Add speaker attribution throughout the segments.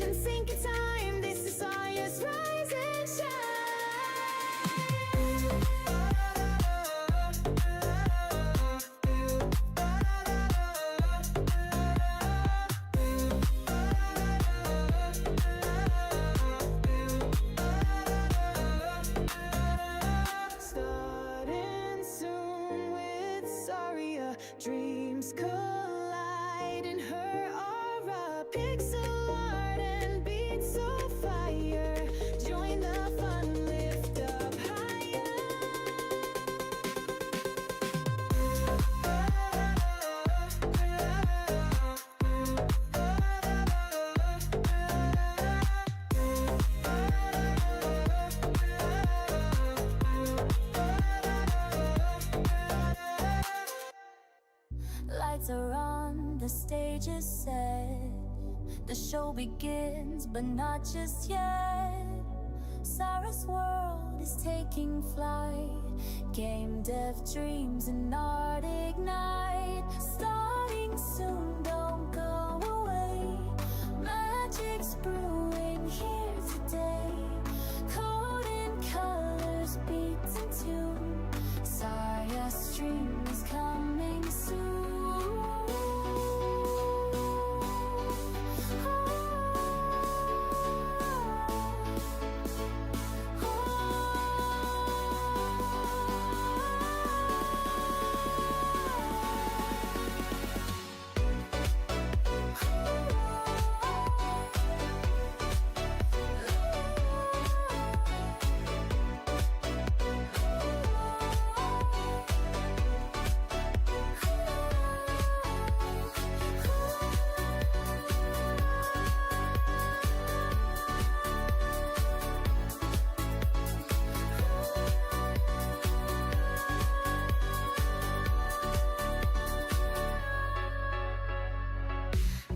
Speaker 1: kitchen sink of time. This is Saya's rise and starting soon with Saria. Dreams collide in her aura. Pixel art and beats of fire. Join the fun, lift up higher. Lights are on, the stage is set. The show begins, but not just yet. Sarah's world is taking flight. Game dev dreams and art ignite. Starting soon, don't go away. Magic's brewing here today. Code in colors, beats and tune. Saya's stream is coming soon.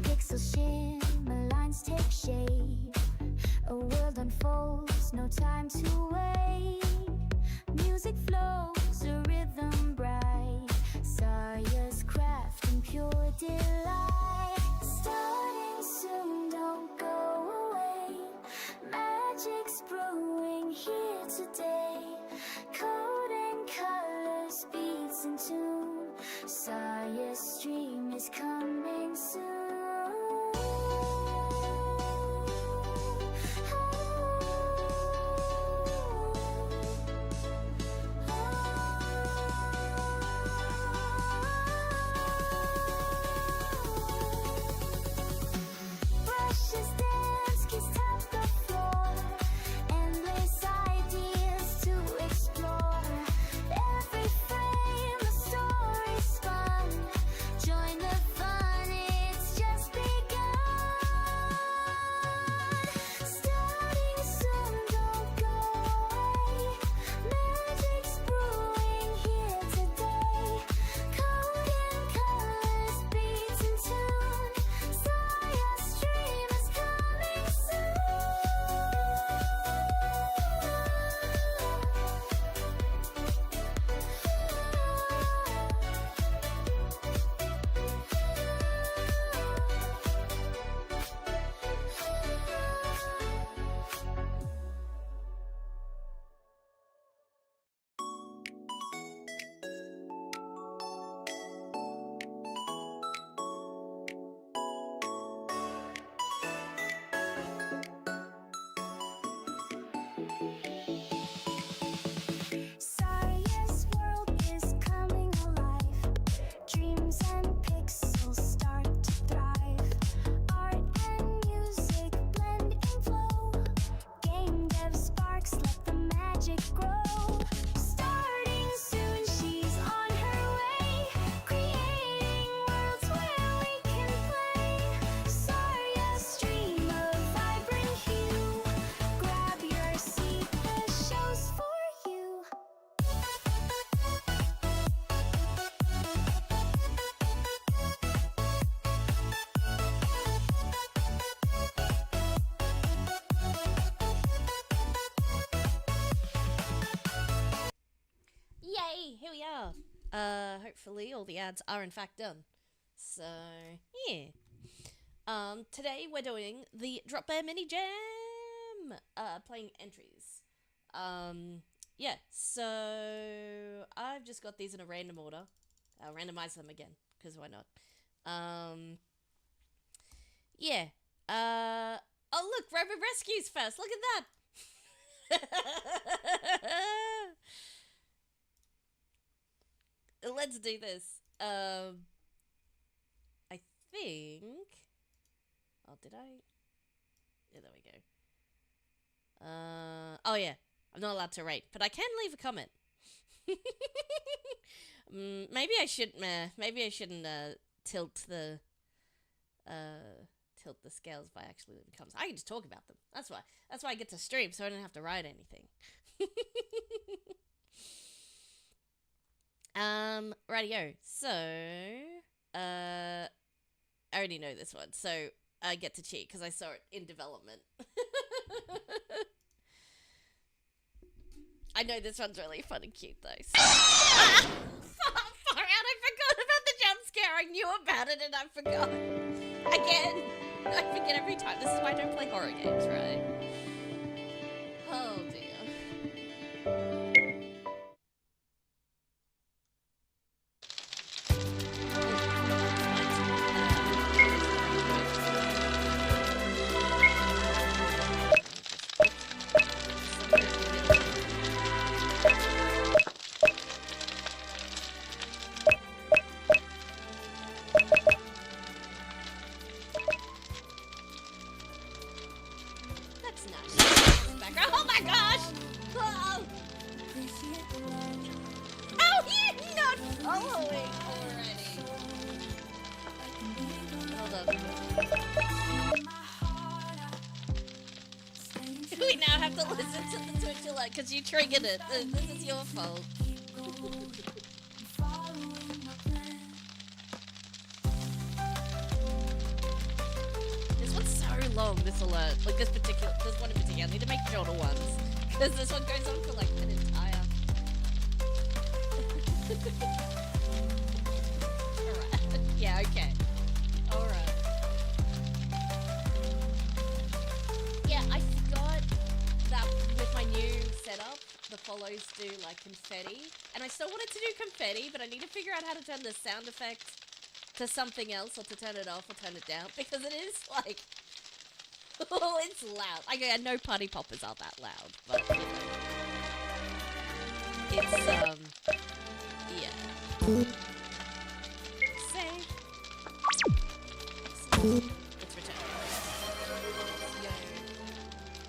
Speaker 1: Pixel shimmer, lines take shape. A world unfolds, no time to wait. Music flows, a rhythm bright. Saya's craft and pure delight. Starting soon, don't go away. Magic's brewing here today. Coding colors, beats and tune. Saya's stream is coming soon. Brushes dance, kiss tap the floor. Endless ideas to explore. Every frame a story spun. Join the fun, it's just begun. Starting soon, don't go away. Magic's brewing here today. Coding colors, beats and tune. Saya's stream is coming Saya's world is coming alive. Dreams and pixels start to thrive. Art and music blend and flow. Game dev sparks, let the magic grow. Starting soon, she's on her way. Creating worlds where we can play. Saya's stream of vibrant hue. Grab your seat, the show's for you.
Speaker 2: Yay! Here we are. Hopefully all the ads are in fact done. So, yeah. Today we're doing the Drop Bear Mini Jam. Playing entries. Yeah, so I've just got these in a random order. I'll randomize them again, because why not? Yeah. Oh look, Robo Rescues first. Look at that. Let's do this. I think. Oh, did I? Yeah, there we go. Oh yeah, I'm not allowed to rate, but I can leave a comment. Maybe I should. Maybe I shouldn't tilt the scales by actually leaving comments. I can just talk about them. That's why. That's why I get to stream, so I don't have to write anything. Rightio. So, I already know this one, so I get to cheat because I saw it in development. I know this one's really fun and cute though. So. Far out! I forgot about the jump scare. I knew about it and I forgot. Again, I forget every time. This is why I don't play horror games, right? Oh dear. Oh my gosh! Oh. How are you not following already? Hold on. We now have to listen to the Twitch alert because you triggered it. This is your fault. This one's so long, this alert. Like this one in particular. I need to make shorter ones. Because this one goes on for like an entire... Alright. Yeah, okay. Alright. Yeah, I forgot that with my new setup, the follows do like confetti. And I still wanted to do confetti, but I need to figure out how to turn the sound effect to something else, or to turn it off or turn it down, because it is like... Oh, it's loud. I know party poppers are that loud, but you know. It's yeah. Save. It's returned.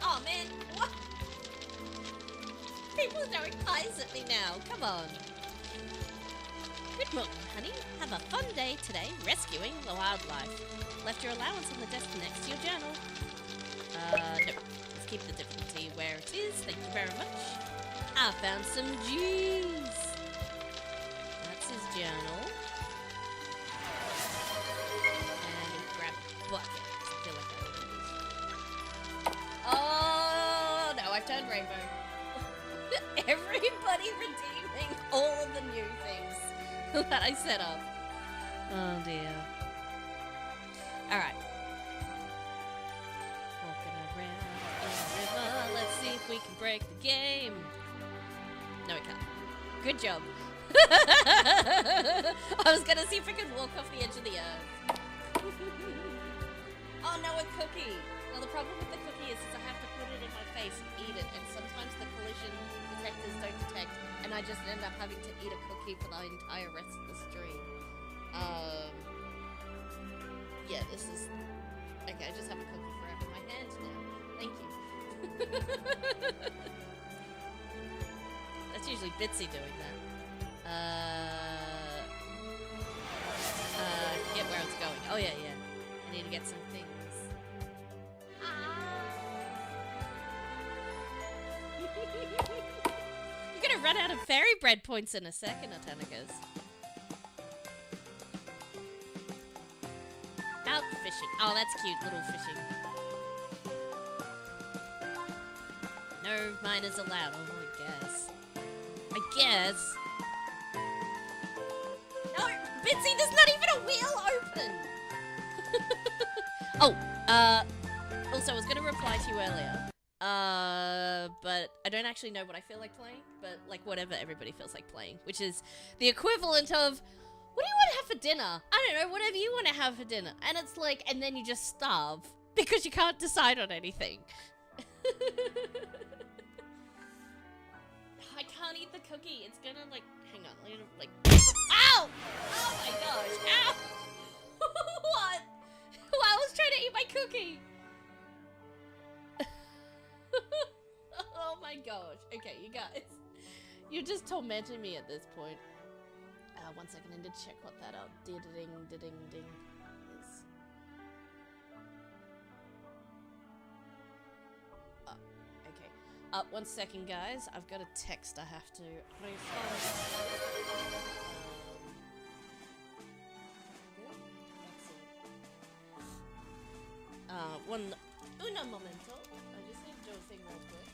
Speaker 2: Oh man, what? People are throwing pies at me now. Come on. Good morning, honey. Have a fun day today rescuing the wildlife. Left your allowance on the desk next to your journal. No. Let's keep the difficulty where it is. Thank you very much. I found some G's. That's his journal. And he grabbed a bucket. I feel like that would be. Oh, no, I've turned rainbow. Everybody redeeming all of the new things that I set up. Oh, dear. Alright. We can break the game. No, we can't. Good job. I was gonna see if I could walk off the edge of the earth. Oh no, a cookie. Now the problem with the cookie is I have to put it in my face and eat it, and sometimes the collision detectors don't detect, and I just end up having to eat a cookie for the entire rest of the stream. Yeah, this is... Okay, I just have a cookie forever in my hand now. Thank you. That's usually Bitsy doing that. I forget where it's going. Oh yeah, yeah. I need to get some things. You're gonna run out of fairy bread points in a second, Atanicas. Out fishing. Oh, that's cute, little fishing. No miners allowed. Oh, I guess. No, Bitsy, there's not even a wheel open. Oh, also, I was gonna reply to you earlier. But I don't actually know what I feel like playing, but like whatever everybody feels like playing, which is the equivalent of, what do you want to have for dinner? I don't know, whatever you want to have for dinner. And it's like, and then you just starve because you can't decide on anything. I can't eat the cookie. It's gonna like, hang on, I'm gonna like, ow! Oh my gosh, ow! What? Well, I was trying to eat my cookie. Oh my gosh. Okay, you guys. You're just tormenting me at this point. 1 second, I need to check what that ding is. Okay. 1 second, guys. I've got a text I have to uno momento. I just need to do a thing real quick.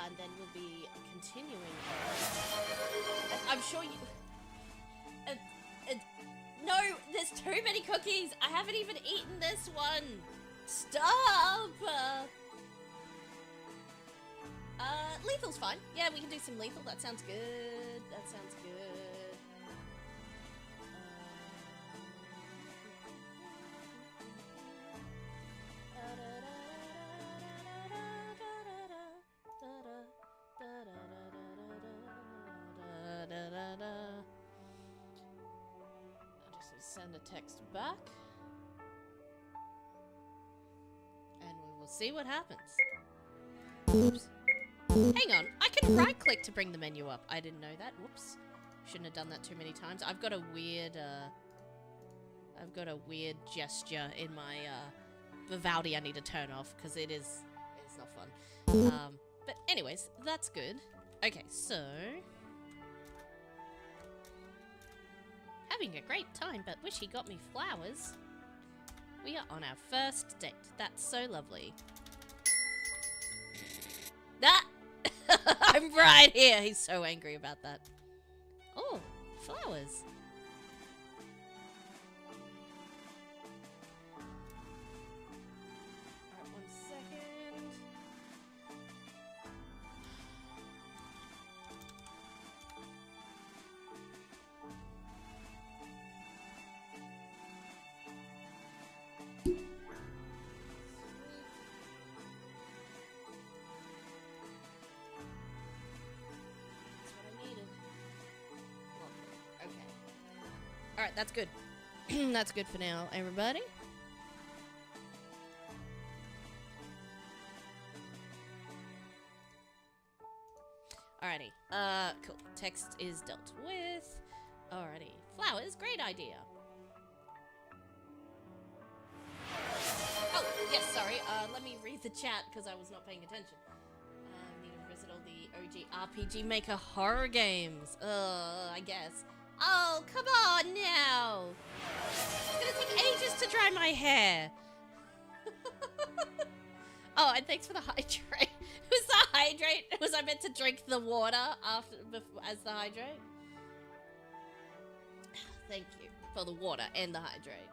Speaker 2: And then we'll be continuing. I'm sure you... no, there's too many cookies. I haven't even eaten this one. Stop! Lethal's fine. Yeah, we can do some lethal. That sounds good. That sounds good. Send a text back, and we will see what happens. Oops. Hang on, I can right click to bring the menu up. I didn't know that. Whoops. Shouldn't have done that too many times. I've got a weird gesture in my Vivaldi I need to turn off because it's not fun. But anyways, that's good. Okay, so having a great time, but wish he got me flowers. We are on our first date. That's so lovely. Ah! I'm right here. He's so angry about that. Oh, flowers. Alright, 1 second. Alright, that's good. That's good for now, everybody. Alrighty. Cool. Text is dealt with. Alrighty. Flowers, great idea. Oh, yes, sorry. Let me read the chat because I was not paying attention. Need to visit all the OG RPG Maker horror games. I guess. Oh, come on now! It's gonna take ages to dry my hair. Oh, and thanks for the hydrate. Was the hydrate? Was I meant to drink the water as the hydrate? Thank you for the water and the hydrate.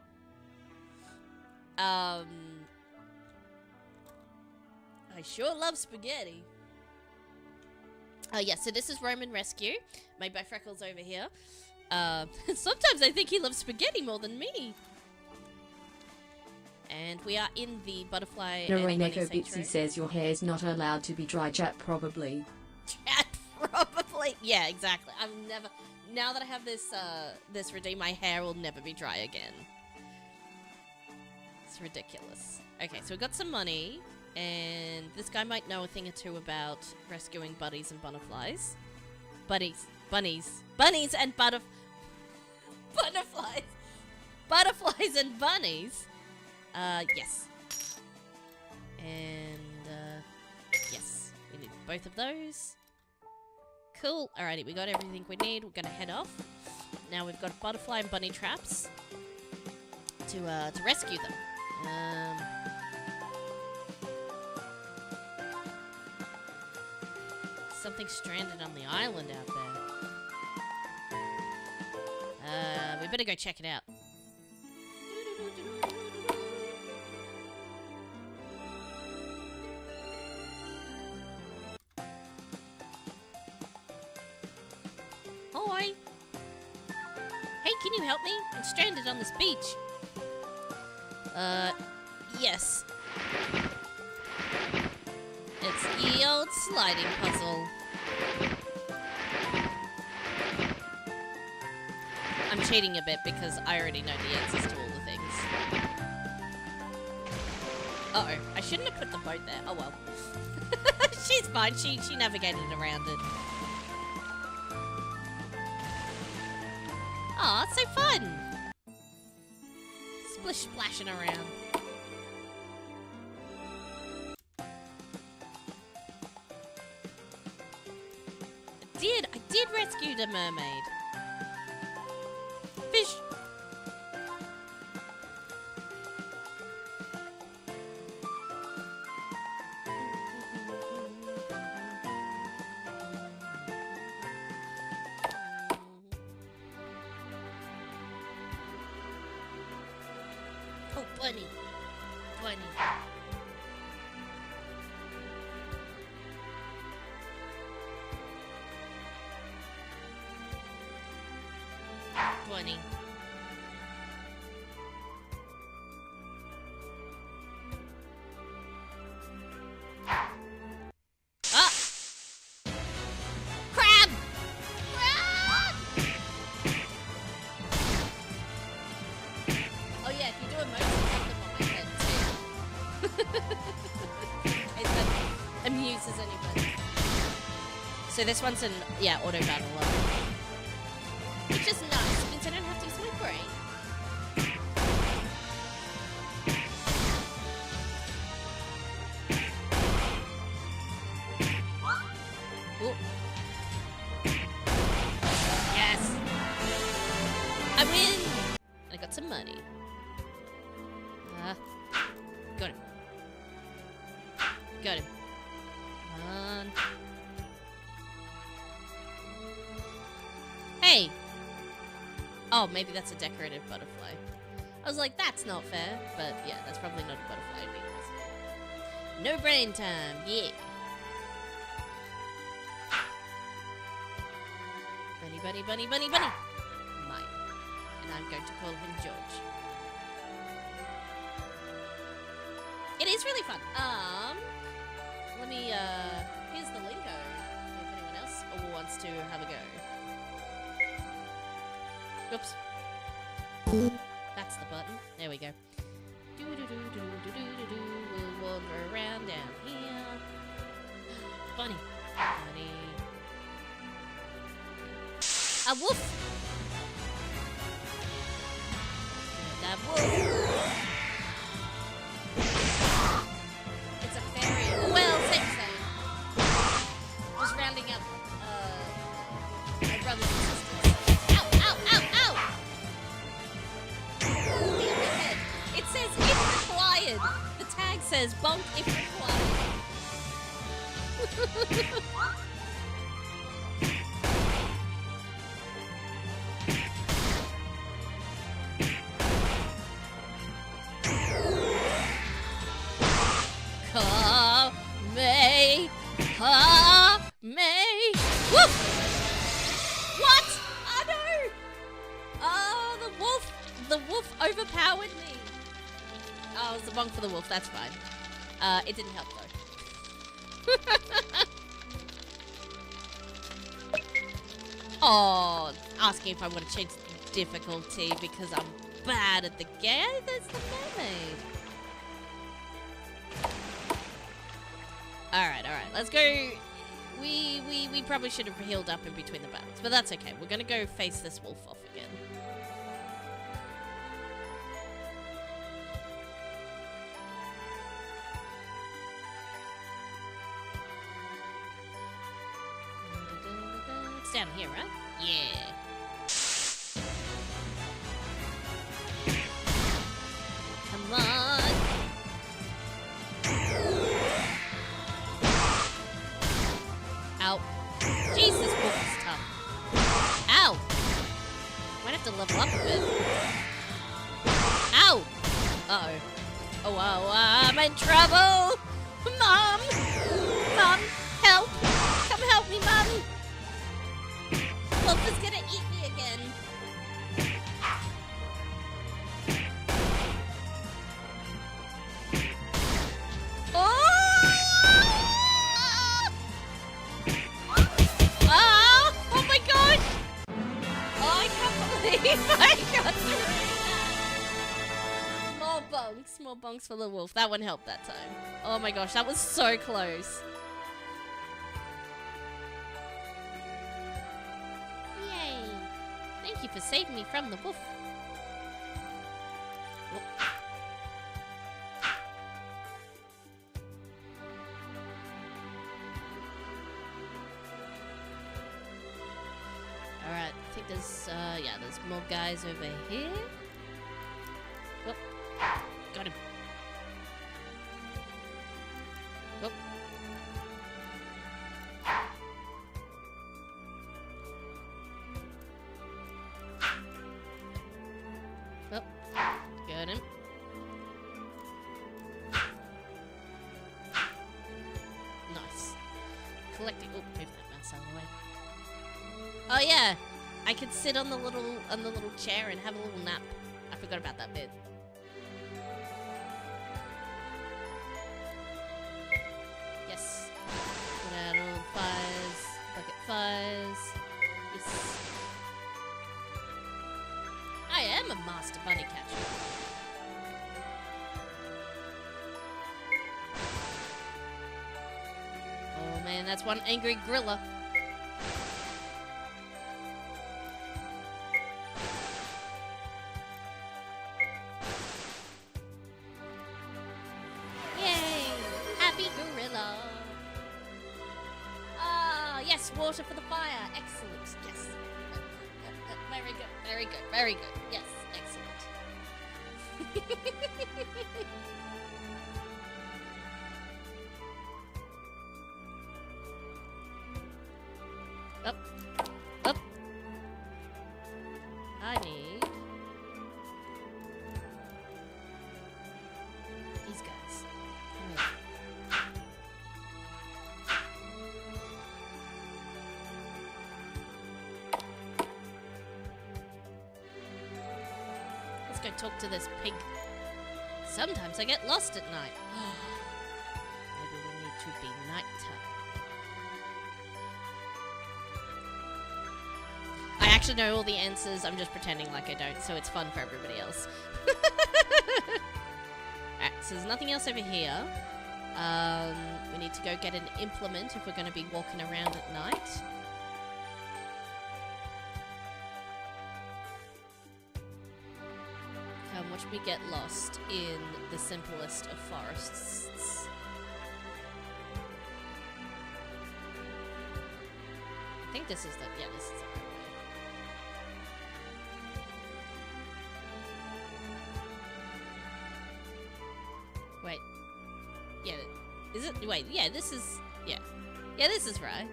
Speaker 2: I sure love spaghetti. Yeah, so this is Roman Rescue, made by Freckles over here. Sometimes I think he loves spaghetti more than me. And we are in the butterfly.
Speaker 3: Noreneko Bitsy says your hair is not allowed to be dry. Chat probably.
Speaker 2: Chat probably. Yeah, exactly. I'm never. Now that I have this this redeem, my hair will never be dry again. It's ridiculous. Okay, so we got some money, and this guy might know a thing or two about rescuing buddies and butterflies. Bunnies and butterflies. Butterflies and bunnies. Yes. And, yes. We need both of those. Cool. Alrighty, we got everything we need. We're gonna head off. Now we've got butterfly and bunny traps to rescue them. Something stranded on the island out there. We better go check it out. Oi! Hey, can you help me? I'm stranded on this beach. Yes. It's the old sliding puzzle. I'm cheating a bit because I already know the answers to all the things. Uh-oh, I shouldn't have put the boat there. Oh well. She's fine, she navigated around it. Aw, it's so fun! Splish splashing around. I did rescue the mermaid. Fish! Oh, bunny. Bunny. Bunny. Ah! Crab! Crab! Oh yeah, if you do emotes, put them on my head too. If that amuses anybody. So this one's an, yeah, auto battle level. Which is nice, means I don't have to use my brain. Ooh. Yes! I win! And I got some money. Got him. Got him. Come on. Hey! Oh, maybe that's a decorative butterfly. I was like, that's not fair. But yeah, that's probably not a butterfly. No brain time, yeah. Bunny, bunny, bunny, bunny, bunny. Mine. And I'm going to call him George. It is really fun. Let me, here's the lingo. If anyone else wants to have a go. Oops. That's the button. There we go. We'll wander around down here. Bunny. Bunny. A wolf. That wolf. It's a fairy. Well, same. Just rounding up my brothers and sisters. Ow, ow, ow, ow! It says if required. The tag says bonk if required. May. Woof! What? Oh no! Oh, the wolf overpowered me. Oh, it was the bonk for the wolf, that's fine. It didn't help though. Oh, asking if I want to change the difficulty because I'm bad at the game. That's the mermaid. Alright, let's go. We probably should have healed up in between the battles, but that's okay. We're gonna go face this wolf off again. It's down here, right? Yeah. Come on. Ow. Jesus, wolf is tough. Ow. Might have to level up a bit. Ow. Uh-oh. Oh, wow, I'm in trouble. Mom. Mom, help. Come help me, Mom. Wolf is gonna I got through that. Small bonks for the wolf. That one helped that time. Oh my gosh, that was so close. Yay! Thank you for saving me from the wolf. Alright, I think there's, yeah, there's more guys over here. Whoop. Got him. Whoop. Whoop. Got him. Nice. Collecting. Oh, move that mouse out of the way. Oh yeah, I could sit on the little chair and have a little nap. I forgot about that bit. Yes. Put out all fires. Bucket fires. Yes. I am a master bunny catcher. Oh man, that's one angry gorilla. Water for the fire. Excellent. Yes. Very good. Very good. Very good. Yes. Excellent. Up. Up. I need these guys. Come here. Go talk to this pig. Sometimes I get lost at night. Maybe we need to be nighttime. I actually know all the answers. I'm just pretending like I don't, so it's fun for everybody else. Alright, so there's nothing else over here. We need to go get an implement if we're going to be walking around at night. Watch me get lost in the simplest of forests. I think this is the, yeah, this is the right way. Wait. Yeah, is it? Wait, yeah, this is, yeah. Yeah, this is right.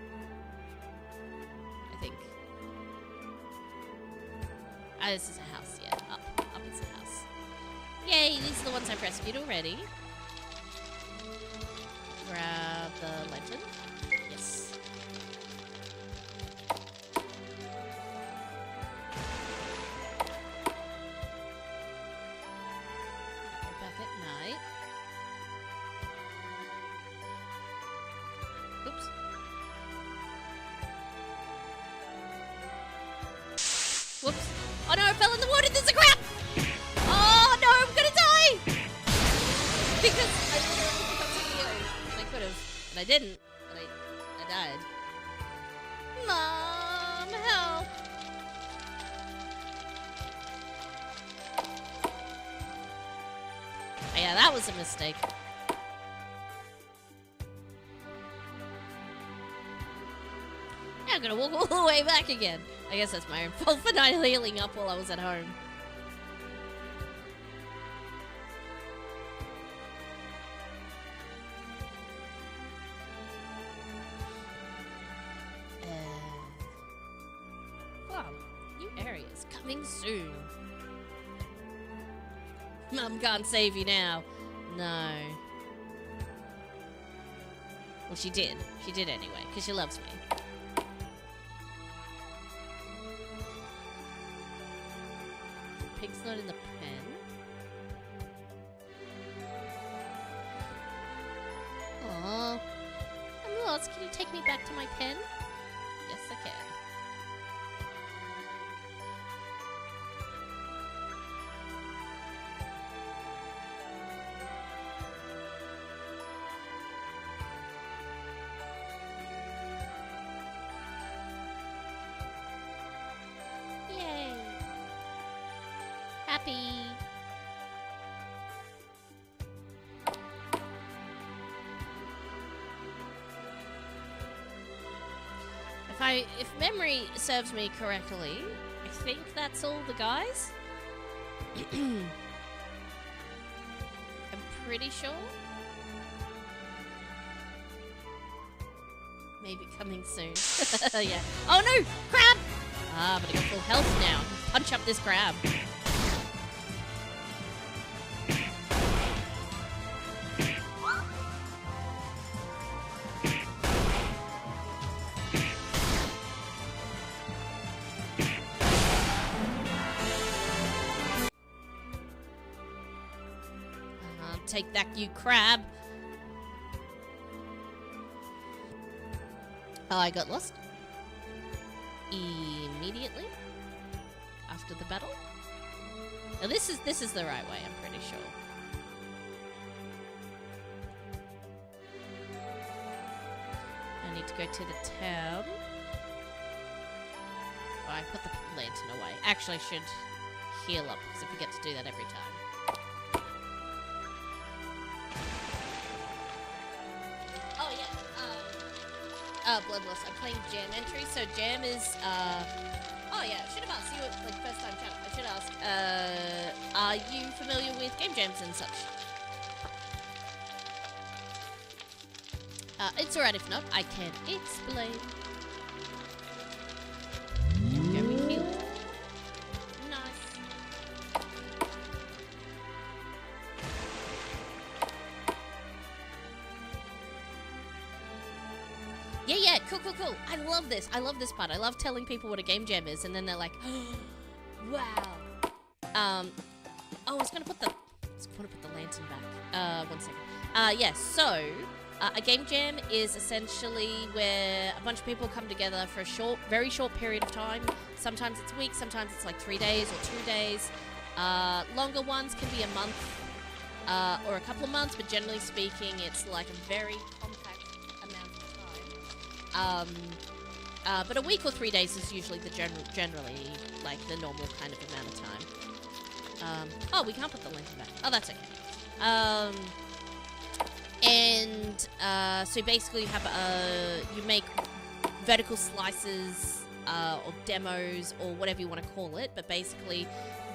Speaker 2: I think. Ah, this is a house, yeah. Up is a house. Yay, these are the ones I've rescued already. Grab the lantern. Yes. Go back at night. Oops. Whoops. Oh no, I fell in the water, there's a crab! Oh no, I'm gonna die! Because I literally forgot to heal. I could have, but I didn't. But I died. Mom, help! Oh, yeah, that was a mistake. Now I'm gonna walk all the way back again. I guess that's my own fault for not healing up while I was at home. Wow, new areas coming soon. Mum can't save you now. No. Well, she did. She did anyway, because she loves me. Pig's not in the pen. Aww. I'm lost. Can you take me back to my pen? Yes, I can. happy. If memory serves me correctly, I think that's all the guys. I'm pretty sure. Maybe coming soon. Yeah. Oh no! Crab! Ah, but I got full health now. Punch up this crab. Take that, you crab. Oh, I got lost immediately after the battle. Now this is the right way, I'm pretty sure. I need to go to the town. Oh, I put the lantern away. Actually, I should heal up because I forget to do that every time. Oh yeah. Blood loss. I'm playing Jam entry, so Jam is oh yeah, I should have asked you like first time channel. I should ask. Are you familiar with game jams and such? It's alright if not. I can explain. There we go. We healed. Nice. Yeah, cool. I love this. I love this part. I love telling people what a game jam is, and then they're like, wow. Oh, I was gonna put the lantern back. 1 second. Yeah, so, a game jam is essentially where a bunch of people come together for a very short period of time. Sometimes it's weeks, sometimes it's like 3 days or 2 days. Longer ones can be a month, or a couple of months, but generally speaking, it's like a very compact amount of time. But a week or 3 days is usually generally like the normal kind of amount of time. Oh, we can't put the lantern back. Oh, that's okay. So basically you have you make vertical slices or demos or whatever you want to call it, but basically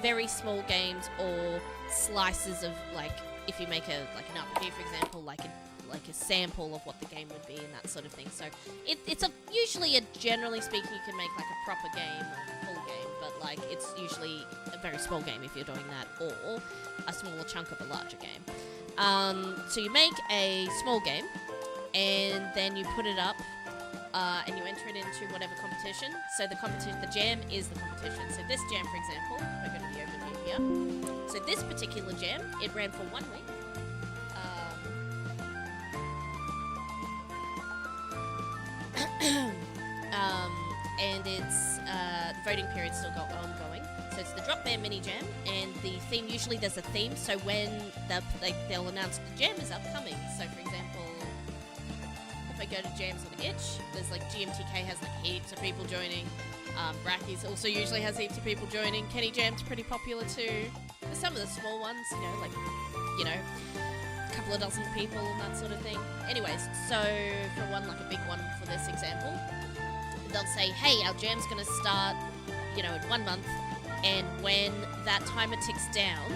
Speaker 2: very small games or slices of, like, if you make an RPG, for example, like a sample of what the game would be and that sort of thing. So it's usually generally speaking, you can make like a proper game or a full game, but like it's usually a very small game if you're doing that, or a smaller chunk of a larger game. So you make a small game, and then you put it up, and you enter it into whatever competition. So the jam is the competition. So this jam, for example, if I go to the overview here. So this particular jam, it ran for 1 week. And it's the voting period's still ongoing. So it's the Drop Bear Mini Jam, and the theme, usually there's a theme, so when they'll announce the jam is upcoming. So for example, if I go to Jams on Itch, there's like GMTK has like heaps of people joining. Brackies also usually has heaps of people joining. Kenny Jam's pretty popular too. There's some of the small ones, a couple of dozen people and that sort of thing. Anyways, so for one, like a big one for this example, they'll say, hey, our jam's gonna start, in 1 month, and when that timer ticks down,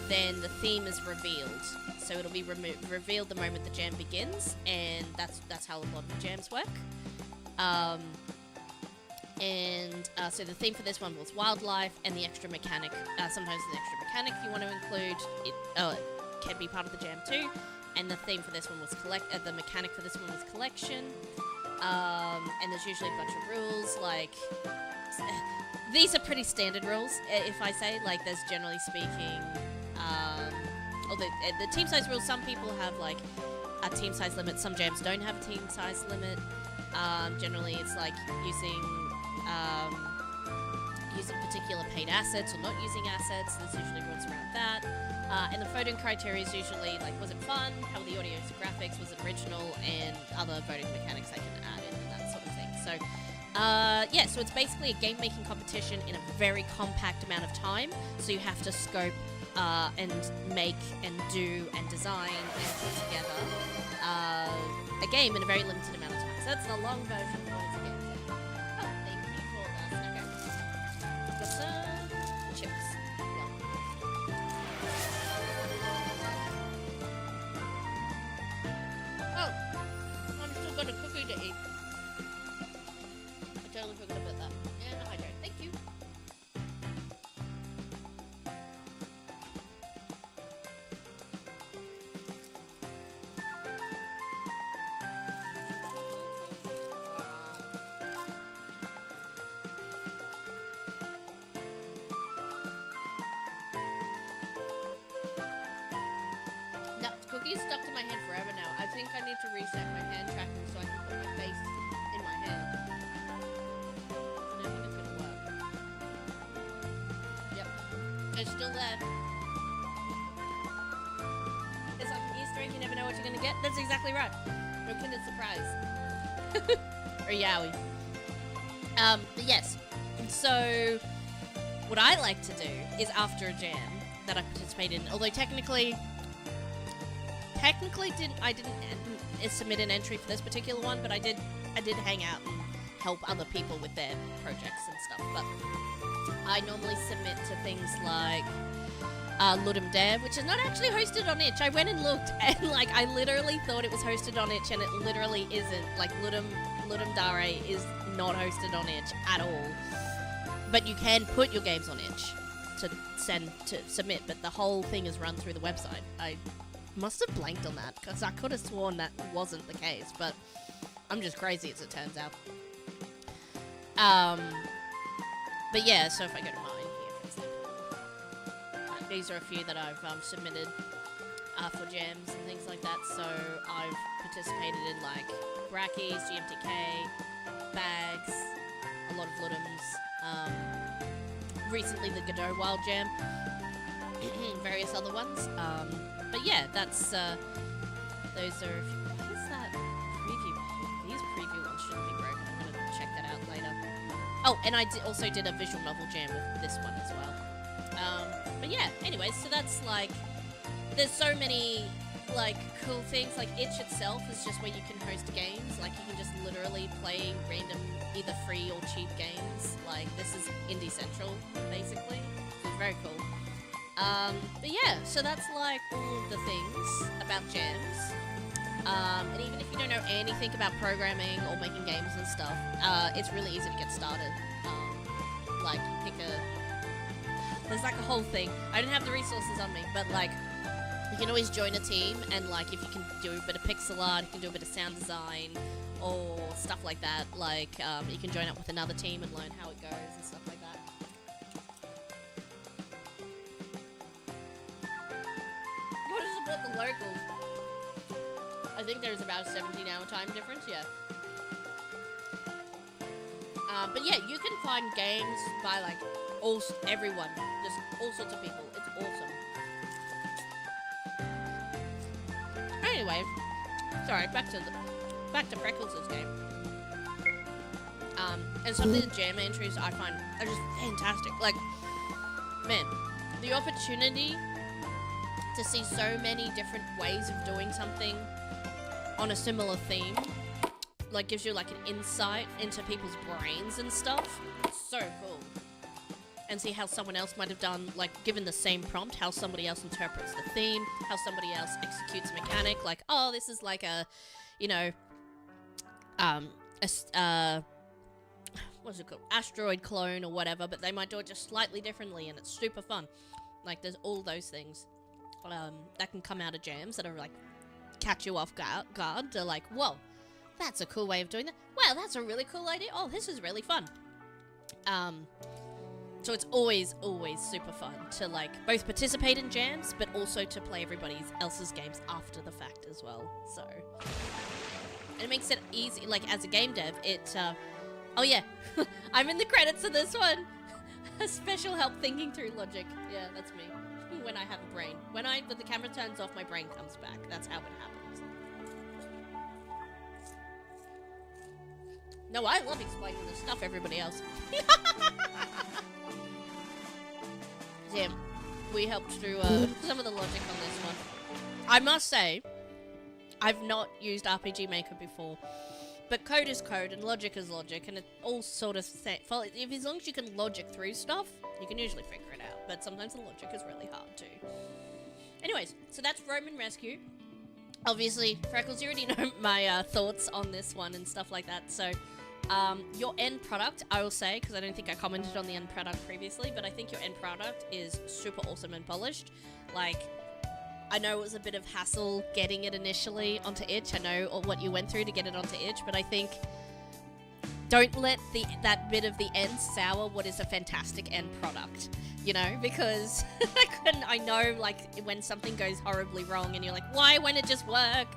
Speaker 2: then the theme is revealed. So it'll be revealed the moment the jam begins, and that's how a lot of jams work. So the theme for this one was wildlife and the extra mechanic. Sometimes an extra mechanic you want to include, it can be part of the jam too. And the theme for this one was the mechanic for this one was collection. And there's usually a bunch of rules, like, these are pretty standard rules, if I say, like, there's generally speaking, the team size rules, some people have, like, a team size limit, some jams don't have a team size limit. Generally it's like using particular paid assets or not using assets. There's usually rules around that. And the voting criteria is usually like, was it fun? How were the audio and graphics? Was it original? And other voting mechanics they can add in and that sort of thing. So Yeah, so it's basically a game-making competition in a very compact amount of time. So you have to scope and make and do and design and put together a game in a very limited amount of time. So that's the long version of what it's a game. Oh, thank you for that. Okay. Got some chips. Oh, I'm still got a cookie to eat. I totally forgot about that. Yeah, no, I don't. Thank you. No, cookie's stuck to my hand forever now. I think I need to reset my hand tracking so I can put my face in my hand. I don't think it's gonna work. Yep. It's still there. It's like an Easter egg, you never know what you're gonna get. That's exactly right. No Kinder Surprise. Or Yowie. But yes. So, what I like to do is after a jam that I participate in, although technically I didn't submit an entry for this particular one, but I did hang out and help other people with their projects and stuff. But I normally submit to things like Ludum Dare, which is not actually hosted on Itch. I went and looked, and like I literally thought it was hosted on Itch, and it literally isn't. Like Ludum Dare is not hosted on Itch at all. But you can put your games on Itch to submit, but the whole thing is run through the website. I must have blanked on that, because I could have sworn that wasn't the case, but I'm just crazy as it turns out. But yeah, so if I go to mine here, for example, these are a few that I've submitted for jams and things like that. So I've participated in like Brackies, GMTK, Bags, a lot of Ludums, recently the Godot Wild Jam, various other ones. But yeah, that's, those are, what is that preview? These preview ones shouldn't be broken. I'm gonna check that out later. Oh, and I also did a visual novel jam with this one as well. But yeah, anyways, so that's like, there's so many, like, cool things. Like, Itch itself is just where you can host games. Like, you can just literally play random, either free or cheap games. Like, this is Indie Central, basically. So it's very cool. But yeah, so that's like all of the things about jams. And even if you don't know anything about programming or making games and stuff, it's really easy to get started. Like, there's like a whole thing. I don't have the resources on me, but like, you can always join a team, and like, if you can do a bit of pixel art, you can do a bit of sound design, or stuff like that, like, you can join up with another team and learn how it goes and stuff like that. What is about the locals? I think there's about a 17-hour time difference, yeah. But yeah, you can find games by like everyone, just all sorts of people. It's awesome. Anyway, sorry, back to Freckles' game. And some of the jam entries I find are just fantastic. Like, man, the opportunity to see so many different ways of doing something on a similar theme, like, gives you like an insight into people's brains and stuff. It's so cool. And see how someone else might have done, like, given the same prompt, how somebody else interprets the theme, how somebody else executes a mechanic, like, oh, this is like a, you know, what's it called? Asteroid clone or whatever, but they might do it just slightly differently, and it's super fun. Like, there's all those things that can come out of jams that are, like, catch you off guard. They're like, whoa, that's a cool way of doing that. Wow, that's a really cool idea. Oh, this is really fun. So it's always super fun to, like, both participate in jams, but also to play everybody else's games after the fact as well. So, and it makes it easy, like, as a game dev, oh yeah, I'm in the credits of this one. A special help thinking through logic. Yeah, that's me. When I have a brain. When the camera turns off, my brain comes back. That's how it happens. No, I love explaining this stuff, everybody else. Damn, we helped through some of the logic on this one. I must say, I've not used RPG Maker before, but code is code and logic is logic, and it all sort of if as long as you can logic through stuff, you can usually figure it out. But sometimes the logic is really hard too. Anyways, so that's Roman Rescue. Obviously, Freckles, you already know my thoughts on this one and stuff like that. So, your end product, I will say, because I don't think I commented on the end product previously, but I think your end product is super awesome and polished. Like, I know it was a bit of hassle getting it initially onto itch. I know what you went through to get it onto itch, but I think don't let that bit of the end sour what is a fantastic end product. You know, because I know, like, when something goes horribly wrong and you're like, why won't it just work?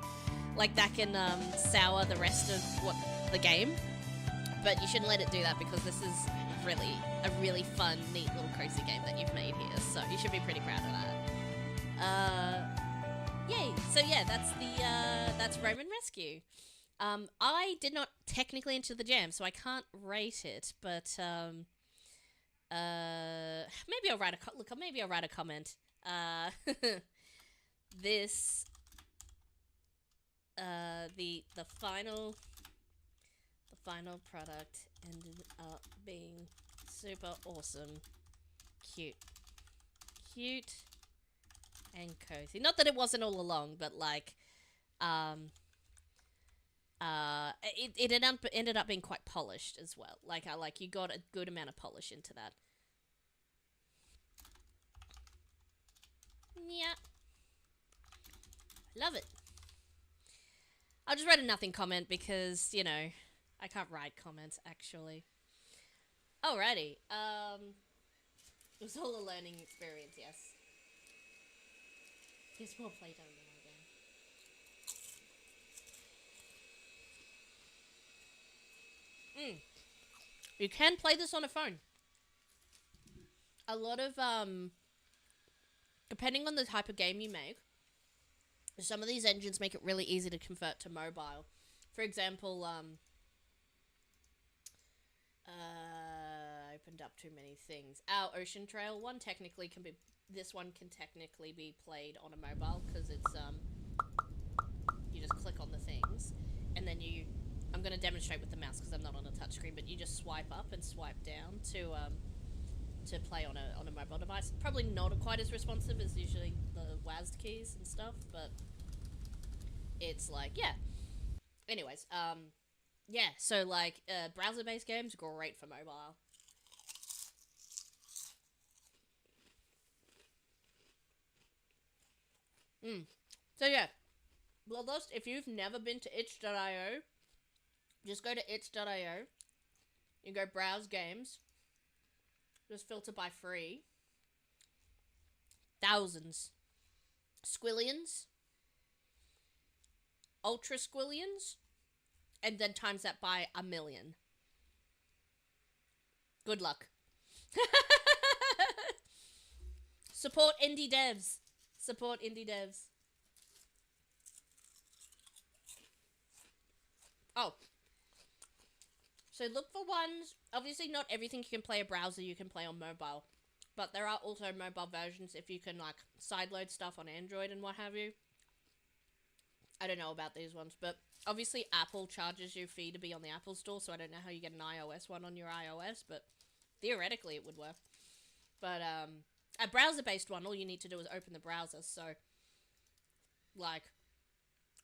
Speaker 2: Like, that can sour the rest of the game. But you shouldn't let it do that, because this is really a really fun, neat little cozy game that you've made here. So you should be pretty proud of that. Yay! So yeah, that's Roman Rescue. I did not technically enter the jam, so I can't rate it, but maybe I'll write maybe I'll write a comment. This the final product ended up being super awesome, cute and cozy. Not that it wasn't all along, but like it ended up being quite polished as well. Like you got a good amount of polish into that. Yeah. Love it. I'll just write a nothing comment because, you know, I can't write comments actually. Alrighty. It was all a learning experience, yes. There's more playtime than I do. You can play this on a phone. A lot of, depending on the type of game you make, some of these engines make it really easy to convert to mobile. For example, I opened up too many things. Our Ocean Trail one technically can be, this one can technically be played on a mobile, because it's, you just click on the things, and then I'm going to demonstrate with the mouse because I'm not on a touchscreen, but you just swipe up and swipe down to play on a mobile device. Probably not quite as responsive as usually the WASD keys and stuff, but it's like, yeah. Anyways, yeah, so like, browser-based games, great for mobile. So yeah, Bloodlust, if you've never been to itch.io, just go to itch.io, you go browse games, just filter by free, thousands, squillions, ultra squillions, and then times that by 1,000,000. Good luck. Support indie devs. Support indie devs. Oh. So look for ones, obviously not everything you can play a browser you can play on mobile, but there are also mobile versions if you can like sideload stuff on Android and what have you. I don't know about these ones, but obviously Apple charges you a fee to be on the Apple Store, so I don't know how you get an iOS one on your iOS, but theoretically it would work. But a browser-based one, all you need to do is open the browser, so like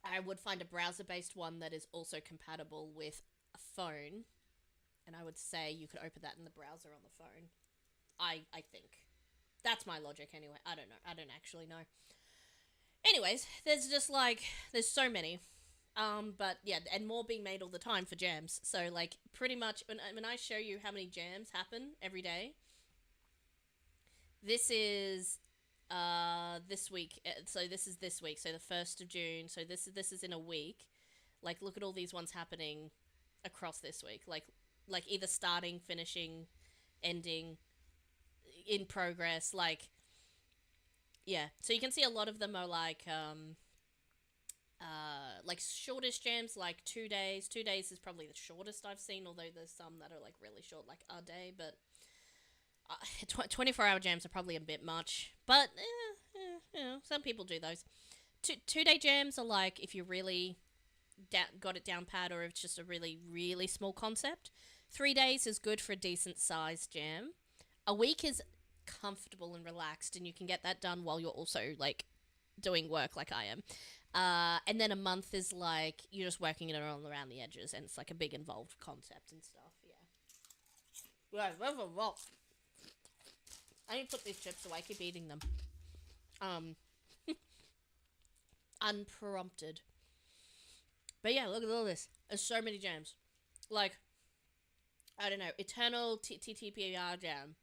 Speaker 2: I would find a browser-based one that is also compatible with a phone, and I would say you could open that in the browser on the phone. I think. That's my logic anyway. I don't know. I don't actually know. Anyways, there's just like, there's so many. But yeah, and more being made all the time for jams. So like, pretty much, when I show you how many jams happen every day, this is this week. So this is this week. So the 1st of June. So this is in a week. Like, look at all these ones happening across this week. Like either starting, finishing, ending, in progress. Like, yeah. So you can see a lot of them are like Like shortest jams, like 2 days. 2 days is probably the shortest I've seen, although there's some that are like really short, like a day. But 24-hour jams are probably a bit much. But some people do those. 2 day jams are like if you really got it down pat, or if it's just a really really small concept. 3 days is good for a decent sized jam. A week is comfortable and relaxed, and you can get that done while you're also like doing work, like I am. And then a month is like you're just working it all around the edges, and it's like a big involved concept and stuff. Yeah. I need to put these chips away. I keep eating them. Unprompted. But yeah, look at all this. There's so many jams. Like, I don't know, Eternal TTPR jam.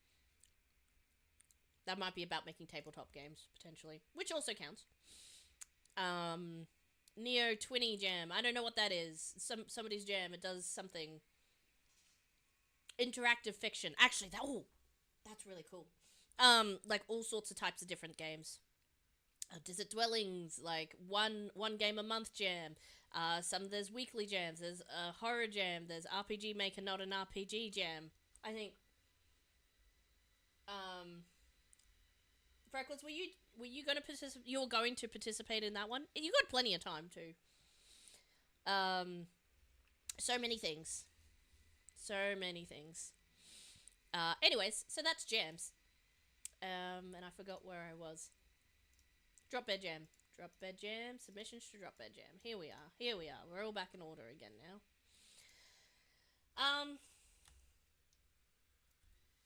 Speaker 2: That might be about making tabletop games, potentially. Which also counts. Neo Twinny jam. I don't know what that is. Somebody's jam. It does something. Interactive fiction. Actually, that's really cool. Like all sorts of types of different games. Desert Dwellings, like one game a month jam. There's weekly jams. There's a horror jam. There's RPG Maker, not an RPG jam. I think. Freckles, were you going to participate? You were going to participate in that one. You got plenty of time too. So many things. Anyways, so that's jams. And I forgot where I was. Drop Bed Jam. Submissions to Drop Bed Jam. Here we are. We're all back in order again now.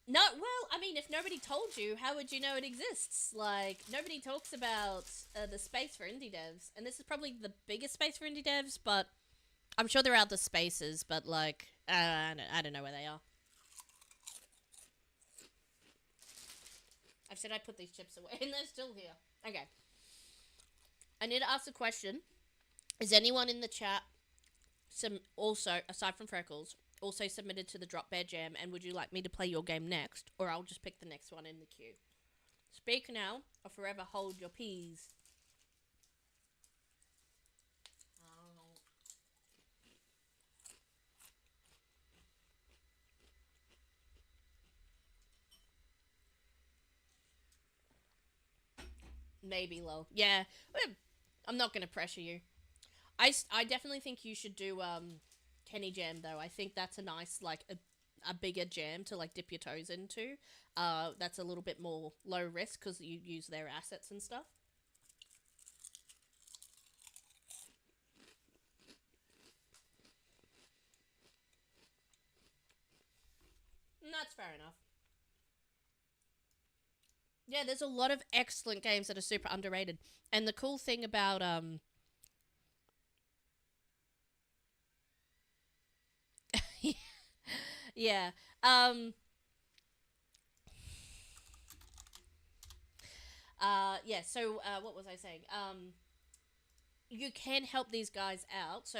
Speaker 2: No, well, I mean, if nobody told you, how would you know it exists? Like, nobody talks about the space for indie devs. And this is probably the biggest space for indie devs, but I'm sure there are other spaces, but, like, I don't know where they are. I've said I'd put these chips away, and they're still here. Okay. I need to ask a question. Is anyone in the chat also, aside from Freckles, also submitted to the Drop Bear Jam, and would you like me to play your game next, or I'll just pick the next one in the queue? Speak now, or forever hold your peas. Maybe, lol. Yeah, I'm not going to pressure you. I definitely think you should do Kenny Jam, though. I think that's a nice, like, a bigger jam to, like, dip your toes into. That's a little bit more low risk because you use their assets and stuff. And that's fair enough. Yeah, there's a lot of excellent games that are super underrated. And the cool thing about yeah. Yeah, so what was I saying? You can help these guys out. So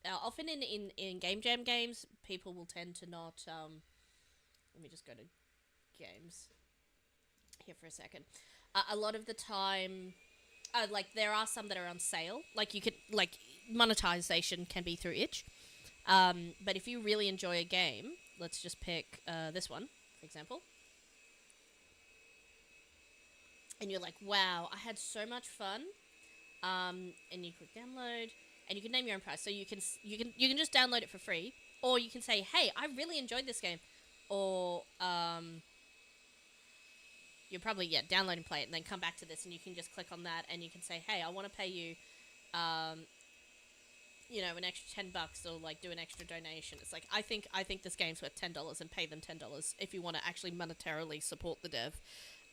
Speaker 2: often in game jam games, people will tend to not let me just go to games here for a second. A lot of the time, like there are some that are on sale. Like you could, like monetization can be through itch. But if you really enjoy a game, let's just pick this one, for example. And you're like, wow, I had so much fun. And you click download, and you can name your own price. So you can just download it for free, or you can say, hey, I really enjoyed this game, or you probably download and play it, and then come back to this, and you can just click on that, and you can say, hey, I want to pay you, an extra $10, or like do an extra donation. It's like I think this game's worth $10, and pay them $10 if you want to actually monetarily support the dev,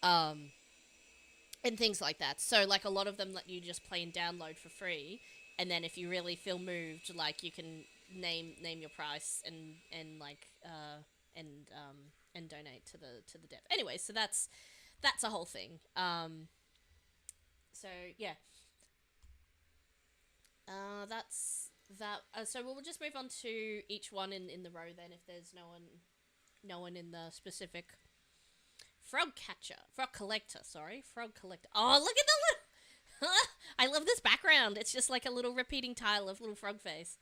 Speaker 2: and things like that. So like a lot of them let you just play and download for free, and then if you really feel moved, like you can name your price and donate to the dev. Anyway, so that's a whole thing. So yeah. That's that. So we'll just move on to each one in the row then, if there's no one in the specific. Frog collector. Oh, look at the I love this background. It's just like a little repeating tile of little frog face.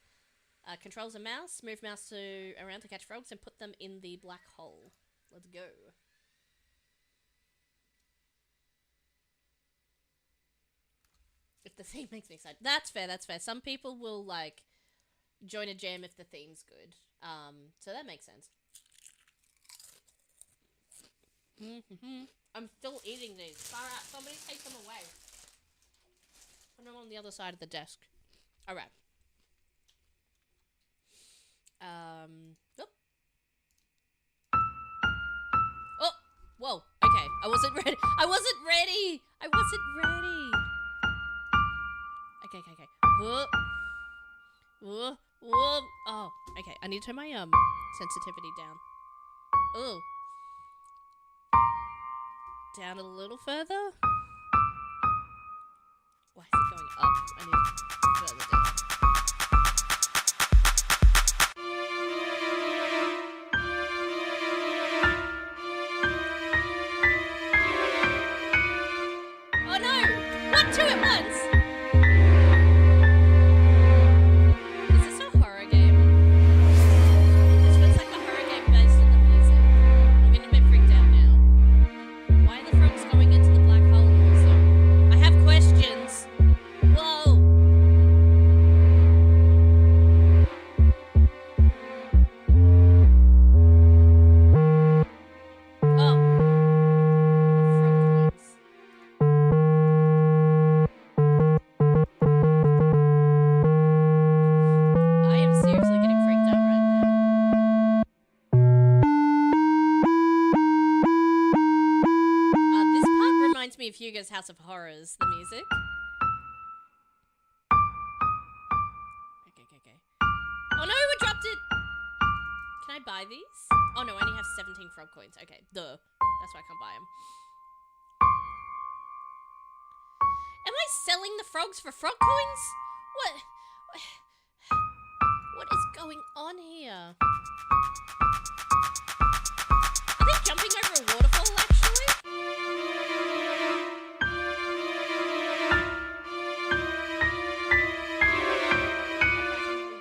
Speaker 2: Controls a mouse. Move mouse around to catch frogs and put them in the black hole. Let's go. If the theme makes me excited. That's fair, that's fair. Some people will, like, join a jam if the theme's good. So that makes sense. I'm still eating these. Far out. Somebody take them away. Put them on the other side of the desk. Alright. Oop. Oh! Whoa. Okay. I wasn't ready. I wasn't ready! Okay. Whoa. Whoa. Whoa. Oh. Okay. I need to turn my, sensitivity down. Oh. Down a little further. Why is it going up? I need further down. Oh no! What? Two at once! Is this a horror game? This feels like a horror game based on the music. I'm getting a bit freaked out now. Why are the frogs going into the black hole also? I have questions. Whoa! Oh. Frog coins. I am seriously getting freaked out right now. This part reminds me of Hugo's House of Horrors, the music. Okay. Oh no, we dropped it! Can I buy these? Oh no, I only have 17 frog coins. Okay, duh. That's why I can't buy them. Am I selling the frogs for frog coins? What is going on here? Are they jumping over a waterfall, actually?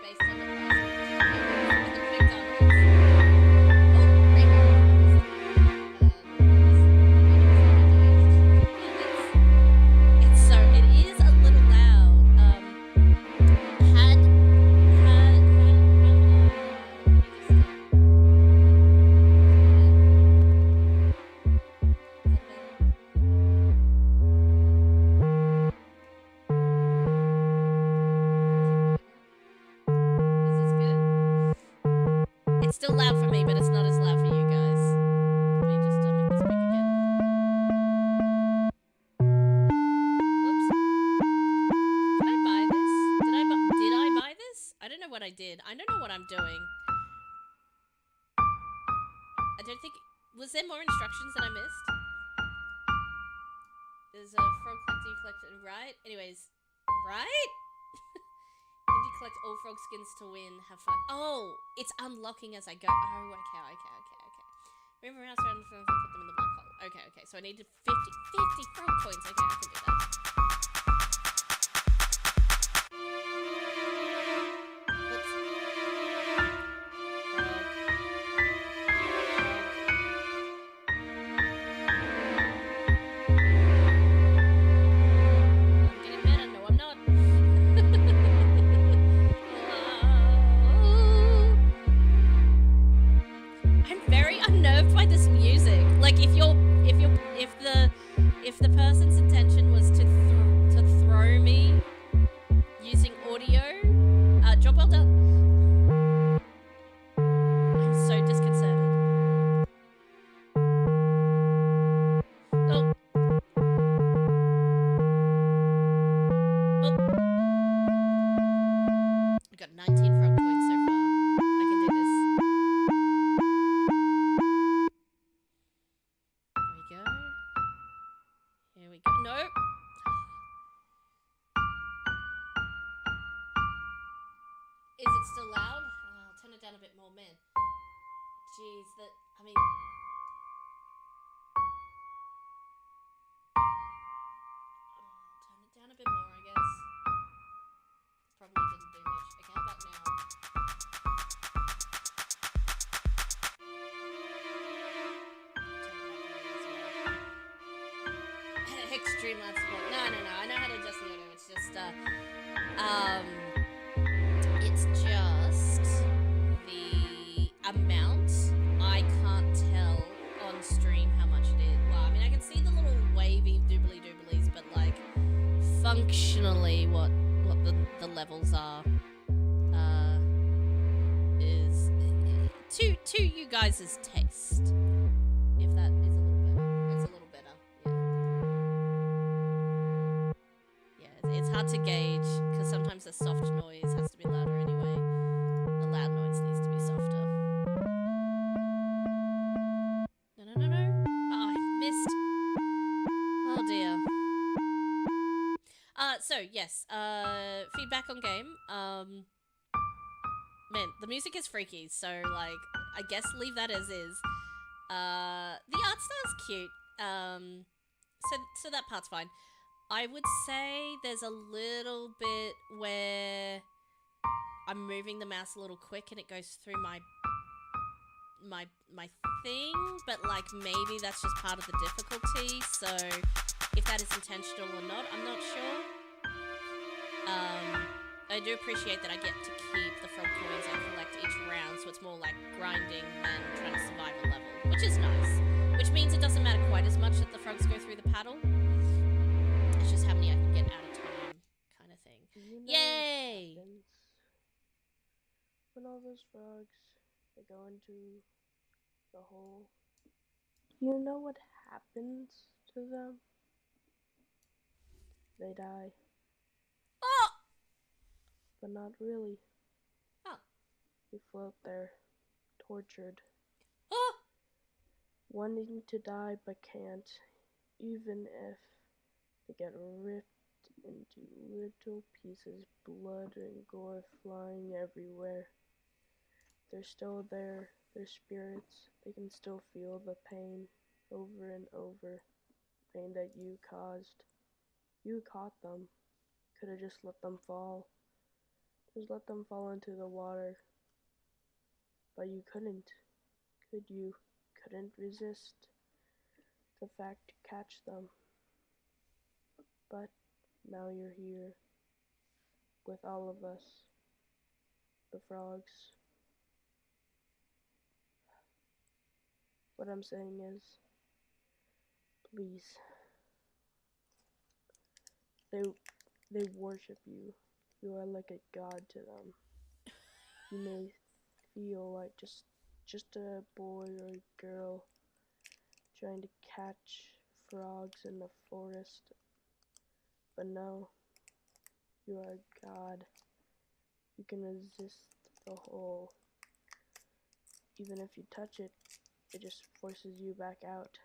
Speaker 2: Based on the price of it is a little loud. It's still loud for me, but it's not as loud for you guys. Let me just make this big again. Oops. Did I buy this? Did I buy this? I don't know what I did. I don't know what I'm doing. I don't think... Was there more instructions that I missed? There's a frog collector you collected, right? Anyways, right? Did you collect all frog skins to win? Have fun. Oh, it's unlocking as I go. Oh, okay. Move around, surround them, put them in the black hole. Okay. So I needed 50 frog coins. Okay, I can do that. I'm getting better. No, I'm not. I'm very unnerved by this music. Like, if the person's intention was to throw me using audio, job well done. I'm so disconcerted. Oh. I got 19 frog coins so far. I can do this. Here we go. Nope. Is it still loud? I'll turn it down a bit more, man. Jeez, turn it down a bit more, I guess. Extreme life support. No. I know how to adjust the audio. It's just, it's just the amount. I can't tell on stream how much it is. Well, I mean, I can see the little wavy doobly dooblies, but like functionally, what the levels are, is to you guys' taste. If that is a little better, it's a little better. Yeah, it's hard to gauge because sometimes the soft noise has to be louder anyway. The loud noise needs to be softer. No. Oh, I missed. Oh dear. So yes, feedback on game. Man, the music is freaky, so like, I guess leave that as is. The art style's cute. So that part's fine. I would say there's a little bit where I'm moving the mouse a little quick and it goes through my thing, but like maybe that's just part of the difficulty. So if that is intentional or not, I'm not sure. I do appreciate that I get to keep the frog coins I collect each round, so it's more like grinding than trying to survive a level, which is nice. Which means it doesn't matter quite as much that the frogs go through the paddle. It's just how many I can get at a time, kind of thing.
Speaker 4: You know
Speaker 2: Yay!
Speaker 4: what happens when all those frogs, they go into the hole? You know what happens to them? They die.
Speaker 2: Oh!
Speaker 4: But not really.
Speaker 2: Oh.
Speaker 4: They float there, tortured,
Speaker 2: Oh!
Speaker 4: wanting to die but can't, even if they get ripped into little pieces, blood and gore flying everywhere. They're still there, they're spirits. They can still feel the pain over and over. Pain that you caused. You caught them. Could have just let them fall. Just let them fall into the water. But you couldn't. Could you? Couldn't resist the fact to catch them. But now you're here with all of us, the frogs. What I'm saying is, please, they worship you. You are like a god to them. You may feel like just a boy or a girl trying to catch frogs in the forest. But no, you are a god. You can resist the hole. Even if you touch it, it just forces you back out.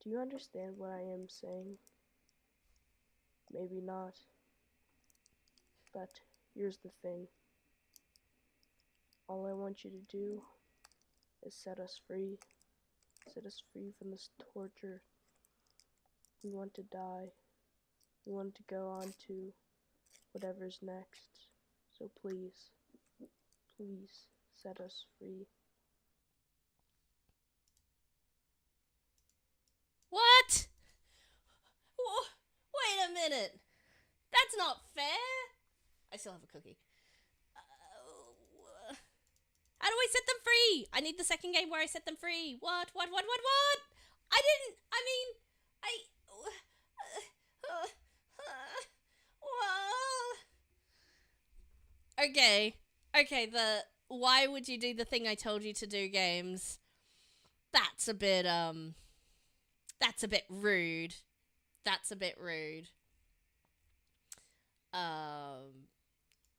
Speaker 4: Do you understand what I am saying? Maybe not. But here's the thing. All I want you to do is set us free. Set us free from this torture. We want to die. We want to go on to whatever's next. So please, please set us free.
Speaker 2: What? Wait a minute. That's not fair. I still have a cookie. How do I set them free? I need the second game where I set them free. What? I didn't. I mean, Okay. Why would you do the thing I told you to do games? That's a bit rude.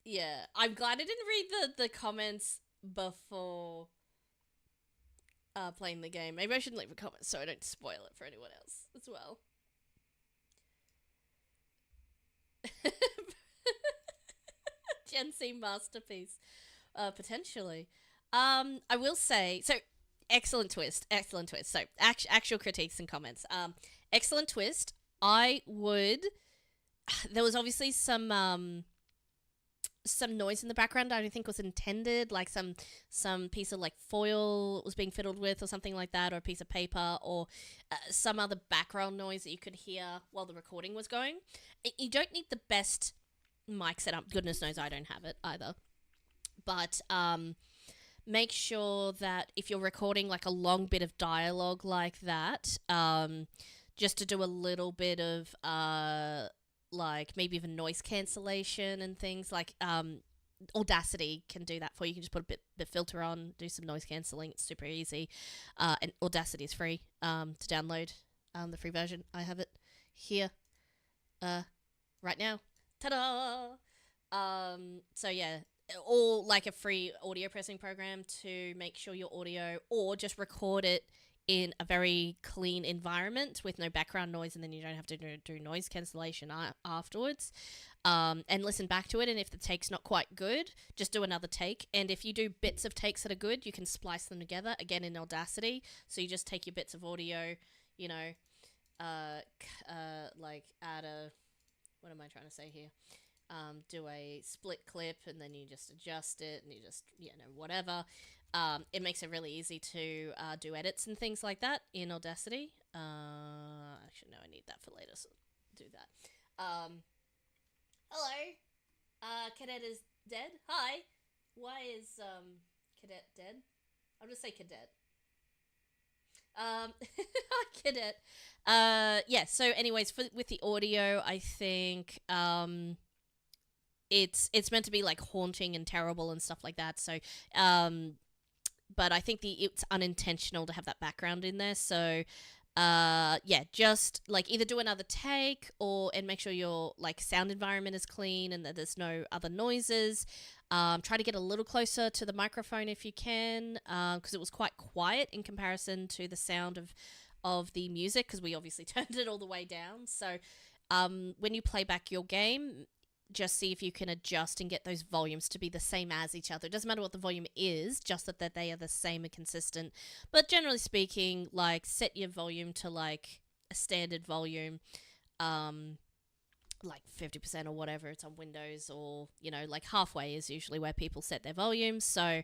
Speaker 2: Yeah, I'm glad I didn't read the comments before playing the game. Maybe I shouldn't leave a comment so I don't spoil it for anyone else as well. Gen Z masterpiece, potentially. I will say, so excellent twist. So actual critiques and comments. Excellent twist. I would. There was obviously some some noise in the background I don't think was intended, like some piece of like foil was being fiddled with or something like that, or a piece of paper, or some other background noise that you could hear while the recording was going. You don't need the best mic setup. Goodness knows I don't have it either. But make sure that if you're recording like a long bit of dialogue like that, just to do a little bit of like maybe even noise cancellation and things like Audacity can do that for you. You can just put a bit filter on, do some noise cancelling. It's super easy. And Audacity is free to download, the free version. I have it here right now. Ta-da! So yeah, or like a free audio pressing program to make sure your audio, or just record it in a very clean environment with no background noise, and then you don't have to do noise cancellation afterwards, and listen back to it. And if the take's not quite good, just do another take. And if you do bits of takes that are good, you can splice them together again in Audacity. So you just take your bits of audio, you know, like add a, what am I trying to say here? Do a split clip, and then you just adjust it, and you just, whatever. It makes it really easy to do edits and things like that in Audacity. Actually, no, I need that for later, so do that. Hello. Cadet is dead. Hi. Why is Cadet dead? I'll just say Cadet. Hi, Cadet. Yeah, so anyways, with the audio, I think it's meant to be like haunting and terrible and stuff like that. So but I think it's unintentional to have that background in there. So yeah, just like either do another take and make sure your like sound environment is clean and that there's no other noises. Try to get a little closer to the microphone if you can, because it was quite quiet in comparison to the sound of the music, because we obviously turned it all the way down. So when you play back your game, just see if you can adjust and get those volumes to be the same as each other. It doesn't matter what the volume is, just that they are the same and consistent. But generally speaking, like, set your volume to like a standard volume, like 50% or whatever. It's on Windows, or like halfway is usually where people set their volumes. So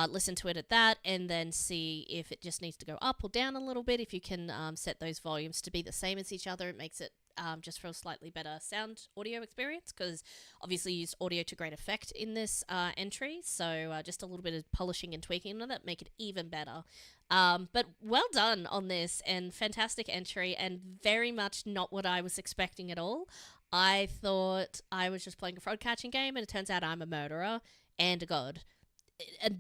Speaker 2: listen to it at that, and then see if it just needs to go up or down a little bit. If you can set those volumes to be the same as each other, it makes it just for a slightly better sound audio experience, because obviously you used audio to great effect in this entry. So just a little bit of polishing and tweaking on that make it even better. But well done on this, and fantastic entry, and very much not what I was expecting at all. I thought I was just playing a fraud catching game, and it turns out I'm a murderer and a god. A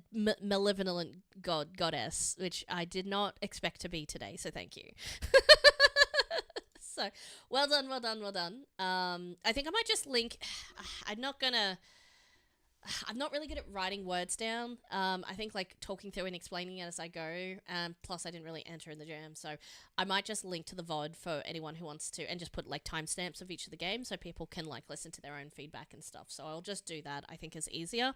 Speaker 2: malevolent goddess, which I did not expect to be today, so thank you. So, well done. I think I might just link. I'm not really good at writing words down. I think like talking through and explaining it as I go. Plus, I didn't really enter in the jam, so I might just link to the VOD for anyone who wants to, and just put like timestamps of each of the games so people can like listen to their own feedback and stuff. So I'll just do that. I think is easier,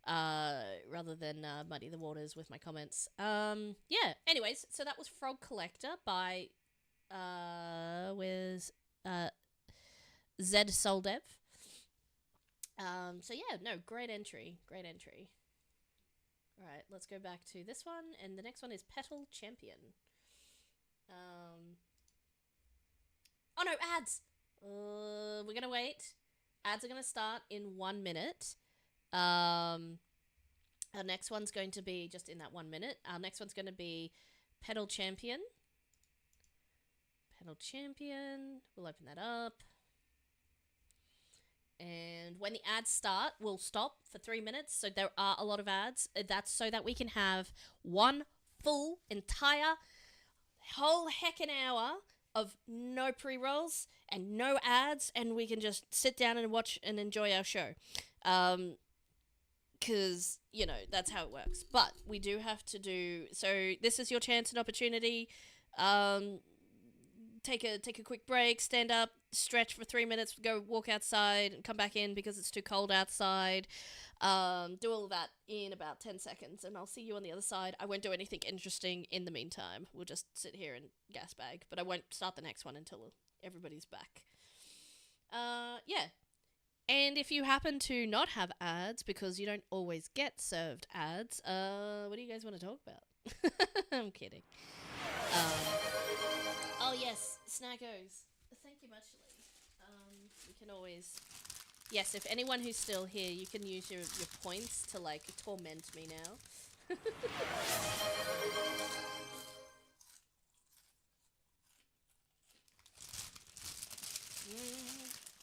Speaker 2: rather than muddy the waters with my comments. Yeah. Anyways, so that was Frog Collector by with Zed Soldev. So yeah, no, great entry. All right, let's go back to this one, and the next one is Petal Champion. Oh no, ads. We're gonna wait. Ads are gonna start in 1 minute. Our next one's going to be just in that 1 minute. Our next one's going to be Petal Champion. We'll open that up. And when the ads start, we'll stop for 3 minutes. So there are a lot of ads. That's so that we can have one full, entire, whole heckin' hour of no pre-rolls and no ads, and we can just sit down and watch and enjoy our show. Because, that's how it works. But we do have to do... So this is your chance and opportunity. Take a quick break, stand up, stretch for 3 minutes, go walk outside, and come back in because it's too cold outside. Do all of that in about 10 seconds, and I'll see you on the other side. I won't do anything interesting in the meantime. We'll just sit here and gas bag, but I won't start the next one until everybody's back. Yeah. And if you happen to not have ads because you don't always get served ads, what do you guys want to talk about? I'm kidding. Oh yes, Snackos. Thank you much, Lee. You can always... Yes, if anyone who's still here, you can use your points to, like, torment me now.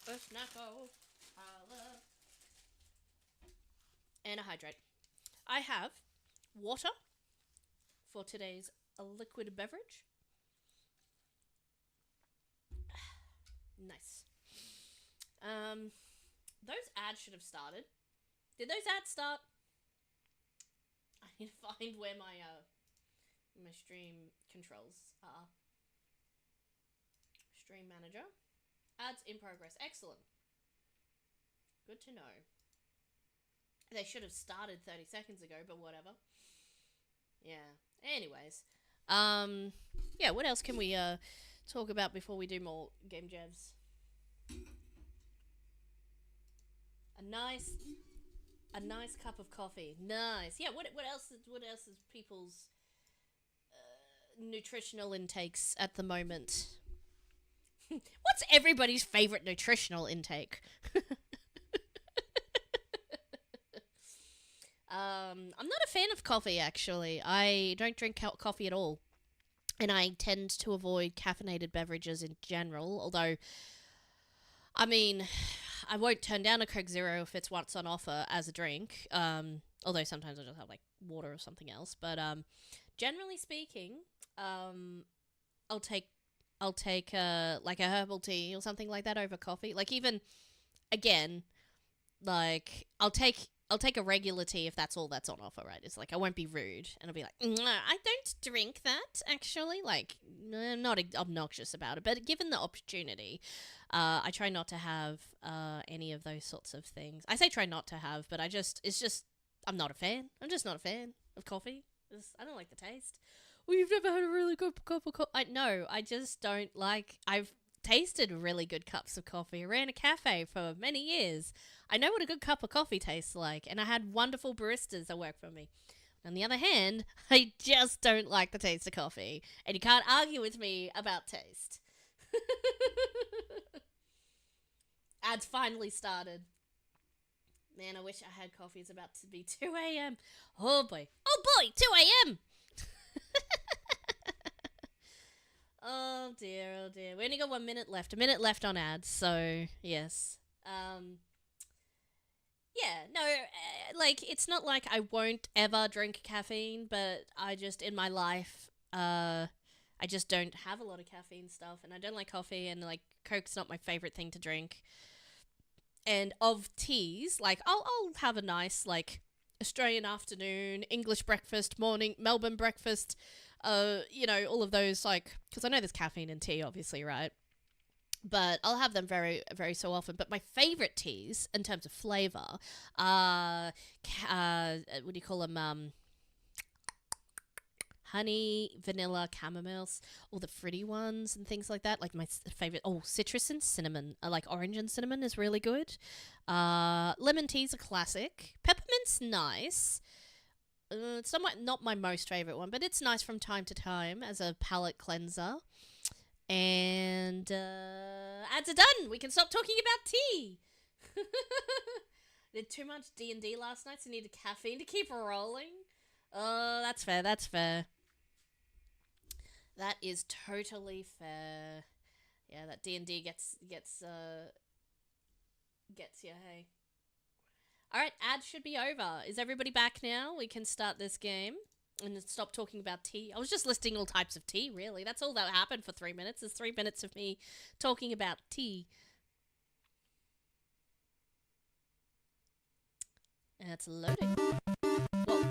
Speaker 2: A Snacko. And a hydrate. I have water for today's liquid beverage. Nice. Those ads should have started. Did those ads start? I need to find where my stream controls are. Stream manager. Ads in progress. Excellent. Good to know. They should have started 30 seconds ago, but whatever. Yeah. Anyways. Yeah, what else can we talk about before we do more game jams? A nice cup of coffee. Nice. Yeah, what else is people's nutritional intakes at the moment? What's everybody's favorite nutritional intake? I'm not a fan of coffee, actually. I don't drink coffee at all. And I tend to avoid caffeinated beverages in general, although, I mean, I won't turn down a Coke Zero if it's what's on offer as a drink, although sometimes I just have, like, water or something else. But generally speaking, I'll take like a herbal tea or something like that over coffee. Like, even, again, like, I'll take a regular tea if that's all that's on offer, right? It's like, I won't be rude, and I'll be like, I don't drink that, actually. Like, I'm not obnoxious about it, but given the opportunity, I try not to have any of those sorts of things. I say try not to have, but I'm not a fan. I'm just not a fan of coffee. I don't like the taste. Well, you've never had a really good cup of coffee. No, I just don't like... I've tasted really good cups of coffee. I ran a cafe for many years. I know what a good cup of coffee tastes like, and I had wonderful baristas that worked for me. On the other hand, I just don't like the taste of coffee, and you can't argue with me about taste. Ads finally started. Man, I wish I had coffee. It's about to be 2 a.m. Oh boy, 2 a.m. Oh dear. We only got 1 minute left. A minute left on ads, so yes. Yeah, no, like, it's not like I won't ever drink caffeine, but I just, in my life, I just don't have a lot of caffeine stuff, and I don't like coffee, and, like, Coke's not my favorite thing to drink. And of teas, like, I'll have a nice, like, Australian afternoon, English breakfast, morning, Melbourne breakfast, you know, all of those, like, because I know there's caffeine in tea, obviously, right? But I'll have them very, very so often. But my favorite teas, in terms of flavor, are, what do you call them? Honey, vanilla, chamomiles, all the fruity ones and things like that. Like my favorite, citrus and cinnamon. I like orange and cinnamon is really good. Lemon tea's a classic. Peppermint's nice. It's not my most favorite one, but it's nice from time to time as a palate cleanser. And ads are done. We can stop talking about tea. Did too much D&D last night, so needed caffeine to keep rolling. Oh, that's fair. That's fair. That is totally fair. Yeah, that D&D gets you. Hey. All right, ads should be over. Is everybody back now? We can start this game and stop talking about tea. I was just listing all types of tea, really. That's all that happened for 3 minutes. There's 3 minutes of me talking about tea. And it's loading. Whoa.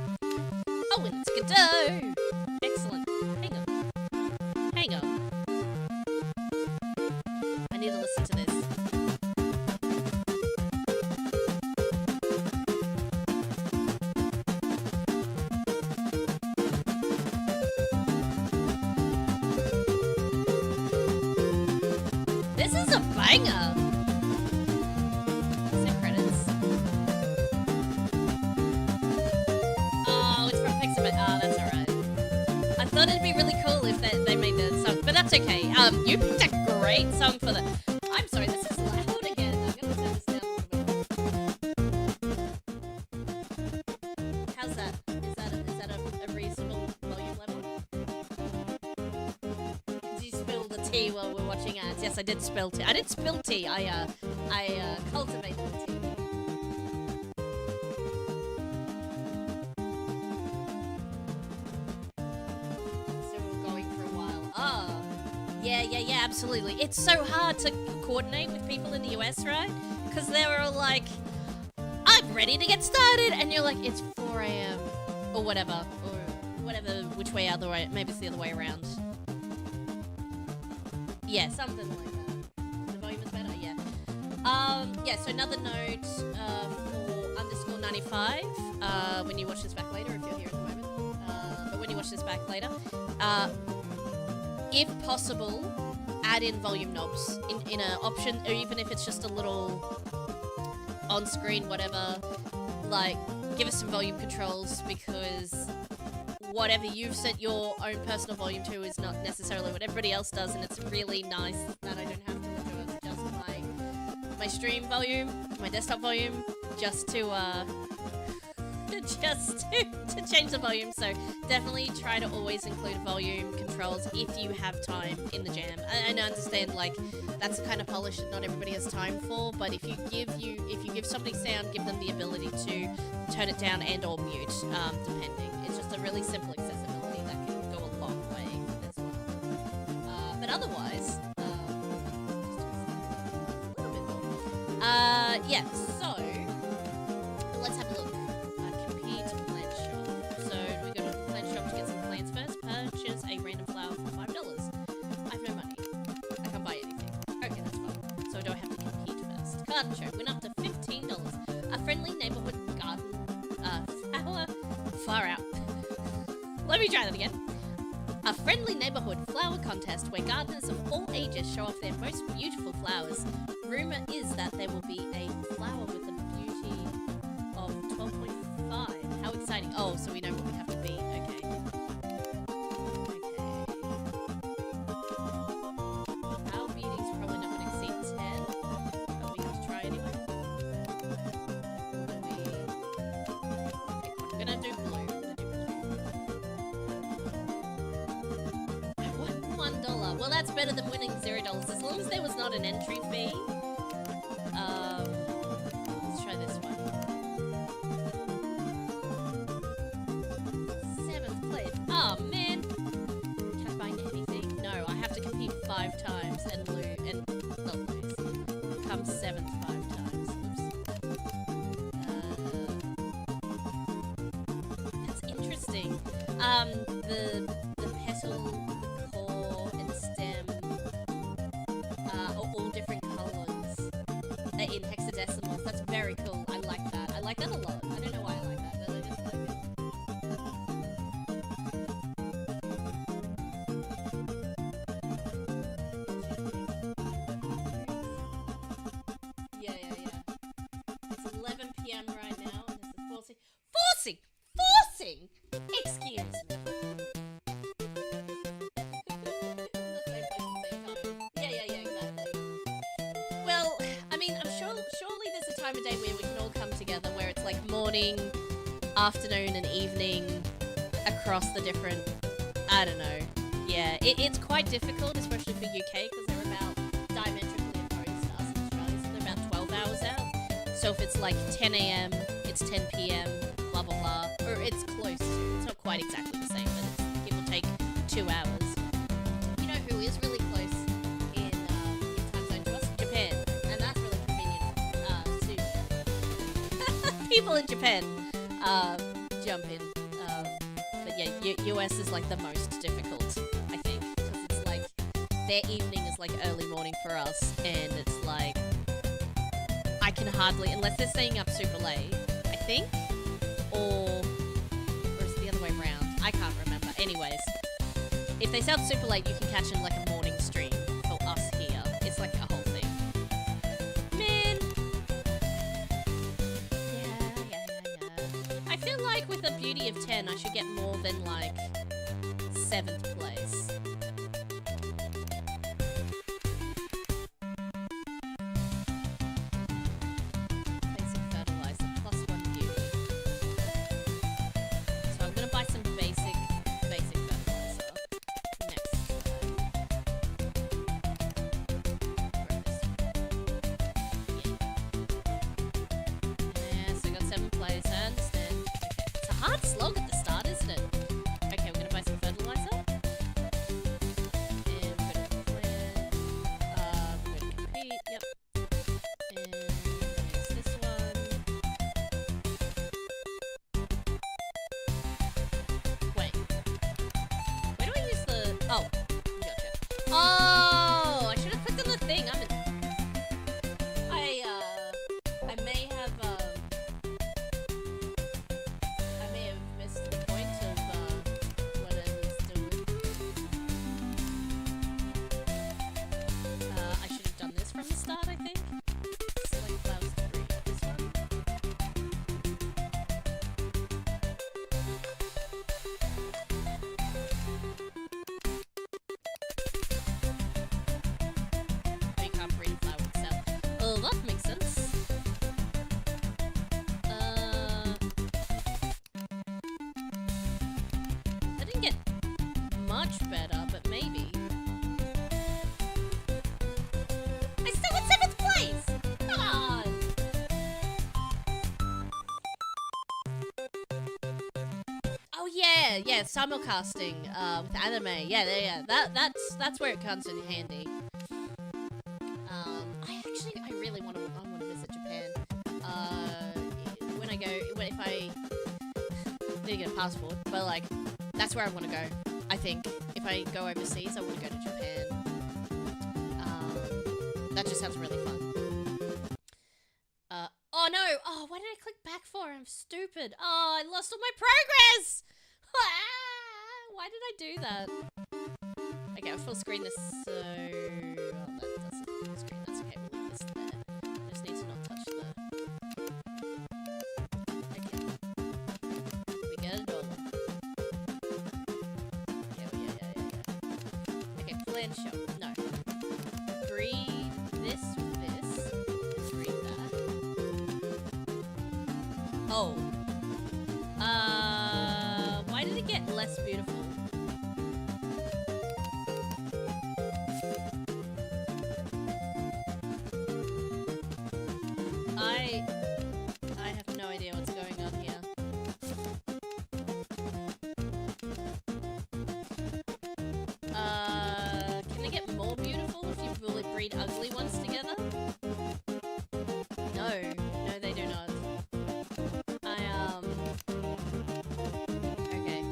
Speaker 2: Oh, and it's Godot! Excellent. Hang on. I need to listen to this. This is a banger! thought it'd be really cool if they made the song, but that's okay. You picked a great song for the. I'm sorry, this is loud again. I'm gonna turn this down a little bit. How's that? Is that a reasonable volume level? Did you spill the tea while we're watching ads? Yes, I did spill tea. I didn't spill tea. I cultivated the tea. Yeah, absolutely. It's so hard to coordinate with people in the US, right? Because they were all like, I'm ready to get started. And you're like, it's 4 a.m. or whatever. Which way other way. Maybe it's the other way around. Yeah, something like that. The volume is better, yeah. Yeah, so another note for _95. When you watch this back later, if you're here at the moment. But when you watch this back later. If possible, add in volume knobs in an option, or even if it's just a little on-screen, whatever, like, give us some volume controls, because whatever you've set your own personal volume to is not necessarily what everybody else does, and it's really nice that I don't have to adjust my stream volume, my desktop volume, just to change the volume. So definitely try to always include volume controls if you have time in the jam. And I understand, like, that's the kind of polish that not everybody has time for, but if you give somebody sound, give them the ability to turn it down and or mute, depending. It's just a really simple accessibility that can go a long way as well. But otherwise, just a little bit more. Yeah, so let's have a look. Compete plant shop. So we go to the plant shop to get some plants first. Purchase a random flower for $5. I have no money. I can't buy anything. Okay, that's fine. So do I have to compete first? Garden show. Win up to $15. A friendly neighborhood garden. Flower. Far out. Let me try that again. A friendly neighborhood flower contest where gardeners of all ages show off their most beautiful flowers. Rumor is that there will be a flower with a beauty of 12.5. How exciting. Oh, so we know what we have to be. Okay. Our beauty's probably not going to exceed 10, but we have to try anyway. I'm going to do blue. I won $1. Well, that's better than winning $0. As long as there was not an entry fee. Let's try this one. 7th place. Oh man! Can I buy anything? No, I have to compete 5 times and lose, and not lose. Come 7th 5 times. Oops. That's interesting. The petal, the core, and stem are all different colors in hexadecimals. That's very cool. I like that. I like that a lot. I don't know why I like that, but I just like it. Yeah. It's 11 p.m. right now, and this is forcing! Excuse me. Yeah, exactly. Well, I mean, surely there's a time of day where we can all come together, where it's like morning, afternoon, and evening across the different, I don't know. Yeah, it's quite difficult, especially for UK, because they're about diametrically opposed to us in Australia, so they're about 12 hours out. So if it's like 10 a.m., it's 10 p.m., blah, blah, blah, or it's close to, it's not quite exactly the same, but it will take 2 hours. You know who is really close in time zone to us? Japan. And that's really convenient to people in Japan jump in. But yeah, US is like the most difficult, I think, because it's like their evening is like early morning for us, and it's like I can hardly, unless they're staying up super late, I think, or is it the other way around? I can't remember. Anyways, if they stay up super late, you can catch in like a morning stream for us here. It's like a whole thing. Man. Yeah. I feel like with a beauty of 10, I should get more than like 7th place. Basic fertilizer, +1 beauty. So I'm gonna buy some basic fertilizer. Next. Yes, I got 7th place, I understand. Okay. It's a hard slog at the start, isn't it? Okay, we're gonna buy some fertilizer. And we're gonna plant. We're gonna compete, yep. And use this one. Wait. Where do I use the... Oh, gotcha. Oh, I should have clicked on the thing. I may have missed the point of what I was doing. I should have done this from the start, I think. Select flowers 3. This one. Oh, you can't breed flower itself. Oh, that makes sense. I didn't get much better, but maybe. I still got 7th place! Come on! Oh yeah, simulcasting with anime. Yeah. That's where it comes in handy. I really want to visit Japan. If I need to get a passport, but like, that's where I want to go. I think if I go overseas, I want to go to Japan. That just sounds really fun. Oh no! Oh, why did I click back for? I'm stupid. Oh, I lost all my progress. Why did I do that? Okay, I'll full screen this. So that's a full screen. That's okay. We'll leave this there. I just need to not touch the. Okay. We get it all. Yeah. Okay, plan shop. No. Breed this with this. Let's read that. Oh. Why did it get less beautiful? I have no idea what's going on here. Can they get more beautiful if you really breed ugly ones together? No, they do not. Okay.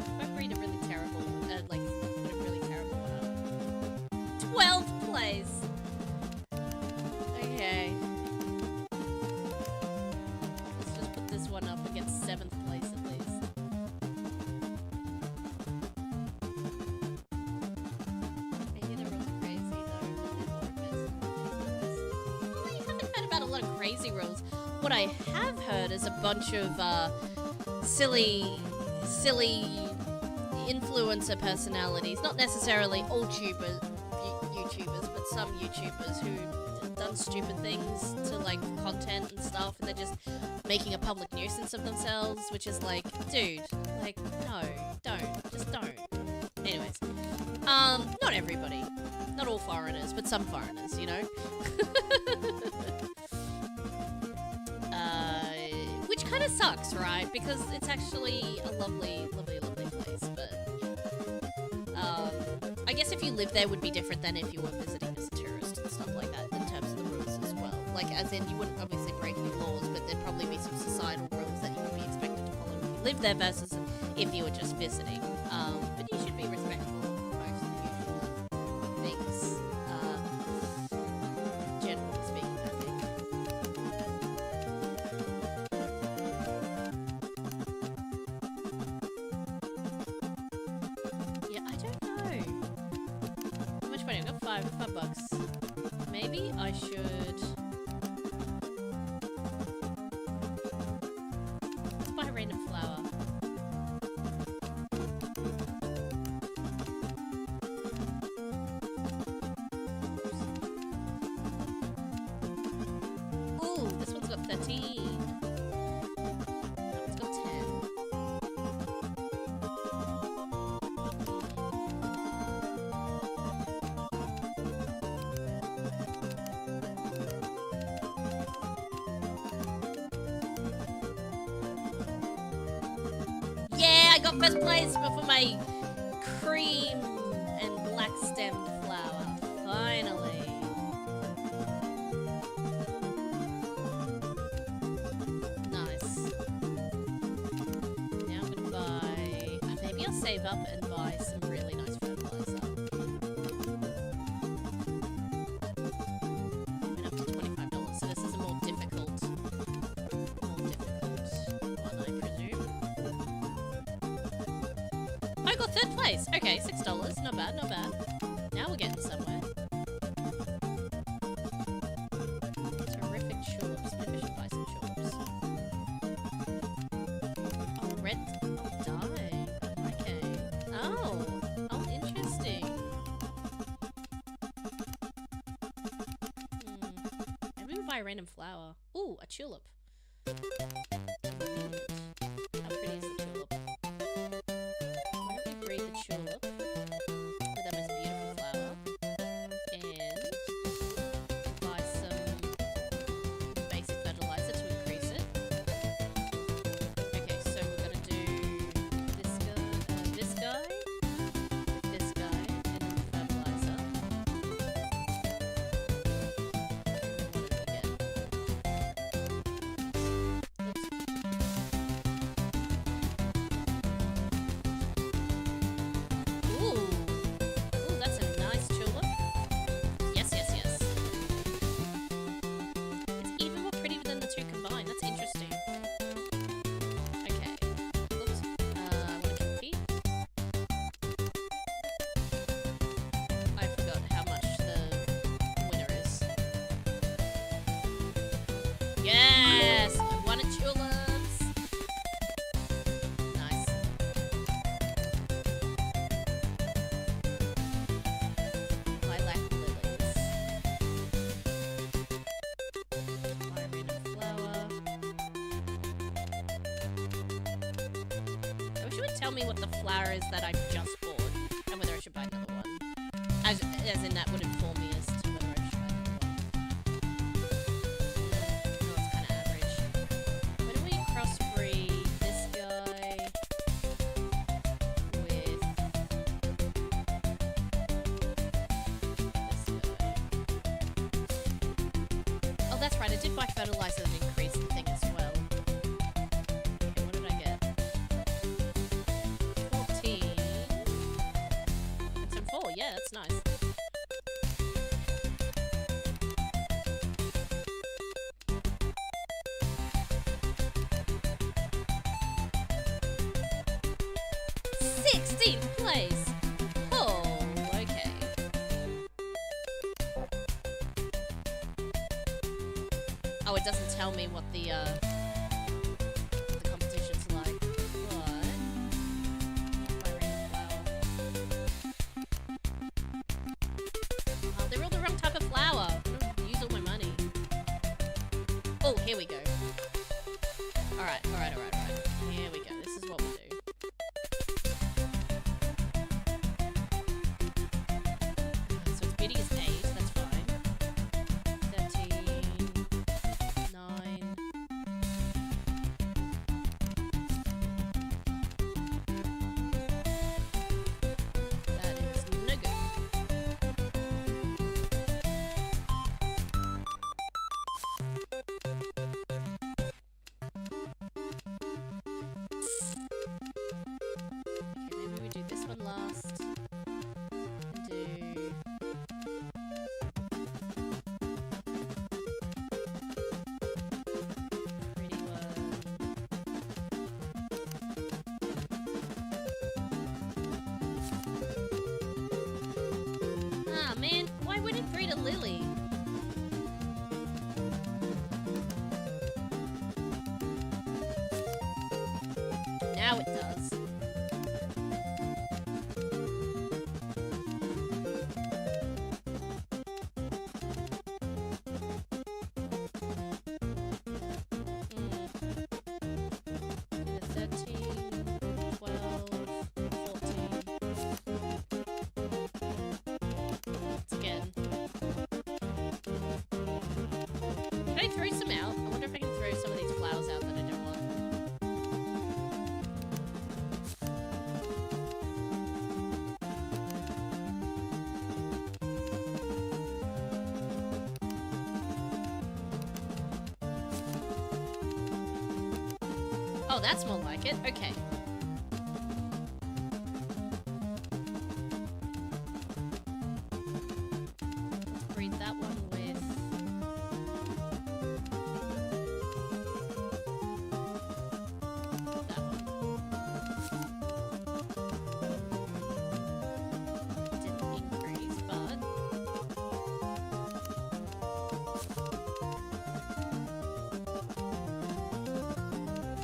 Speaker 2: If I breed a really terrible, put a really terrible one up. 12th place! Okay. Let's just put this one up against 7th place at least. Maybe they're really crazy though. I haven't heard about a lot of crazy rules. What I have heard is a bunch of silly influencer personalities. Not necessarily all YouTubers, but some YouTubers who done stupid things to like content and stuff, and they're just making a public nuisance of themselves, which is like, dude, like, no, just don't. Anyways, not everybody, not all foreigners, but some foreigners, you know. Which kind of sucks, right? Because it's actually a lovely place, but yeah. I guess if you live there would be different than if you were visiting as a tourist and stuff like that in terms of the rules as well. Like, as in, you wouldn't obviously break any laws, but there'd probably be some societal rules that you would be expected to follow if you live there versus if you were just visiting. But you should be respectful of most of the usual things, generally speaking, I think. Yeah, I don't know. How much money? I've got $5 bucks. Maybe I should 13. No, it's got 10. Yeah, I got first place for my cream and black stem flower. Finally. Nice. Now I'm gonna buy. Maybe I'll save up and buy some really nice fertilizer. Went up to $25, so this is a more difficult one, I presume. I got third place. Okay, $6. Not bad, not bad. Now we're getting somewhere. Terrific tulips. Maybe I should buy some tulips. Oh, red. Oh, dye. Okay. Oh. Oh, interesting. Maybe we buy a random flower. Ooh, a tulip. How pretty is the tulip? Why don't we breed the tulip with them as a beautiful flower and buy some basic fertilizer to increase it. Okay, so we're gonna do this guy, this guy, this guy, and then the fertilizer. And then what did we get? Oops. Ooh. Ooh, that's a nice tulip. Yes, yes, yes. It's even more pretty than the two combined. That's interesting. Okay. Oops. I want to compete. I forgot how much the winner is. Yes! I won a tulips! Nice. Lilac lilies. Arena flower. I wish you would tell me what the flower is that I've just bought and whether I should buy another one. As in that would inform me as to whether I should buy another one. No, it's kind of average. Why don't we crossbreed this guy with this guy? Oh, that's right. I did buy fertilizer that increased the thing as well. Okay, what did I get? 14. And some 4. Yeah, that's nice. '16th place. Oh, okay. Oh, it doesn't tell me what the competition's like. What? My random flower. Oh, they're all the wrong type of flower. I'm gonna use all my money. Oh, here we go. Alright. Here we go. This is what we do. So its beauty is 8, that's fine. 13, 9. That is no good. Okay, maybe we do this one last. And do pretty one. Ah man, why would it breed a lily? Now it does. Oh, that's more like it. Okay. Let's breed that one with... that one. Didn't increase, but...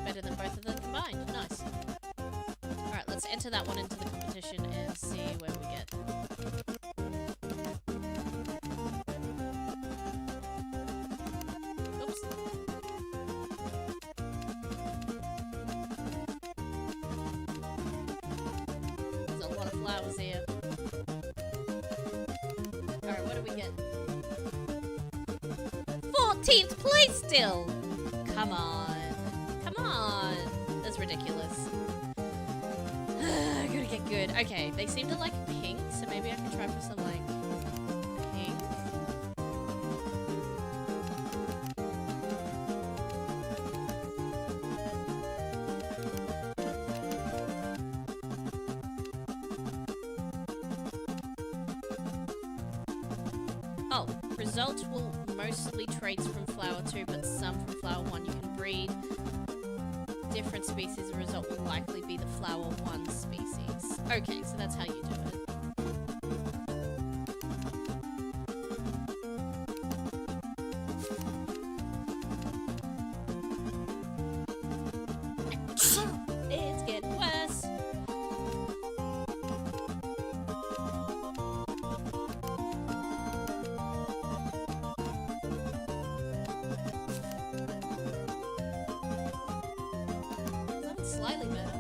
Speaker 2: better than both of them combined. Nice. Alright, let's enter that one into the competition and see where we get. Oops. There's a lot of flowers here. Alright, what do we get? 14th place still! Come on. Come on. That's ridiculous. I gotta get good. Okay, they seem to like pink, so maybe I can try for some, like, pink. Oh, result will mostly traits from flower 2, but some from flower 1. You can breed different species. The result will likely be the flower 1 species. Okay, so that's how you do it. It's getting worse. Slightly better.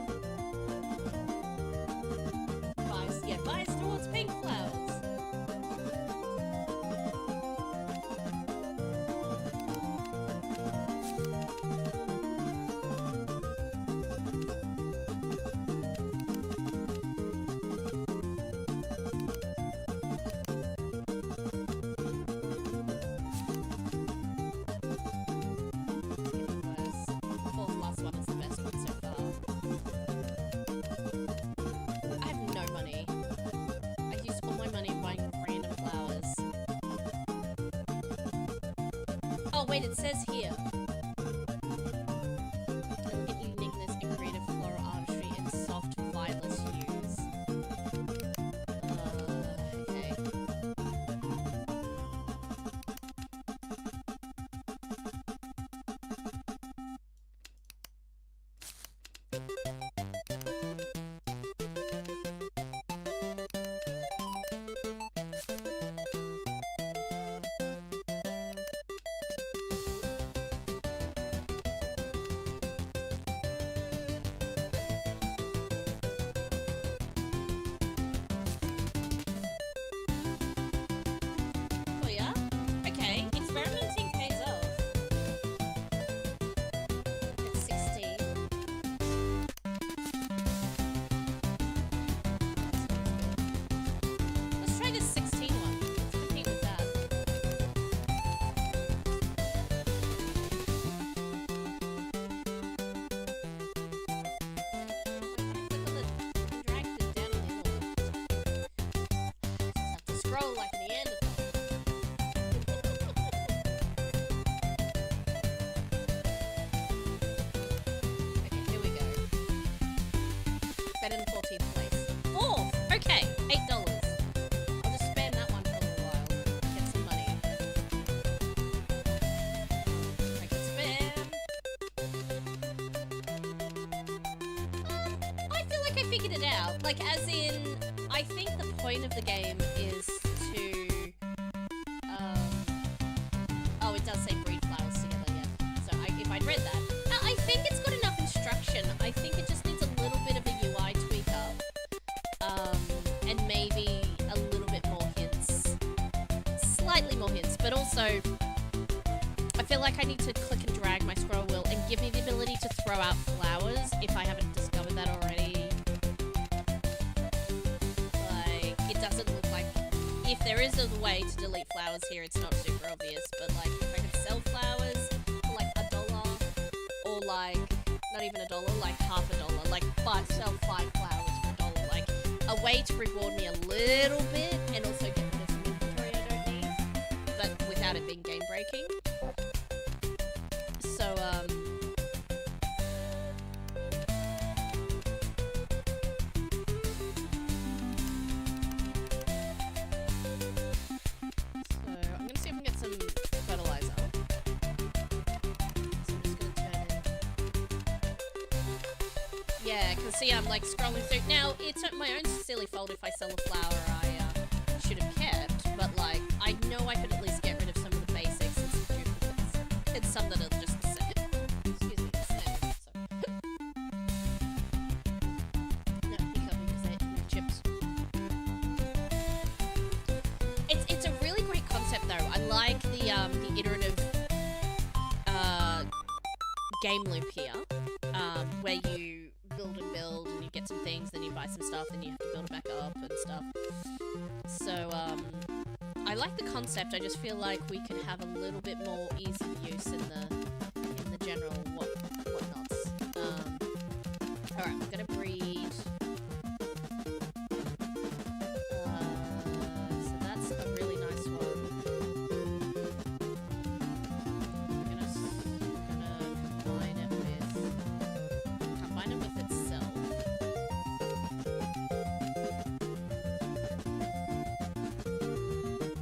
Speaker 2: Bias, yeah, bias towards pink flowers. It's getting worse. The fourth last one is the best one so far. I have no money. I used all my money buying random flowers. Oh wait, it says here. It'll get uniqueness in creative floral artistry and soft violet hues. Okay. Oh yeah? Okay, experimenting pays off. It's 16. Let's try this 16 one. Let's compete with that. Drag it down a little. Just have to scroll like in the end of that. Okay, here we go. Better than 14th place. 4th! Okay, $8. I'll just spam that one for a little while. Get some money. I can spam. I feel like I figured it out. Like, as in, I think the point of the game is to, oh, it does say breed flowers together, yeah. So if I'd read that, I think it's got enough instruction. I think it just needs a little bit of a UI tweak up, and maybe a little bit more hints, slightly more hints, but also I feel like I need to click and drag my scroll wheel and give me the ability to throw out flowers if I haven't discovered that already. Like, it doesn't look like, if there is a way to delete flowers here, it's not super obvious, but like if I could sell flowers for like $1 or like, no, not even $1, like $half, like sell 5 flowers for $1, like a way to reward me a little bit and also get rid of some inventory I don't need, but without it being game breaking. So I'm gonna see if I can get some fertilizer. So I'm just gonna turn in. Yeah, cause see, I'm like scrolling through. Now it's my own silly fault if I sell a flower I should have kept, but like I know I could at least get rid of some of the basics and some duplicates. It's some that are just the same. Excuse me, the same. No, hiccup because I ate too many chips. It's a really great concept though. I like the iterative game loop here, where you build and you get some things, then you buy some stuff, then you have to build it back up and stuff. So I like the concept. I just feel like we could have a little bit more easy use in the general whatnots. All right, I'm gonna breed. So that's a really nice one. I'm gonna combine it with itself.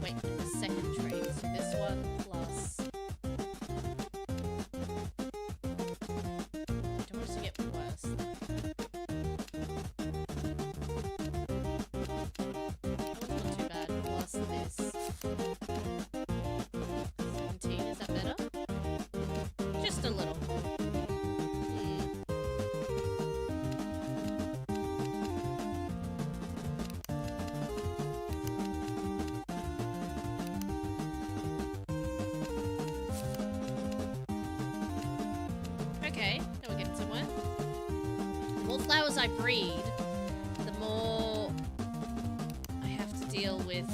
Speaker 2: Wait, the second trade. So this one plus. I don't want it to get worse. That one's not too bad. Plus this. 17, is that better? Just a little. Okay, now we're getting somewhere. The more flowers I breed, the more I have to deal with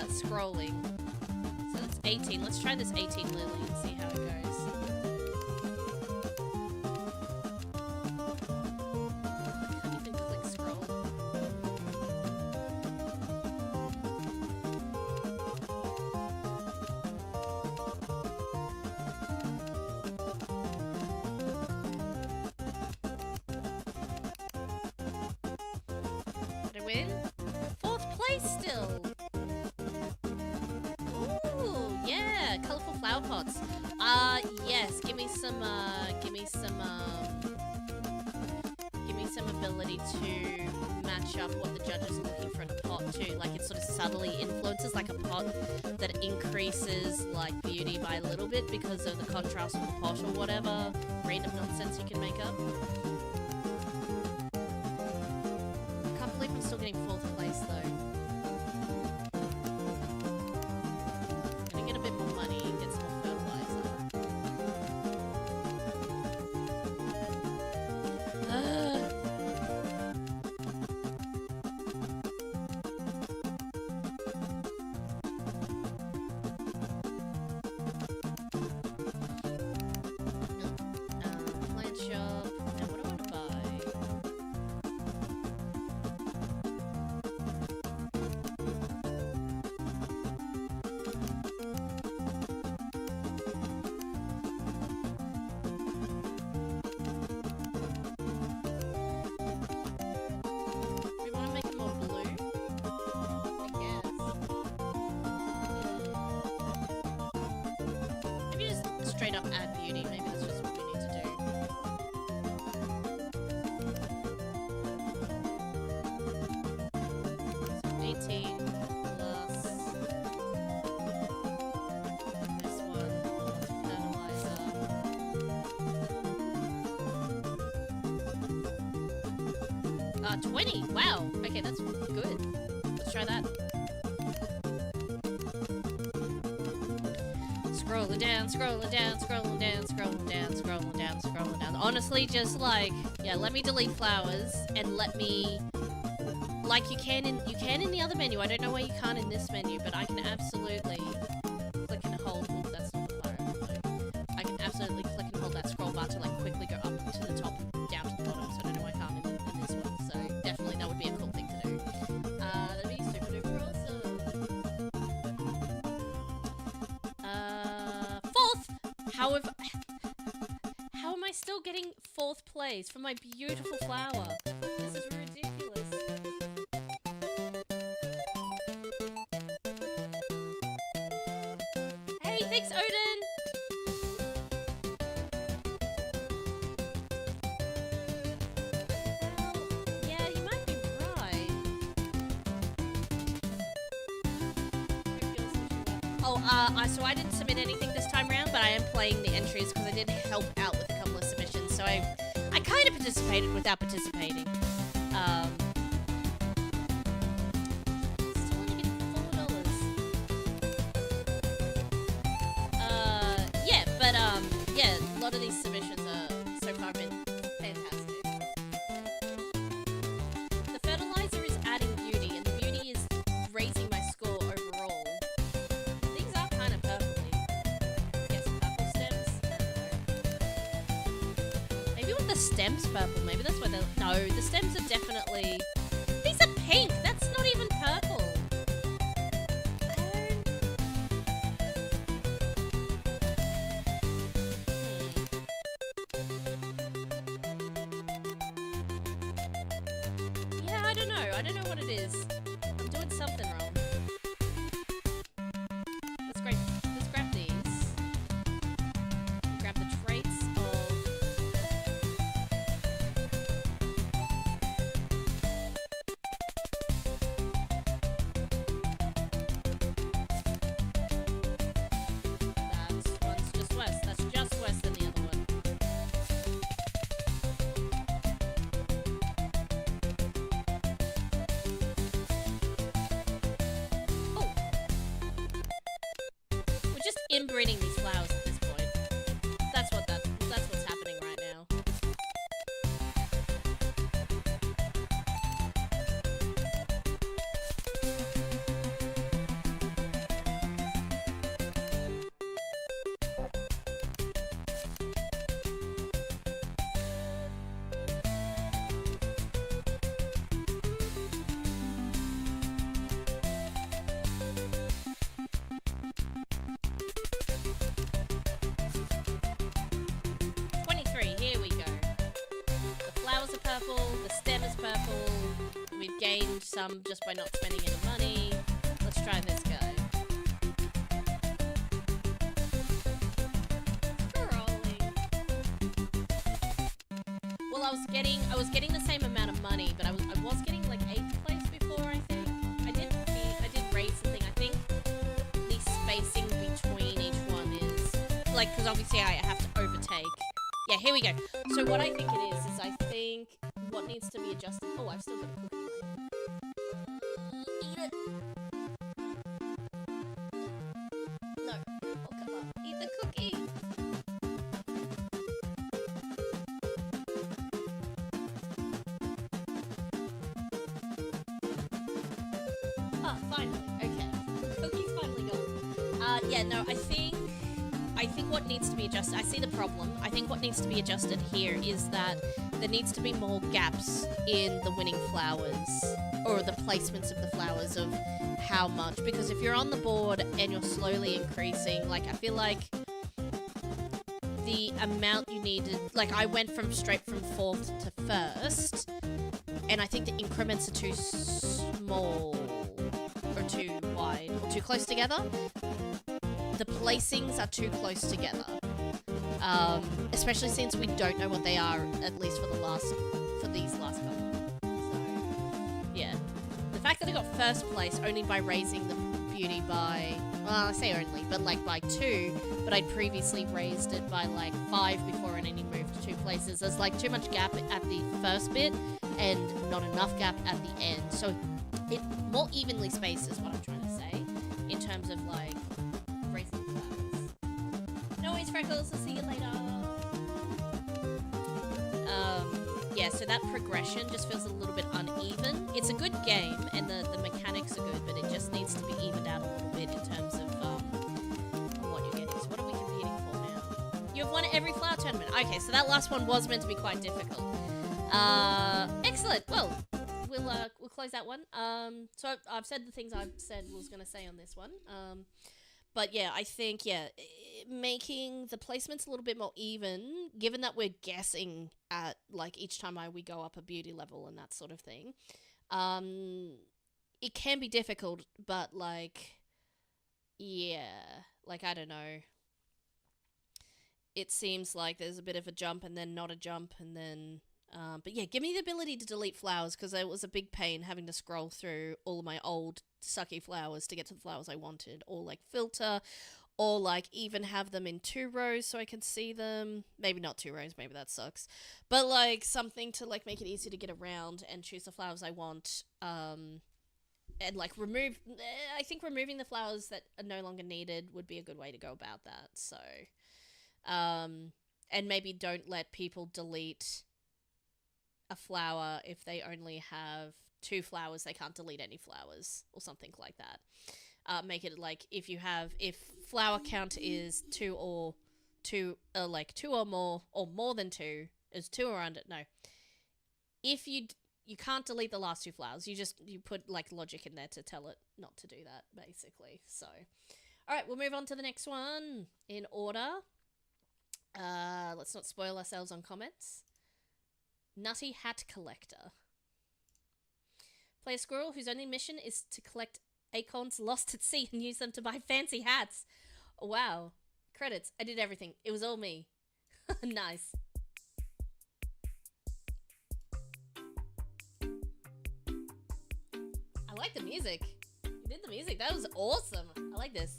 Speaker 2: scrolling. So that's 18. Let's try this 18 lily and see how it goes. I can't even click scroll. Did I win? 4th place still! Ooh, yeah, colorful flower pots. Yes, give me some ability to match up what the judges are looking for in a pot too. Like it sort of subtly influences, like a pot that increases like beauty by a little bit because of the contrast with the pot or whatever random nonsense you can make up. I can't believe I'm still getting 4th place though. I'm gonna get a bit more money and get some more fertilizer. Plant shop. Now what do I want to buy? We want to make it more blue, I guess. Maybe just straight up add beauty. Maybe that's just what we need to do. So 18 plus this one fertilizer. 20. Wow. Okay, that's good. Let's try that. Scrolling down, scrolling down, scrolling down, scrolling down, scrolling down, scrolling down. Honestly, just like, yeah, let me delete flowers and let me, like you can in the other menu. I don't know why you can't in this menu, but I can absolutely click and hold. Ooh, that's not the fire. I can absolutely click How am I still getting 4th place for my beautiful flower? This is ridiculous. Hey, thanks, Odin! Well, yeah, you might be right. Oh, so I didn't submit anything this time round, but I am playing the entries because I did help out with a couple of submissions, so I kind of participated without participating. Still only getting $4. Yeah, but yeah, a lot of these submissions are so far been fantastic. The fertilizer is adding beauty, and the beauty is raising my score overall. These are kind of purpley. Get some purple stems. Maybe with the stems purple. Maybe that's why they're. No, the stems are definitely. These are pink. That's not even purple. Yeah, I don't know. I don't know what it is. I'm doing something wrong. Let's grab these. Grab the traits of. That one's just west. That's just west than the other one. Oh. We're just inbreeding these flowers at this point. That's what's happening right now. Here we go. The flowers are purple, the stem is purple. We've gained some just by not spending any money. Let's try this guy. Scrolling. Well, I was getting the same amount of money, but I was getting like 8th place before, I think. I did raise something. I think the spacing between each one is like, because obviously I have to overtake. Yeah, here we go. So what I think it is I think what needs to be adjusted. Oh, I've still got a cookie left. Eat it. No. Oh, come on. Eat the cookie. Ah, finally. Okay. Cookie's finally gone. Yeah, no, I think what needs to be adjusted, I see the problem. I think what needs to be adjusted here is that there needs to be more gaps in the winning flowers, or the placements of the flowers of how much. Because if you're on the board and you're slowly increasing, like, I feel like the amount you needed, like, I went straight from 4th to 1st, and I think the increments are too small, or too wide, or too close together. The placings are too close together, especially since we don't know what they are, at least for these last couple. So, yeah, the fact that I got 1st place only by raising the beauty by, well, I say only, but like by 2, but I'd previously raised it by like 5 before and only moved 2 places. There's like too much gap at the first bit and not enough gap at the end, so it more evenly spaced is what I'm trying to say in terms of like racing flowers. No worries, Freckles. I'll see you later. Yeah, so that progression just feels a little bit uneven. It's a good game, and the mechanics are good, but it just needs to be evened out a little bit in terms of what you're getting. So what are we competing for now? You've won every flower tournament. Okay, so that last one was meant to be quite difficult. Excellent. Well, we'll close that one. So I've said the things I've said was going to say on this one. But yeah, I think, making the placements a little bit more even, given that we're guessing at, like, each time we go up a beauty level and that sort of thing, it can be difficult, but, like, yeah, like, I don't know. It seems like there's a bit of a jump and then not a jump and then... but yeah, give me the ability to delete flowers, because it was a big pain having to scroll through all of my old sucky flowers to get to the flowers I wanted, or like filter, or like even have them in 2 rows so I can see them. Maybe not 2 rows, maybe that sucks. But like something to like make it easy to get around and choose the flowers I want. And like remove, I think removing the flowers that are no longer needed would be a good way to go about that. So, and maybe don't let people delete a flower if they only have 2 flowers, they can't delete any flowers or something like that. Make it like if flower count is 2 or more or more than 2 is 2 or under. No, if you can't delete the last 2 flowers, you put like logic in there to tell it not to do that, basically. So, all right, we'll move on to the next one in order. Let's not spoil ourselves on comments. Nutty Hat Collector. Play a squirrel whose only mission is to collect acorns lost at sea and use them to buy fancy hats. Wow. Credits. I did everything. It was all me. Nice. I like the music. You did the music. That was awesome. I like this.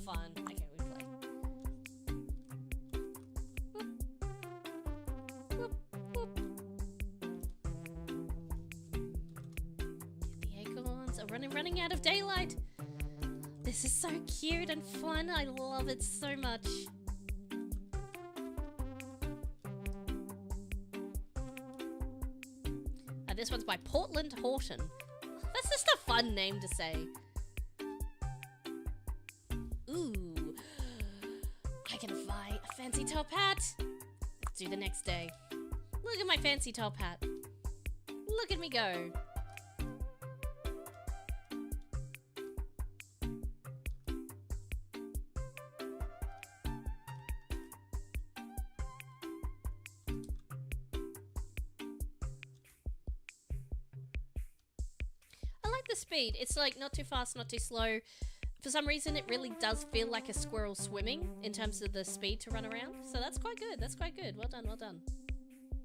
Speaker 2: Fun. Okay, we play. Whoop, whoop, whoop. The acorns are running out of daylight. This is so cute and fun. I love it so much. This one's by Portland Horton. That's just a fun name to say. I can buy a fancy top hat. Let's do the next day. Look at my fancy top hat. Look at me go. I like the speed. It's like not too fast, not too slow. For some reason, it really does feel like a squirrel swimming in terms of the speed to run around. So that's quite good. That's quite good. Well done, well done.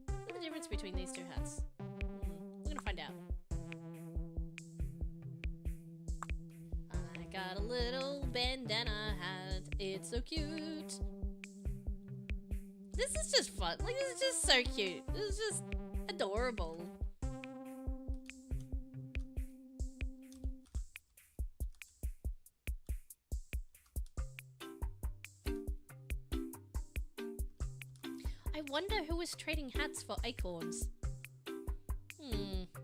Speaker 2: What's the difference between these 2 hats? We're gonna find out. I got a little bandana hat. It's so cute. This is just fun. Like, this is just so cute. This is just adorable. I wonder who was trading hats for acorns. Alright.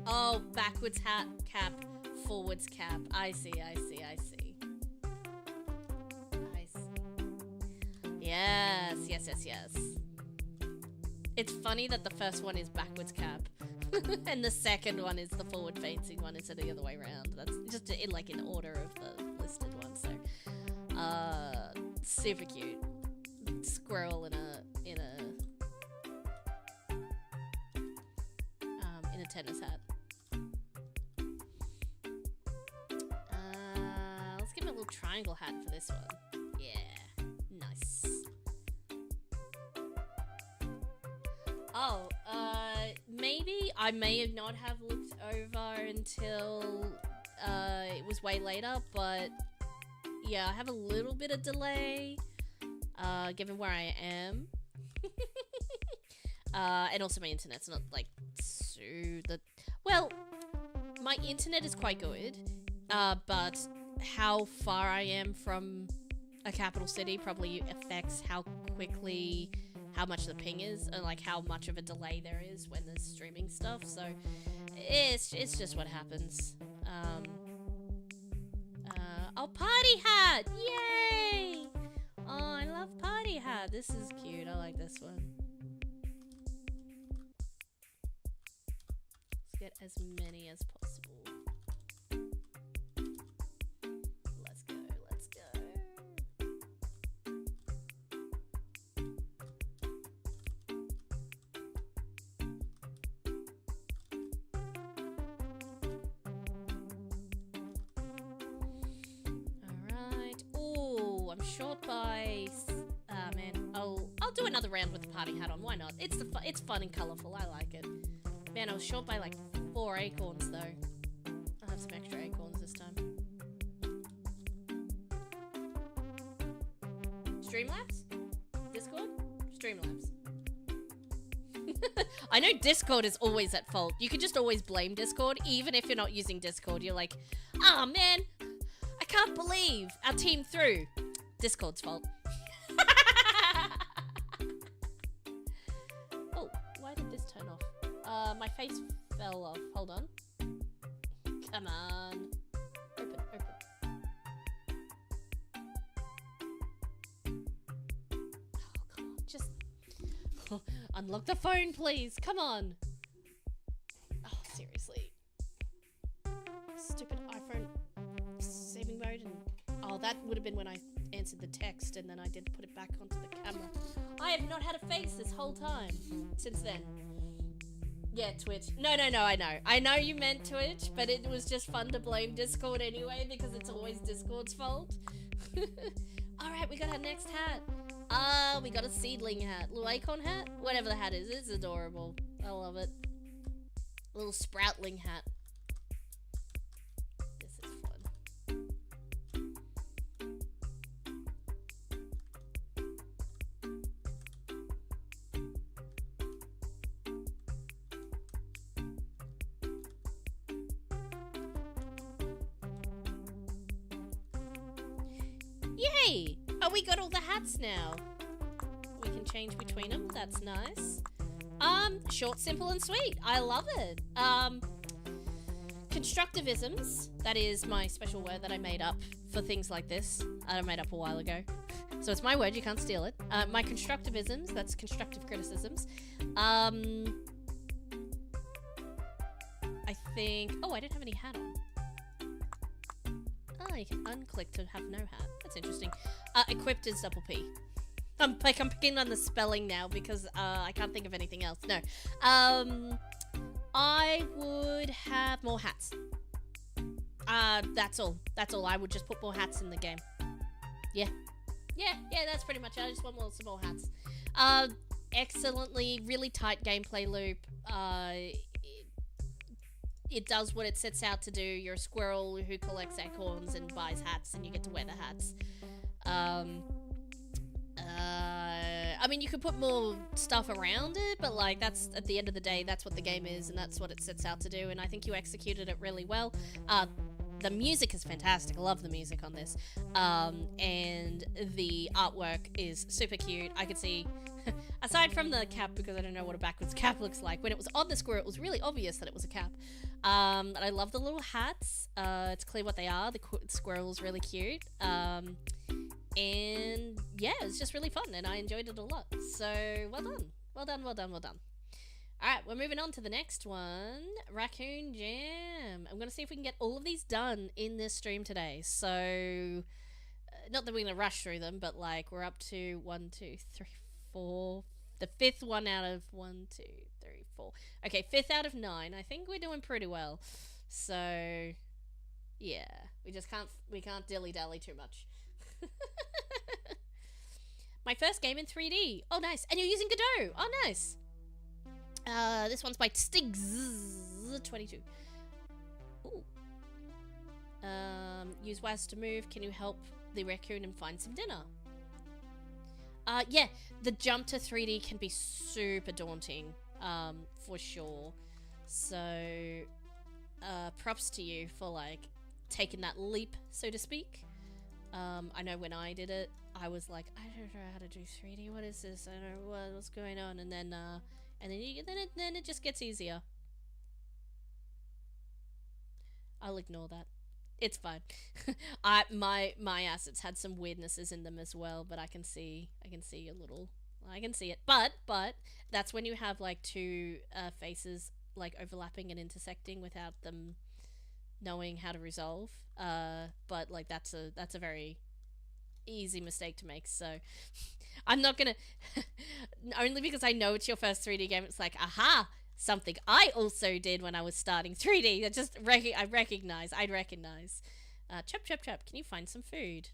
Speaker 2: Oh, backwards hat, cap, forwards cap. I see. Yes. It's funny that the first one is backwards cap. And the second one is the forward facing one instead of the other way around. That's just in like in order of the listed ones. So, super cute. Squirrel in a tennis hat. Let's give him a little triangle hat for this one. Yeah, nice. Oh, maybe I may not have looked over until it was way later, but yeah, I have a little bit of delay given where I am. And also my internet's not like well, my internet is quite good, but how far I am from a capital city probably affects how much the ping is, and like how much of a delay there is when there's streaming stuff. So it's just what happens. Oh, party hat! Yay! Oh, I love party hat. This is cute. I like this one. Let's get as many as possible. Let's go, let's go. Alright. Oh, I'm short by... man. I'll do another round with the party hat on. Why not? It's fun and colourful. I like it. Man, I was short by like 4 acorns though. I'll have some extra acorns this time. Streamlabs? Discord? Streamlabs. I know Discord is always at fault. You can just always blame Discord, even if you're not using Discord. You're like, ah, man, I can't believe our team threw. Discord's fault. Oh, why did this turn off? My face fell off. Hold on. Come on. Open, open. Oh, come on. Just unlock the phone, please. Come on. Oh, seriously. Stupid iPhone saving mode. And oh, that would have been when I answered the text and then I did put it back onto the camera. I have not had a face this whole time since then. Yeah, Twitch. No, I know. I know you meant Twitch, but it was just fun to blame Discord anyway because it's always Discord's fault. Alright, we got our next hat. We got a seedling hat. Little acorn hat? Whatever the hat is. It's adorable. I love it. Little sproutling hat. This is fun. Yay! Oh, we got all the hats now. We can change between them. That's nice. Short, simple, and sweet. I love it. Constructivisms. That is my special word that I made up for things like this. I made up a while ago. So it's my word. You can't steal it. My constructivisms. That's constructive criticisms. I think... Oh, I didn't have any hat on. Oh, you can unclick to have no hat. That's interesting. Equipped is double P. I'm picking on the spelling now because I can't think of anything else. No. I would have more hats. That's all. That's all. I would just put more hats in the game. Yeah. Yeah, that's pretty much it. I just want some more hats. Excellently, really tight gameplay loop. It does what it sets out to do. You're a squirrel who collects acorns and buys hats, and you get to wear the hats. I mean, you could put more stuff around it, but like that's at the end of the day, that's what the game is, and that's what it sets out to do. And I think you executed it really well. The music is fantastic. I love the music on this, and the artwork is super cute. I could see. Aside from the cap, because I don't know what a backwards cap looks like, when it was on the squirrel, it was really obvious that it was a cap. And I love the little hats. It's clear what they are. The squirrel's really cute. And yeah, it's just really fun, and I enjoyed it a lot. So, well done. Well done, well done, well done. Alright, we're moving on to the next one. Raccoon Jam. I'm going to see if we can get all of these done in this stream today. So, not that we're going to rush through them, but like, we're up to 1, 2, 3, 4. The fifth one out of 1, 2, 3, 4. Okay, 5th out of 9. I think we're doing pretty well. So, yeah. We can't dilly-dally too much. My first game in 3D. Oh, nice. And you're using Godot. Oh, nice. This one's by Stigs22. Ooh. Use WAS to move. Can you help the raccoon and find some dinner? Yeah, the jump to 3D can be super daunting, for sure. So, props to you for, like, taking that leap, so to speak. I know when I did it, I was like, I don't know how to do 3D. What is this? I don't know what's going on. And then then it just gets easier. I'll ignore that. It's fine. My assets had some weirdnesses in them as well, but I can see a little. I can see it, but that's when you have like two faces like overlapping and intersecting without them knowing how to resolve. But like that's a very easy mistake to make. So I'm not gonna only because I know it's your first 3D game. It's like aha, something I also did when I was starting 3D. I'd recognize. Chop chop chop. Can you find some food?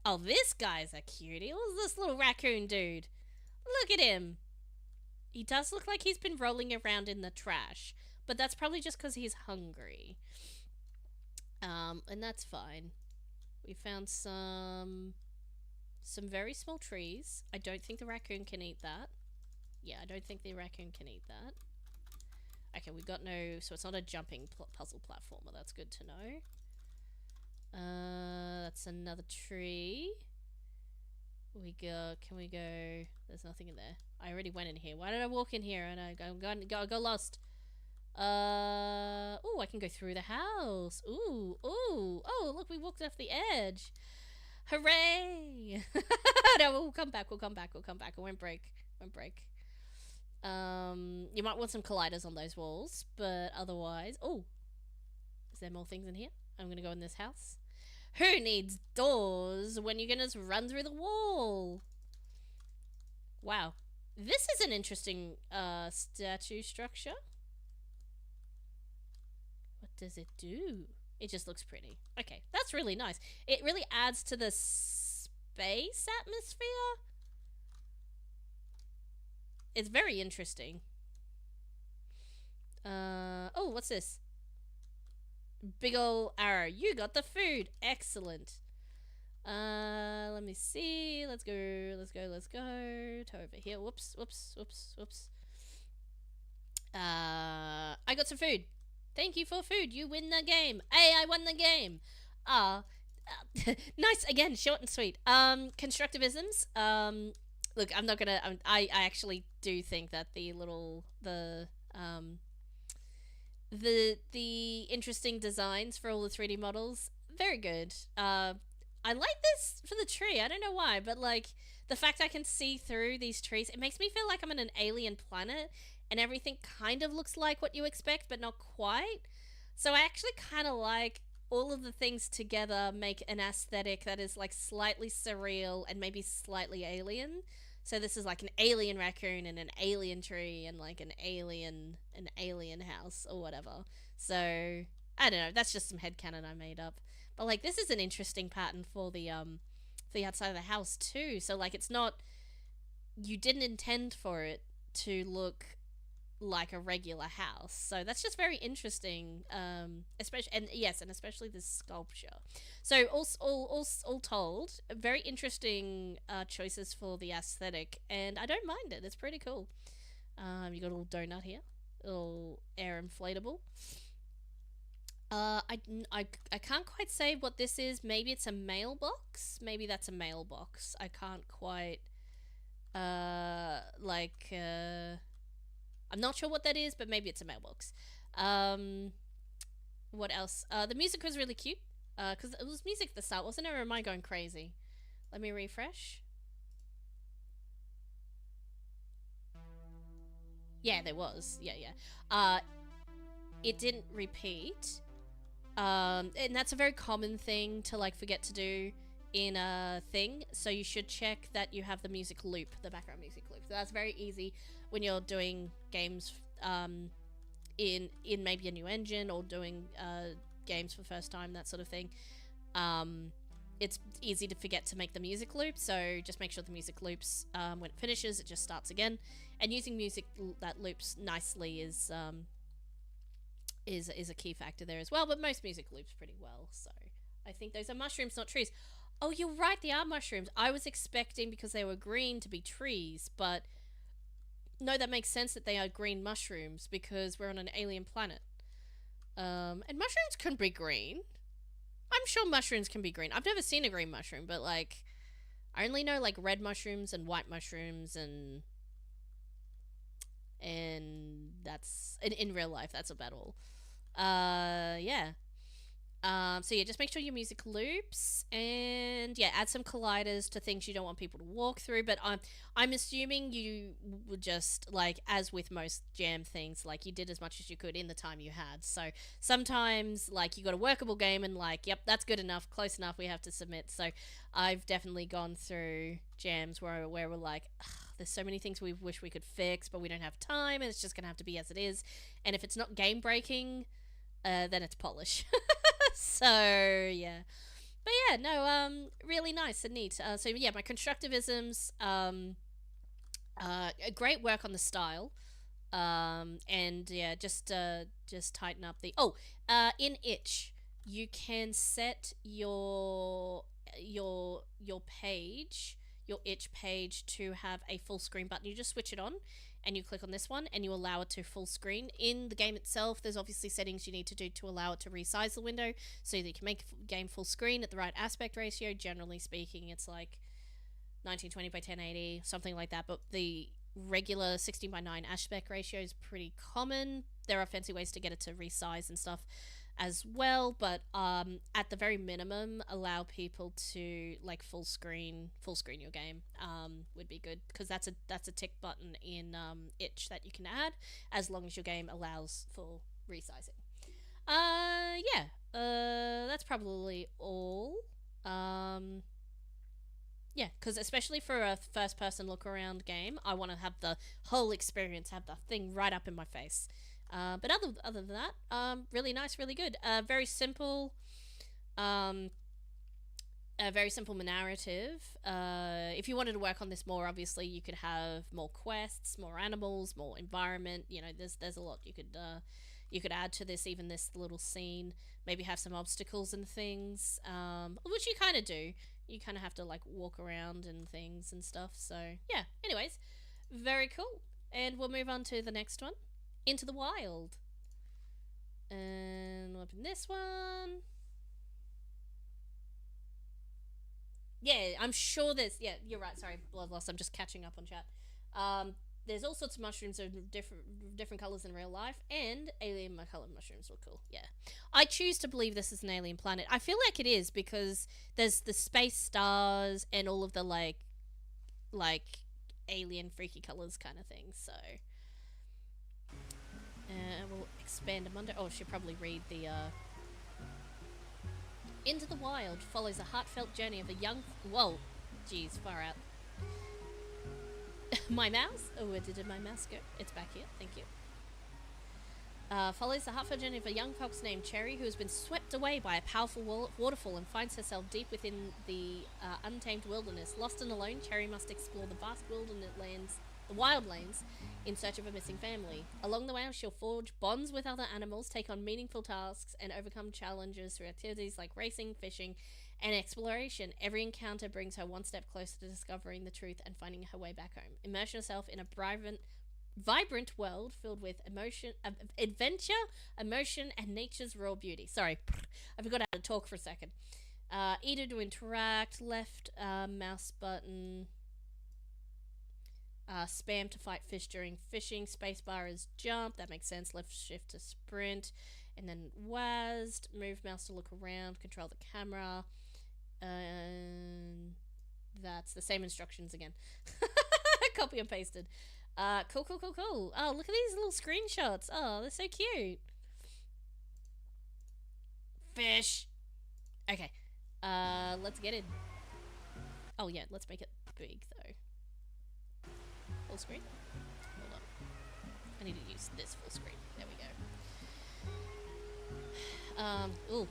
Speaker 2: Oh, this guy's a cutie. Who's this little raccoon dude? Look at him. He does look like he's been rolling around in the trash, but that's probably just because he's hungry. And that's fine. We found some very small trees. I don't think the raccoon can eat that. Yeah, I don't think the raccoon can eat that. Okay, we got no... So it's not a jumping puzzle platformer. That's good to know. That's another tree. Can we go... There's nothing in there. I already went in here. Why did I walk in here and I go lost? Oh, I can go through the house. Ooh. Oh, look, we walked off the edge. Hooray! No, we'll come back. It won't break. You might want some colliders on those walls, but otherwise... Oh! Is there more things in here? I'm gonna go in this house. Who needs doors when you can just run through the wall? Wow. This is an interesting, statue structure. What does it do? It just looks pretty. Okay, that's really nice. It really adds to the space atmosphere. It's very interesting. Oh, what's this? Big ol' arrow. You got the food. Excellent. Let me see. Let's go. To over here. Whoops. I got some food. Thank you for food. You win the game. Hey, I won the game. Nice. Again, short and sweet. Constructivisms. Look, I'm not gonna. I actually do think that the interesting designs for all the 3D models, very good. I like this for the tree. I don't know why, but like the fact I can see through these trees, it makes me feel like I'm on an alien planet and everything kind of looks like what you expect, but not quite. So I actually kind of like all of the things together make an aesthetic that is like slightly surreal and maybe slightly alien. So this is like an alien raccoon and an alien tree and like an alien house or whatever. So I don't know. That's just some headcanon I made up. But like this is an interesting pattern for the outside of the house too. So like it's not, you didn't intend for it to look like a regular house. So that's just very interesting. Especially this sculpture. So all told, very interesting choices for the aesthetic, and I don't mind it. It's pretty cool. You got a little donut here, a little air inflatable. I can't quite say what this is. Maybe it's a mailbox. Maybe that's a mailbox. I can't quite I'm not sure what that is, but maybe it's a mailbox. What else? The music was really cute. Because it was music at the start, wasn't it? Or am I going crazy? Let me refresh. Yeah, there was. Yeah. It didn't repeat. And that's a very common thing to like forget to do in a thing. So you should check that you have the music loop, the background music loop. So that's very easy when you're doing games in maybe a new engine or doing games for the first time, that sort of thing. It's easy to forget to make the music loop, so just make sure the music loops. When it finishes, it just starts again. And using music that loops nicely is a key factor there as well, but most music loops pretty well, so I think those are mushrooms, not trees. Oh, you're right, they are mushrooms. I was expecting, because they were green, to be trees, but no, that makes sense that they are green mushrooms, because we're on an alien planet. And mushrooms can be green. I'm sure mushrooms can be green. I've never seen a green mushroom, but like, I only know like red mushrooms and white mushrooms and that's in real life. That's about all. Yeah. So yeah, just make sure your music loops, and yeah, add some colliders to things you don't want people to walk through. But I'm assuming you would just, like, as with most jam things, like, you did as much as you could in the time you had. So sometimes, like, you got a workable game and, like, yep, that's good enough, close enough, we have to submit. So I've definitely gone through jams where we're like, "Ugh, there's so many things we wish we could fix, but we don't have time, and it's just gonna have to be as it is. And if it's not game breaking, then it's polish." So yeah, but yeah, no, really nice and neat. So yeah, my constructivisms, great work on the style, and yeah, just tighten up the. In Itch, you can set your page, your Itch page, to have a full screen button. You just switch it on, and you click on this one, and you allow it to full screen. In the game itself, there's obviously settings you need to do to allow it to resize the window so that you can make the game full screen at the right aspect ratio. Generally speaking, it's like 1920 by 1080, something like that, but the regular 16 by 9 aspect ratio is pretty common. There are fancy ways to get it to resize and stuff as well, but at the very minimum, allow people to, like, full screen your game would be good, because that's a tick button in Itch that you can add as long as your game allows for resizing. That's probably all. Yeah, because especially for a first-person look-around game, I want to have the whole experience, have the thing right up in my face. But other than that, really nice, really good. Very simple narrative. If you wanted to work on this more, obviously you could have more quests, more animals, more environment. You know, there's a lot you could add to this. Even this little scene, maybe have some obstacles and things, which you kind of do. You kind of have to, like, walk around and things and stuff. So yeah. Anyways, very cool. And we'll move on to the next one. Into the Wild. And we'll open this one. Yeah, I'm sure there's... Yeah, you're right. Sorry, blood loss. I'm just catching up on chat. There's all sorts of mushrooms of different colors in real life, and alien colored mushrooms look cool. Yeah. I choose to believe this is an alien planet. I feel like it is, because there's the space stars and all of the, like alien freaky colors kind of thing, so... we'll expand them under. Oh, she'll probably read the, Into the Wild follows a heartfelt journey of a young... Whoa. Jeez, far out. My mouse? Oh, where did my mouse go? It's back here. Thank you. Follows the heartfelt journey of a young fox named Cherry, who has been swept away by a powerful waterfall and finds herself deep within the untamed wilderness. Lost and alone, Cherry must explore the vast wild lands, in search of a missing family. Along the way, she'll forge bonds with other animals, take on meaningful tasks, and overcome challenges through activities like racing, fishing, and exploration. Every encounter brings her one step closer to discovering the truth and finding her way back home. Immerse yourself in a vibrant world filled with adventure, emotion, and nature's raw beauty. Sorry, I forgot how to talk for a second. Either to interact, left mouse button... spam to fight fish during fishing. Spacebar is jump. That makes sense. Left shift to sprint. And then WASD. Move mouse to look around. Control the camera. That's the same instructions again. Copy and pasted. Cool. Oh, look at these little screenshots. Oh, they're so cute. Fish. Okay. Let's get in. Oh, yeah. Let's make it big, though. Full screen? Hold on. I need to use this full screen. There we go. Ooh.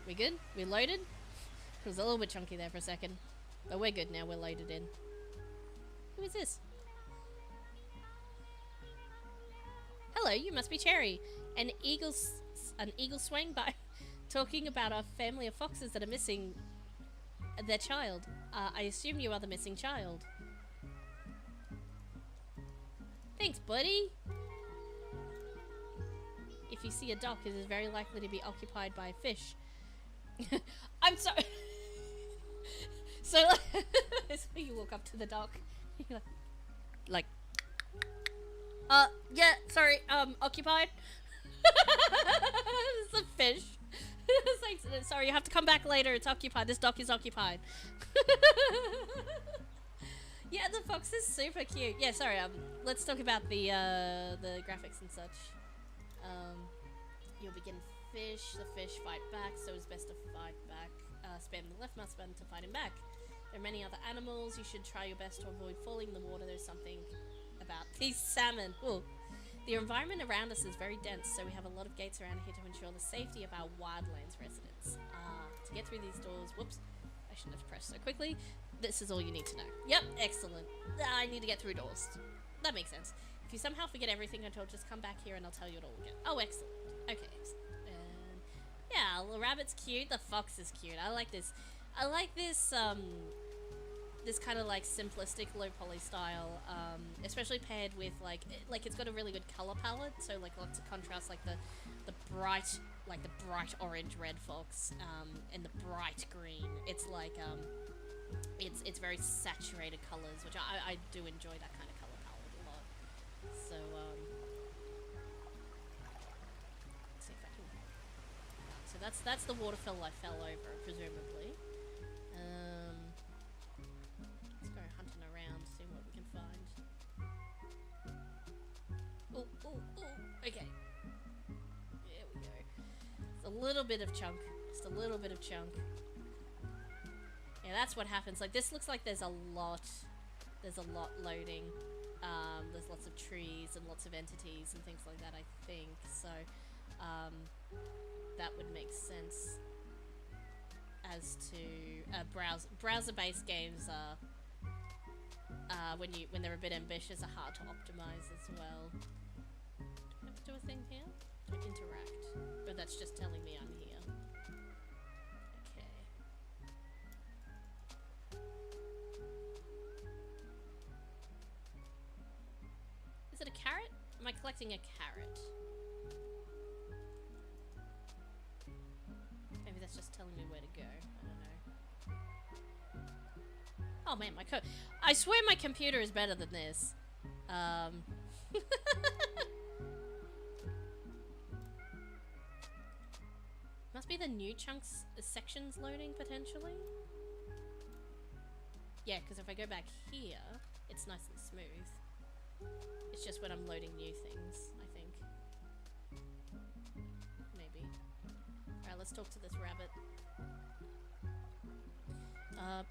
Speaker 2: We good? We loaded? It was a little bit chunky there for a second. But we're good now. We're loaded in. Who is this? Hello, you must be Cherry. An eagle swang by talking about a family of foxes that are missing their child. I assume you are the missing child. Thanks, buddy. If you see a dock, it is very likely to be occupied by a fish. I'm sorry. So you walk up to the dock. You're like, yeah, sorry, occupied. It's a fish. Thanks. Sorry, you have to come back later. It's occupied. This dock is occupied. Yeah, the fox is super cute. Yeah, sorry. Let's talk about the graphics and such. You'll begin fish. The fish fight back, so it's best to fight back. Spam the left mouse button to fight him back. There are many other animals. You should try your best to avoid falling in the water. There's something about these salmon. Ooh. The environment around us is very dense, so we have a lot of gates around here to ensure the safety of our wildlands residents. To get through these doors, whoops, I shouldn't have pressed so quickly. This is all you need to know. Yep, excellent. I need to get through doors. That makes sense. If you somehow forget everything I told, just come back here and I'll tell you it all again. Oh, excellent. Okay, excellent. Yeah, the rabbit's cute, the fox is cute. I like this. I like this, this kind of like simplistic low poly style, especially paired with like it's got a really good color palette, so like lots of contrast, like the bright orange red fox, and the bright green. It's like it's very saturated colors, which I do enjoy that kind of color palette a lot. So let's see if I can. So that's the waterfall I fell over, presumably. Let's go hunting around, see what we can find. Oh, okay. There we go. It's a little bit of chunk. Just a little bit of chunk. Yeah, that's what happens. Like, this looks like there's a lot loading. There's lots of trees and lots of entities and things like that, I think. So, that would make sense as to browser-based games are when they're a bit ambitious, are hard to optimize as well. Do I have to do a thing here? To interact, but that's just telling me I'm here. Okay. Is it a carrot? Am I collecting a carrot? Maybe that's just telling me where to go. I don't know. Oh man, I swear my computer is better than this. Must be the new chunks sections loading potentially. Yeah, because if I go back here, it's nice and smooth. It's just when I'm loading new things, I think. Maybe. Alright, let's talk to this rabbit.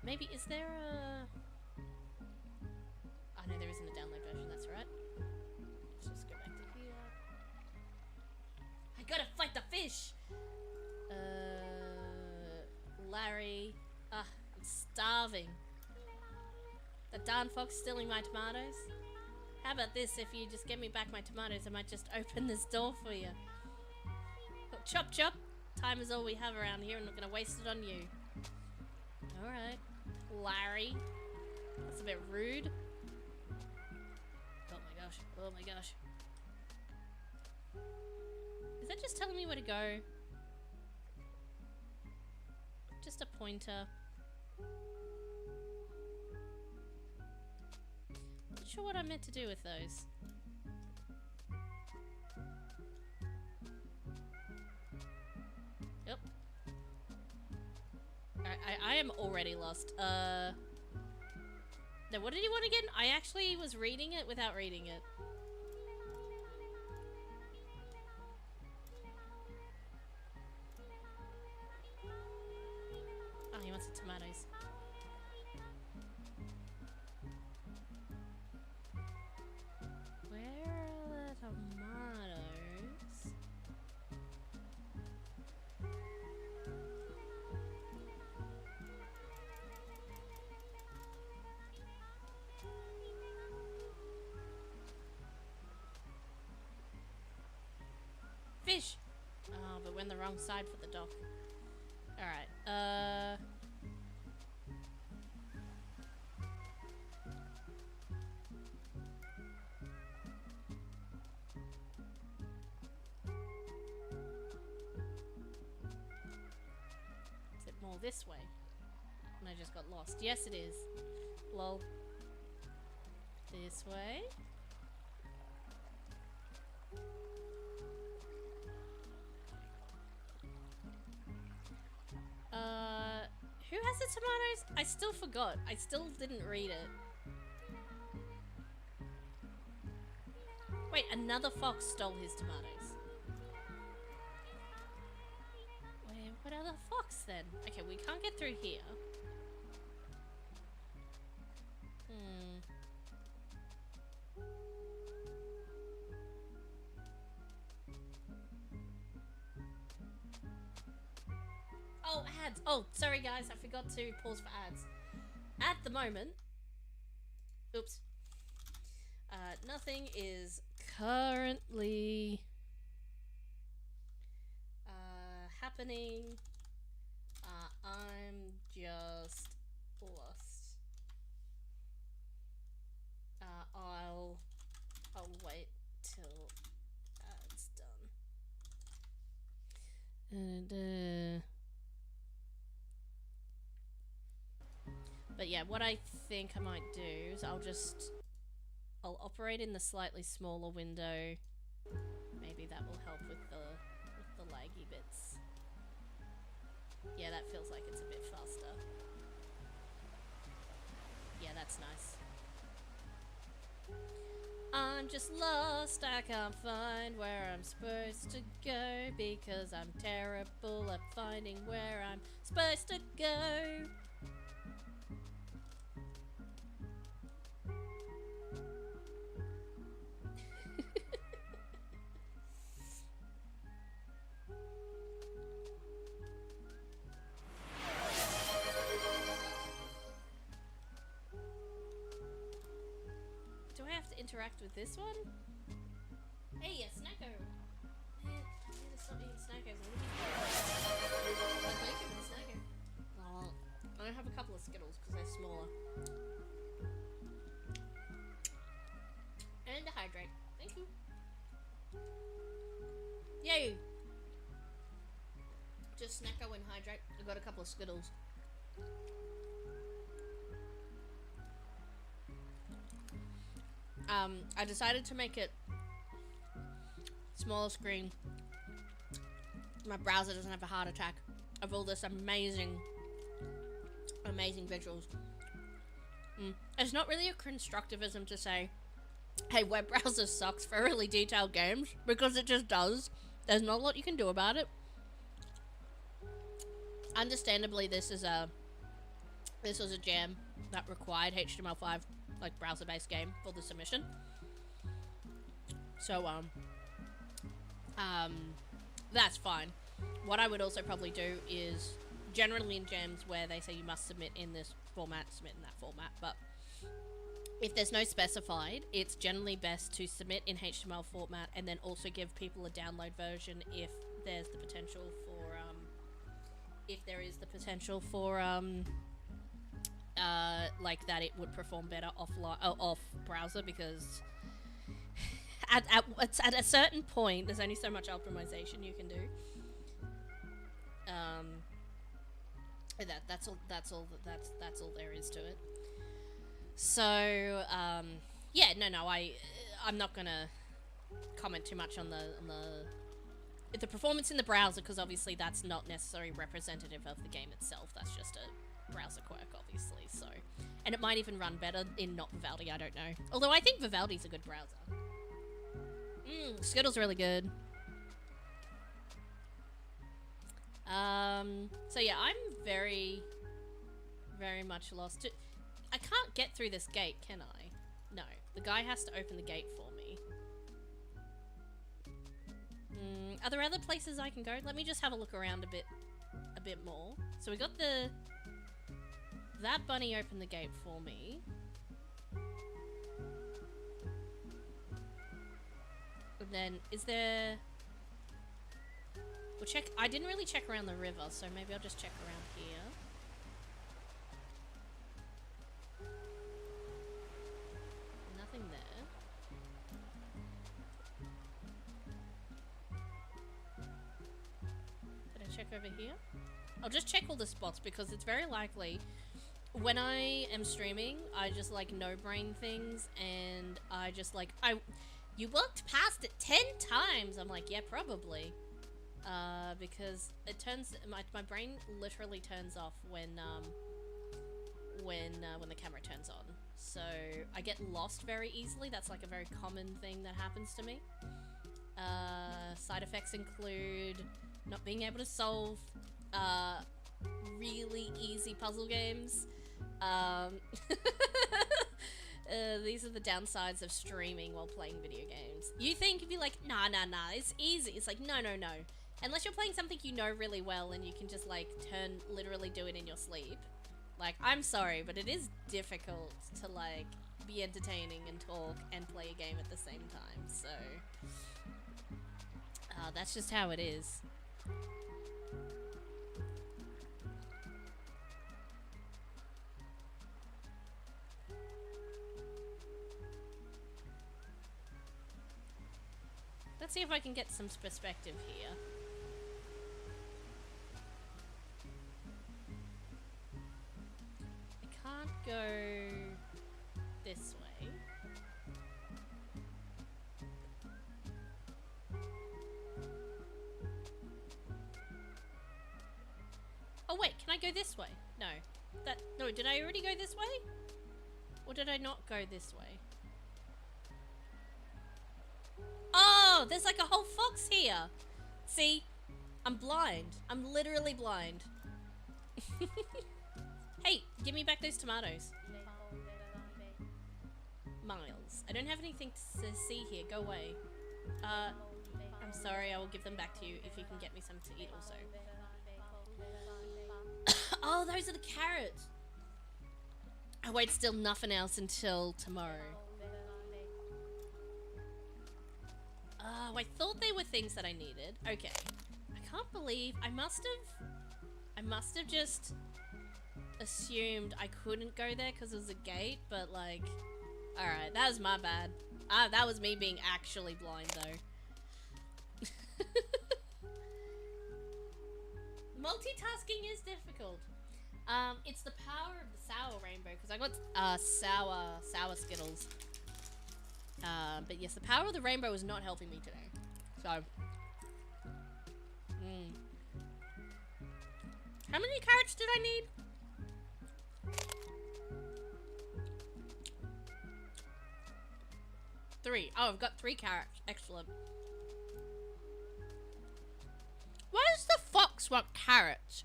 Speaker 2: Maybe, is there a... Oh no, there isn't a download version, that's right. Let's just go back to here. I gotta fight the fish! Larry. I'm starving. The darn fox stealing my tomatoes? How about this, if you just give me back my tomatoes, I might just open this door for you. Oh, chop chop! Time is all we have around here, and I'm not gonna waste it on you. Alright. Larry. That's a bit rude. Oh my gosh. Oh my gosh. Is that just telling me where to go? Just a pointer. Not sure what I'm meant to do with those. Yep. I am already lost. No, what did he want again? I actually was reading it without reading it. Oh, he wants the tomatoes. Where are the tomatoes? Fish! Oh, but we're on the wrong side for the dock. Alright, is it more this way? And I just got lost. Yes, it is. Lol. This way. Who has the tomatoes? I still forgot. I still didn't read it. Wait, another fox stole his tomatoes. Wait, what other fox then? Okay, we can't get through here. Oh, ads. Oh, sorry guys, I forgot to pause for ads. At the moment, oops. Nothing is currently happening. I'm just lost. I'll wait till ads done. And but yeah, what I think I might do is I'll operate in the slightly smaller window. Maybe that will help with the laggy bits. Yeah, that feels like it's a bit faster. Yeah, that's nice. I'm just lost, I can't find where I'm supposed to go because I'm terrible at finding where I'm supposed to go. Interact with this one? Hey, yeah, Snacko! Man, I need to stop eating Snackos. I'm making a Snacko. Oh, I have a couple of Skittles because they're smaller. And a hydrate. Thank you. Yay! Just Snacko and hydrate. I got a couple of Skittles. I decided to make it smaller screen. My browser doesn't have a heart attack of all this amazing visuals. It's not really a constructivism to say, hey, web browser sucks for really detailed games, because it just does. There's not a lot you can do about it. Understandably, this was a jam that required HTML5, like browser-based game for the submission. So that's fine. What I would also probably do is, generally in jams where they say you must submit in this format, submit in that format, but if there's no specified, it's generally best to submit in HTML format and then also give people a download version if there's the potential for like that it would perform better off browser, because at a certain point there's only so much optimization you can do. That's all there is to it. So yeah, no, I'm not gonna comment too much on the performance in the browser, because obviously that's not necessarily representative of the game itself. That's just a browser quirk, obviously. So, and it might even run better in not Vivaldi, I don't know. Although I think Vivaldi's a good browser. Skittle's really good. So yeah, I'm very, very much lost. I can't get through this gate, can I? No, the guy has to open the gate for me. Are there other places I can go? Let me just have a look around a bit more. So we got that bunny opened the gate for me. And then, is there... We'll check... I didn't really check around the river, so maybe I'll just check around here. Nothing there. Did I check over here? I'll just check all the spots, because it's very likely... When I am streaming, I just like no-brain things, and I just like, you walked past it 10 times! I'm like, yeah, probably. because it turns my brain literally turns off when the camera turns on. So I get lost very easily. That's like a very common thing that happens to me. Side effects include not being able to solve really easy puzzle games. These are the downsides of streaming while playing video games. You think, if you're like, nah, it's easy. It's like, no. Unless you're playing something you know really well and you can just like literally do it in your sleep. Like, I'm sorry, but it is difficult to like be entertaining and talk and play a game at the same time. So, that's just how it is. Let's see if I can get some perspective here. I can't go this way. Oh wait, can I go this way? No. No, did I already go this way? Or did I not go this way? Oh, there's like a whole fox here. See, I'm blind. I'm literally blind. Hey, give me back those tomatoes. Miles, I don't have anything to see here. Go away. I'm sorry, I will give them back to you if you can get me some to eat also. Oh, those are the carrots. Oh wait, still nothing else until tomorrow. Oh, I thought they were things that I needed. Okay. I can't believe I must have just assumed I couldn't go there because it was a gate, but like, alright, that was my bad. That was me being actually blind though. Multitasking is difficult. It's the power of the sour rainbow, because I got sour Skittles. But yes, the power of the rainbow is not helping me today. So, how many carrots did I need? 3. Oh, I've got 3 carrots. Excellent. Why does the fox want carrots?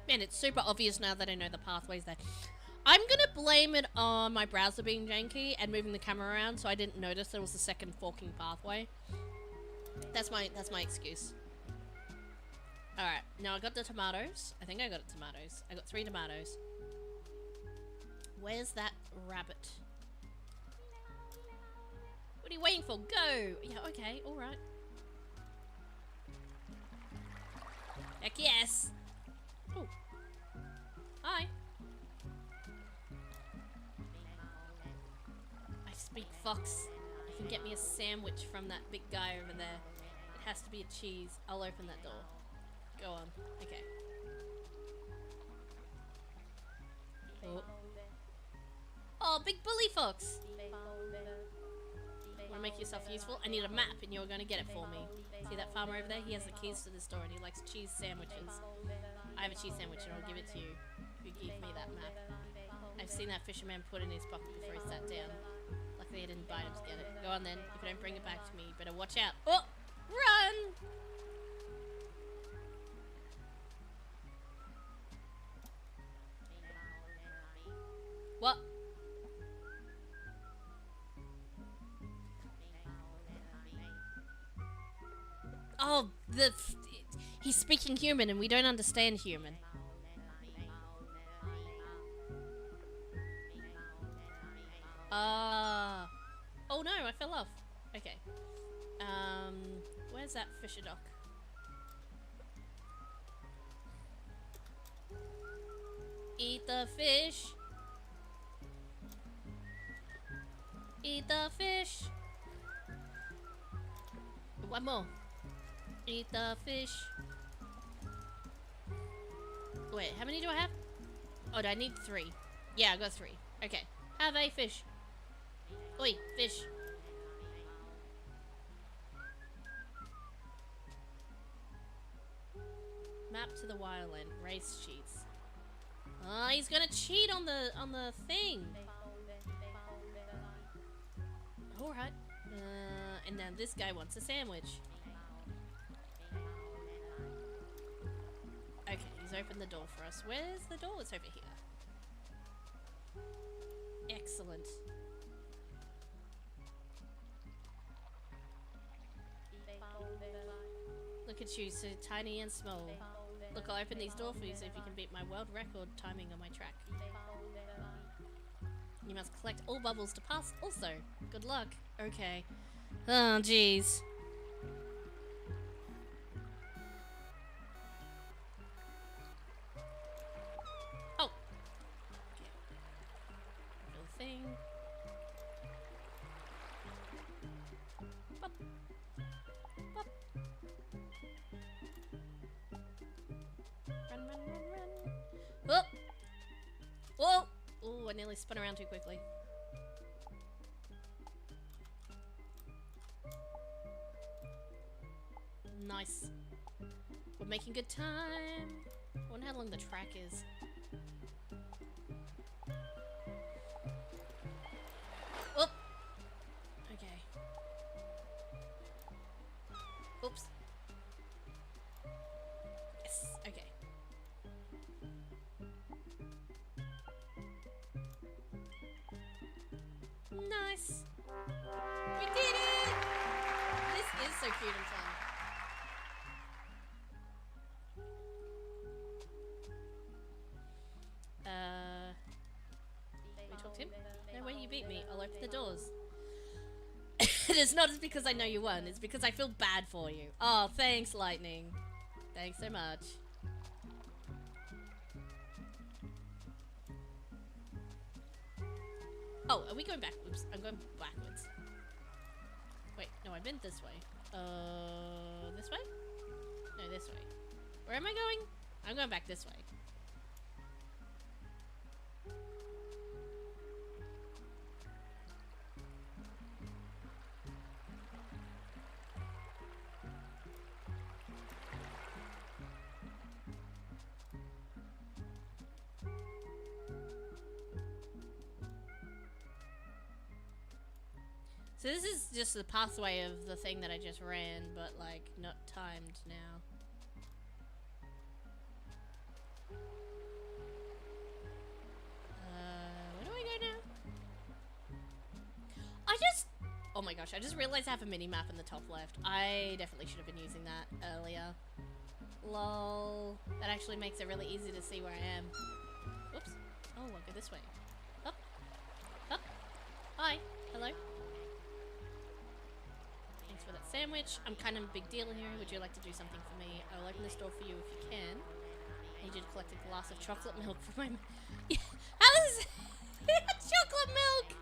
Speaker 2: Man, it's super obvious now that I know the pathways there. I'm gonna blame it on my browser being janky and moving the camera around, so I didn't notice there was a second forking pathway. That's my excuse. Alright, now I got the tomatoes. I think I got the tomatoes. I got 3 tomatoes. Where's that rabbit? What are you waiting for? Go! Yeah, okay, alright. Heck yes! Oh. Hi. I speak fox. I can get me a sandwich from that big guy over there. It has to be a cheese. I'll open that door. Go on. Okay. Oh. Oh, big bully fox! Want to make yourself useful? I need a map and you're going to get it for me. See that farmer over there? He has the keys to the store and he likes cheese sandwiches. I have a cheese sandwich and I'll give it to you if you give me that map. I've seen that fisherman put it in his pocket before he sat down. Luckily I didn't bite him to get it. Go on then. If you don't bring it back to me, you better watch out. Oh! Run! What? Oh, he's speaking human and we don't understand human. Oh no, I fell off. Okay. Where's that fisher dock? Eat the fish. Eat the fish. One more. Eat the fish. Wait, how many do I have? Oh, do I need 3? Yeah, I got 3. Okay. Have a fish. Oi, fish. Map to the wildland. Race cheats. Ah, he's gonna cheat on the thing. All right. And now this guy wants a sandwich. Okay, he's opened the door for us. Where's the door? It's over here. Excellent. Look at you, so tiny and small. Look, I'll open these doors for you so if you can beat my world record timing on my track. You must collect all bubbles to pass also. Good luck. Okay. Oh, jeez. Oh. Okay. Little thing. Bop. Bop. Run, run, run, run. Whoa! Whoa! Oh, I nearly spun around too quickly. Nice. We're making good time. I wonder how long the track is. Oh! Okay. Oops. Yes, okay. Nice. We did it! This is so cute and fun. We talked to him? No way you beat me. I'll open the doors. It's not just because I know you won. It's because I feel bad for you. Oh, thanks, Lightning. Thanks so much. Oh, are we going back? Oops, I'm going backwards. Wait, no, I've been this way. This way? No, this way. Where am I going? I'm going back this way. So this is just the pathway of the thing that I just ran, but like not timed now. Where do I go now? Oh my gosh, I just realized I have a mini map in the top left. I definitely should have been using that earlier. Lol. That actually makes it really easy to see where I am. Oops. Oh, I'll go this way. Up. Up. Hi. Hello. Thanks for that sandwich. I'm kind of a big deal here. Would you like to do something for me? I'll open this door for you if you can. I need you to collect a glass of chocolate milk for my... How is chocolate milk?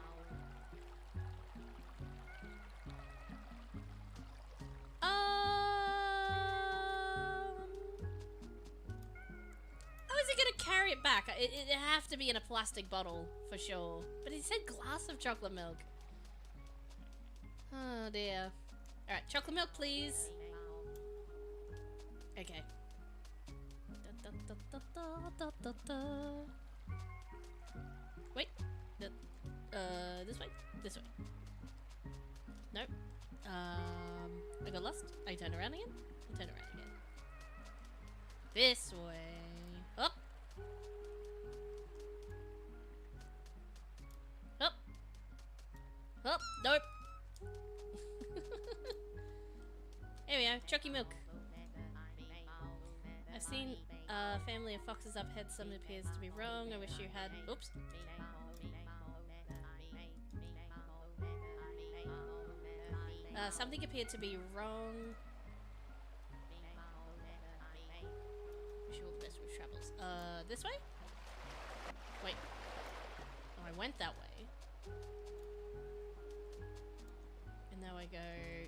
Speaker 2: How is he gonna carry it back? It'd have to be in a plastic bottle for sure. But he said glass of chocolate milk. Oh dear. Alright, chocolate milk please. Okay. Wait. This way? This way. Nope. I got lost. I turn around again. I turn around again. This way. Up. Up. Up. Nope. Here we are. Chucky milk. I've seen a family of foxes up ahead. Something appears to be wrong. I wish you had... Oops. Something appeared to be wrong. Wish you all the best with travels. This way? Wait. Oh, I went that way. And now I go...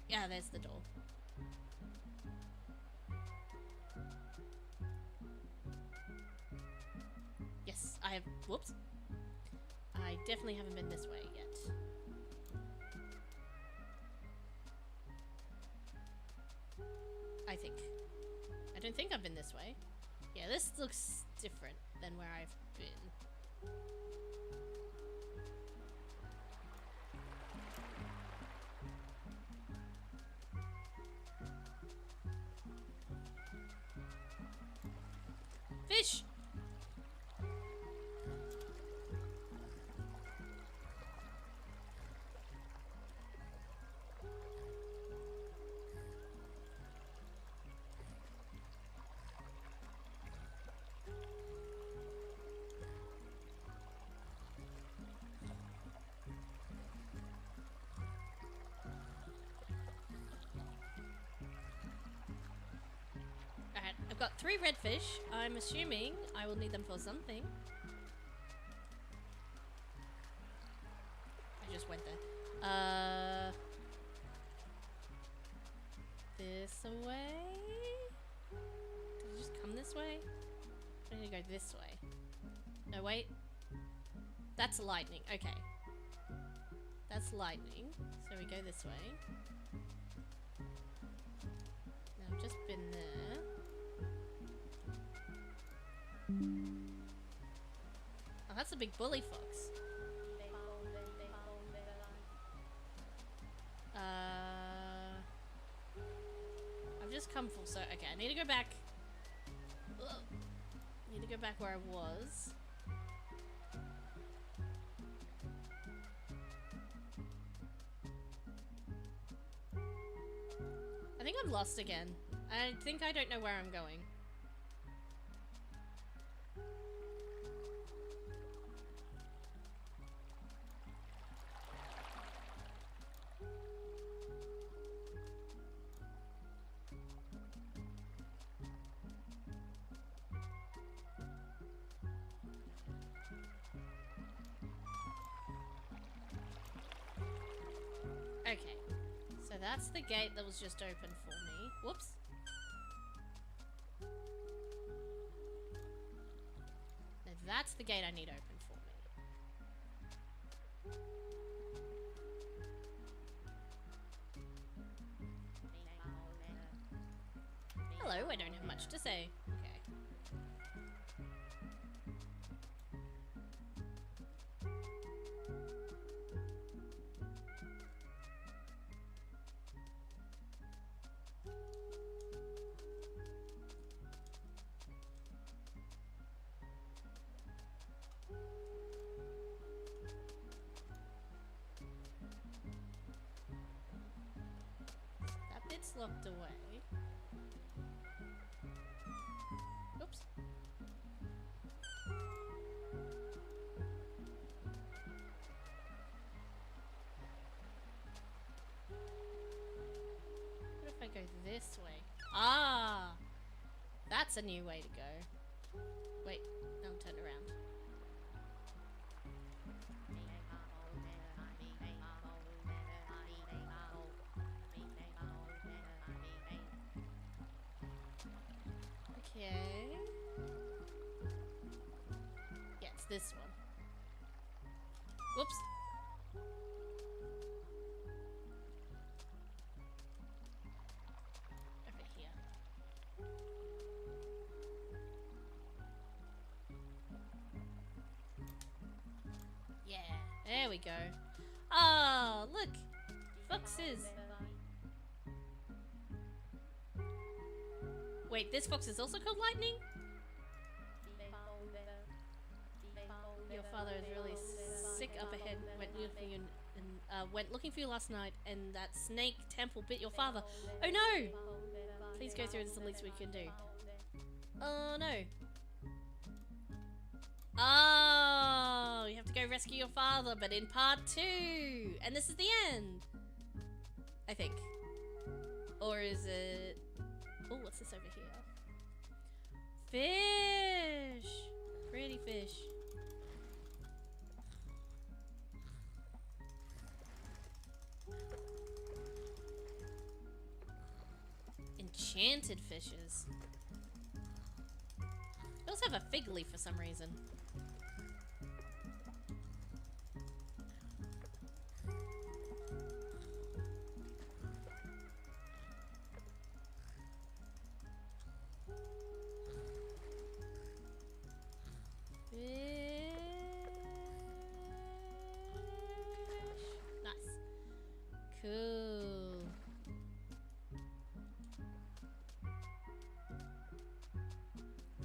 Speaker 2: Yeah, there's the door. Yes, I have... Whoops. I definitely haven't been this way yet. like? I don't think I've been this way. Yeah, this looks different than where I've been. Fish! Alright, I've got 3 red fish. I'm assuming I will need them for something. I just went there. This way? Did it just come this way? I need to go this way. No, wait. That's lightning. Okay. That's lightning. So we go this way. Now I've just been there. Oh, that's a big bully fox. I've just come full circle. Okay, I need to go back. Ugh. I need to go back where I was. I think I'm lost again. I think I don't know where I'm going. Okay, so that's the gate that was just opened for me. Whoops. Now that's the gate I need open for me. Hello, I don't have much to say. Okay. That bit's locked away. Oops. What if I go this way? Ah! That's a new way to go. Wait, no, I'm turned around. Okay. Yeah, it's this one. Whoops. Over here. Yeah, there we go. Oh, look! Foxes! Wait, this fox is also called Lightning? Your father is really sick up ahead. Went looking for you last night, and that snake temple bit your father. Oh no! Please go through. It's the least we can do. Oh no! Oh, you have to go rescue your father, but in part 2, and this is the end. I think, or is it? Oh, what's this over here? Fish! Pretty fish. Enchanted fishes. They also have a fig leaf for some reason.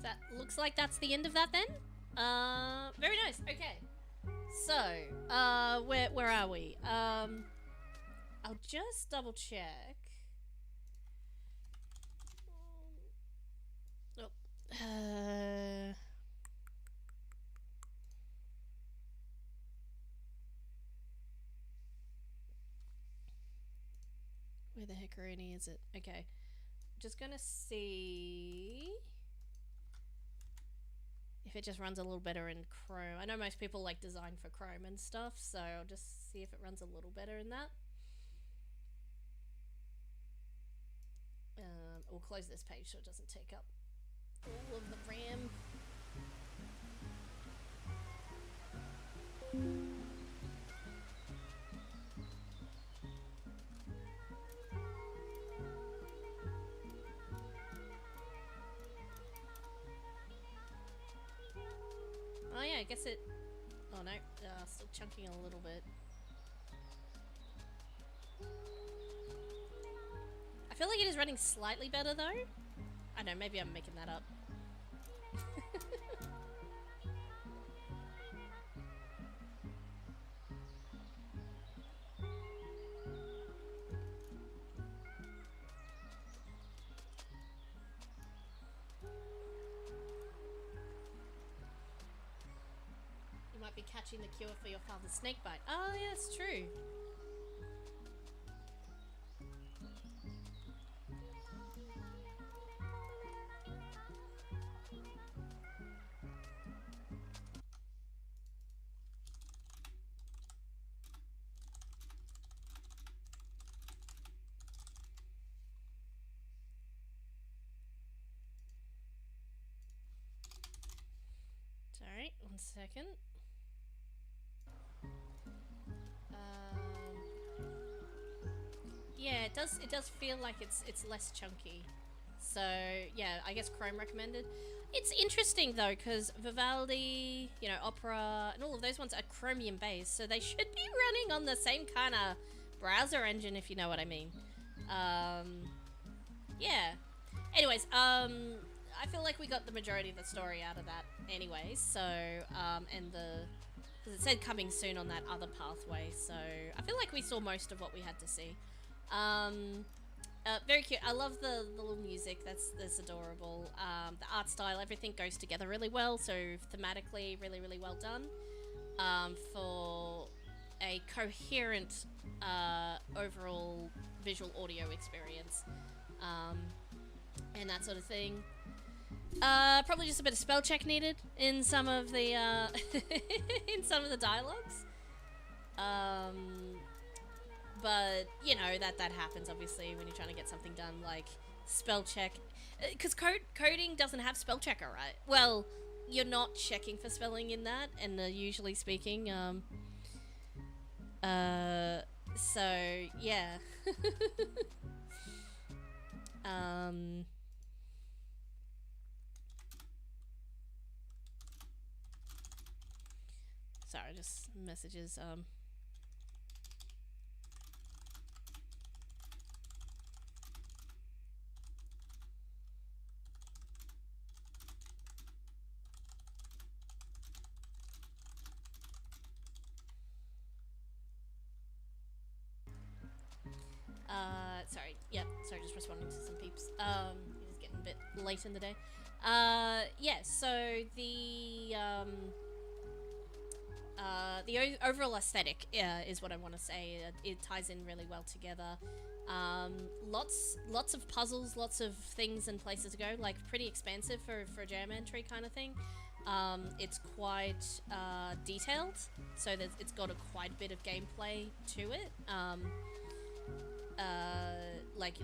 Speaker 2: that looks like that's the end of that then. Very nice. Okay. So, where are we? I'll just double check. Oh. Where the heckaroonie is it? Okay. Just gonna see if it just runs a little better in Chrome. I know most people like design for Chrome and stuff, so I'll just see if it runs a little better in that. We'll close this page so it doesn't take up all of the RAM. Oh yeah, I guess it... Oh no, still chunking a little bit. I feel like it is running slightly better though. I know, maybe I'm making that up. You might be catching the cure for your father's snake bite. Oh yeah, that's true. Sorry, 1 second. Yeah, it does feel like it's less chunky. So yeah, I guess Chrome recommended. It's interesting though, because Vivaldi, you know, Opera, and all of those ones are Chromium based, so they should be running on the same kind of browser engine, if you know what I mean. Yeah. Anyways, I feel like we got the majority of the story out of that anyway, so, and because it said coming soon on that other pathway, so I feel like we saw most of what we had to see. Very cute. I love the little music. That's adorable. The art style, everything goes together really well. So thematically, really, really well done. For a coherent overall visual audio experience, and that sort of thing. Probably just a bit of spell check needed in some of the in some of the dialogues. But, you know, that happens, obviously, when you're trying to get something done, like, spell check. Because coding doesn't have spell checker, right? Well, you're not checking for spelling in that, and usually speaking, so, yeah. Sorry, just messages, sorry, just responding to some peeps. It's getting a bit late in the day. Yeah, so the overall aesthetic is what I want to say. It ties in really well together. Lots of puzzles, lots of things and places to go, like pretty expansive for a jam entry kind of thing. It's quite detailed, so it's got quite a bit of gameplay to it.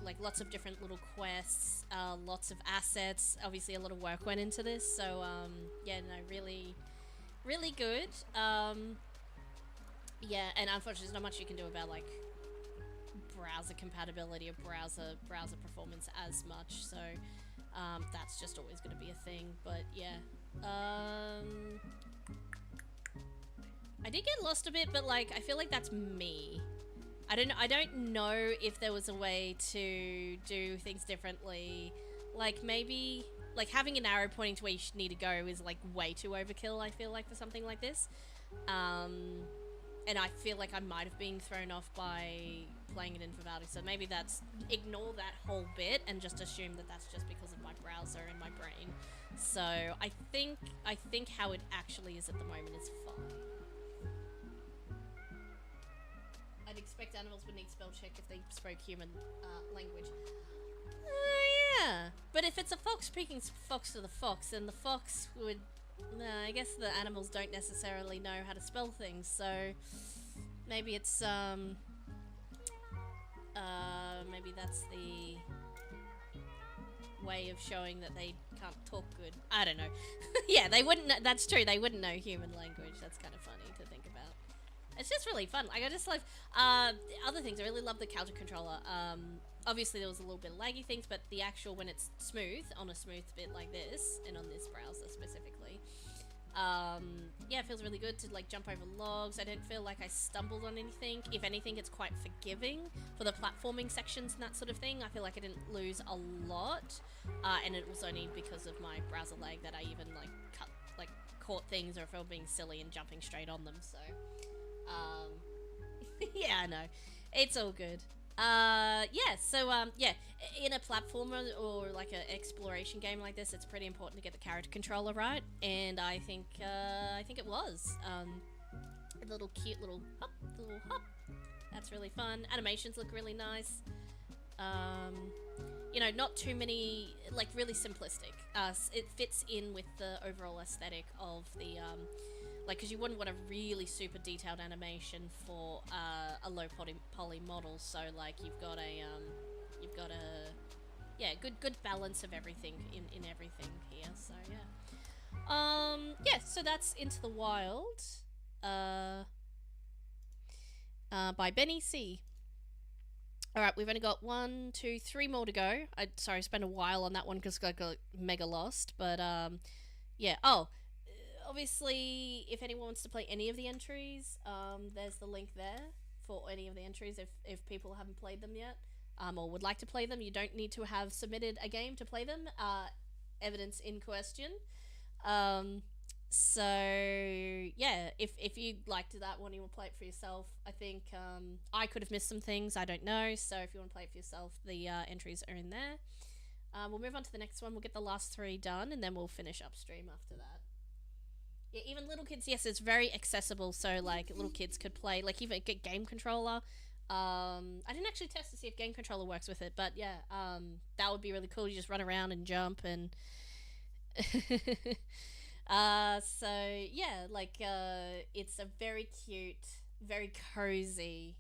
Speaker 2: Like lots of different little quests, lots of assets. Obviously, a lot of work went into this, so yeah, no, really, really good. Yeah, and unfortunately, there's not much you can do about like browser compatibility or browser performance as much. So that's just always going to be a thing. But yeah, I did get lost a bit, but like I feel like that's me. I don't know if there was a way to do things differently. Like maybe like having an arrow pointing to where you need to go is like way too overkill, I feel like, for something like this. And I feel like I might have been thrown off by playing it in Vivaldi, so maybe that's, ignore that whole bit and just assume that that's just because of my browser and my brain. So I think how it actually is at the moment is fine. I'd expect animals would need spell check if they spoke human language. Yeah, but if it's a fox speaking fox to the fox, then the fox would. I guess the animals don't necessarily know how to spell things, so maybe it's maybe that's the way of showing that they can't talk good. I don't know. Yeah, they wouldn't know, that's true, they wouldn't know human language. That's kind of funny to think about. It's just really fun. Like, I just love other things. I really love the counter controller. Obviously there was a little bit of laggy things, but the actual, when it's smooth, on a smooth bit like this, and on this browser specifically, yeah, it feels really good to like jump over logs. I didn't feel like I stumbled on anything. If anything, it's quite forgiving for the platforming sections and that sort of thing. I feel like I didn't lose a lot, and it was only because of my browser lag that I even like caught things, or if I were being silly and jumping straight on them. So, yeah, I know, it's all good. Yeah, so, yeah, in a platformer or like an exploration game like this, it's pretty important to get the character controller right, and I think it was. A little cute little hop, that's really fun. Animations look really nice. You know, not too many, like, really simplistic. It fits in with the overall aesthetic of the, like, because you wouldn't want a really super detailed animation for a low poly model. So like you've got a yeah, good balance of everything in everything here. So yeah, yeah. So that's Into the Wild, by Benny C. All right, we've only got 1, 2, 3 more to go. Sorry, I spent a while on that one because I got mega lost. But yeah. Oh. Obviously, if anyone wants to play any of the entries, there's the link there for any of the entries if people haven't played them yet, or would like to play them. You don't need to have submitted a game to play them. Evidence in question. So, yeah, if you liked that one, you will play it for yourself. I think I could have missed some things. I don't know. So if you want to play it for yourself, the entries are in there. We'll move on to the next one. We'll get the last 3 done, and then we'll finish upstream after that. Yeah, even little kids, yes, it's very accessible, so, like, little kids could play, like, even get game controller. I didn't actually test to see if game controller works with it, but, yeah, that would be really cool. You just run around and jump, and... so, yeah, like, it's a very cute, very cozy,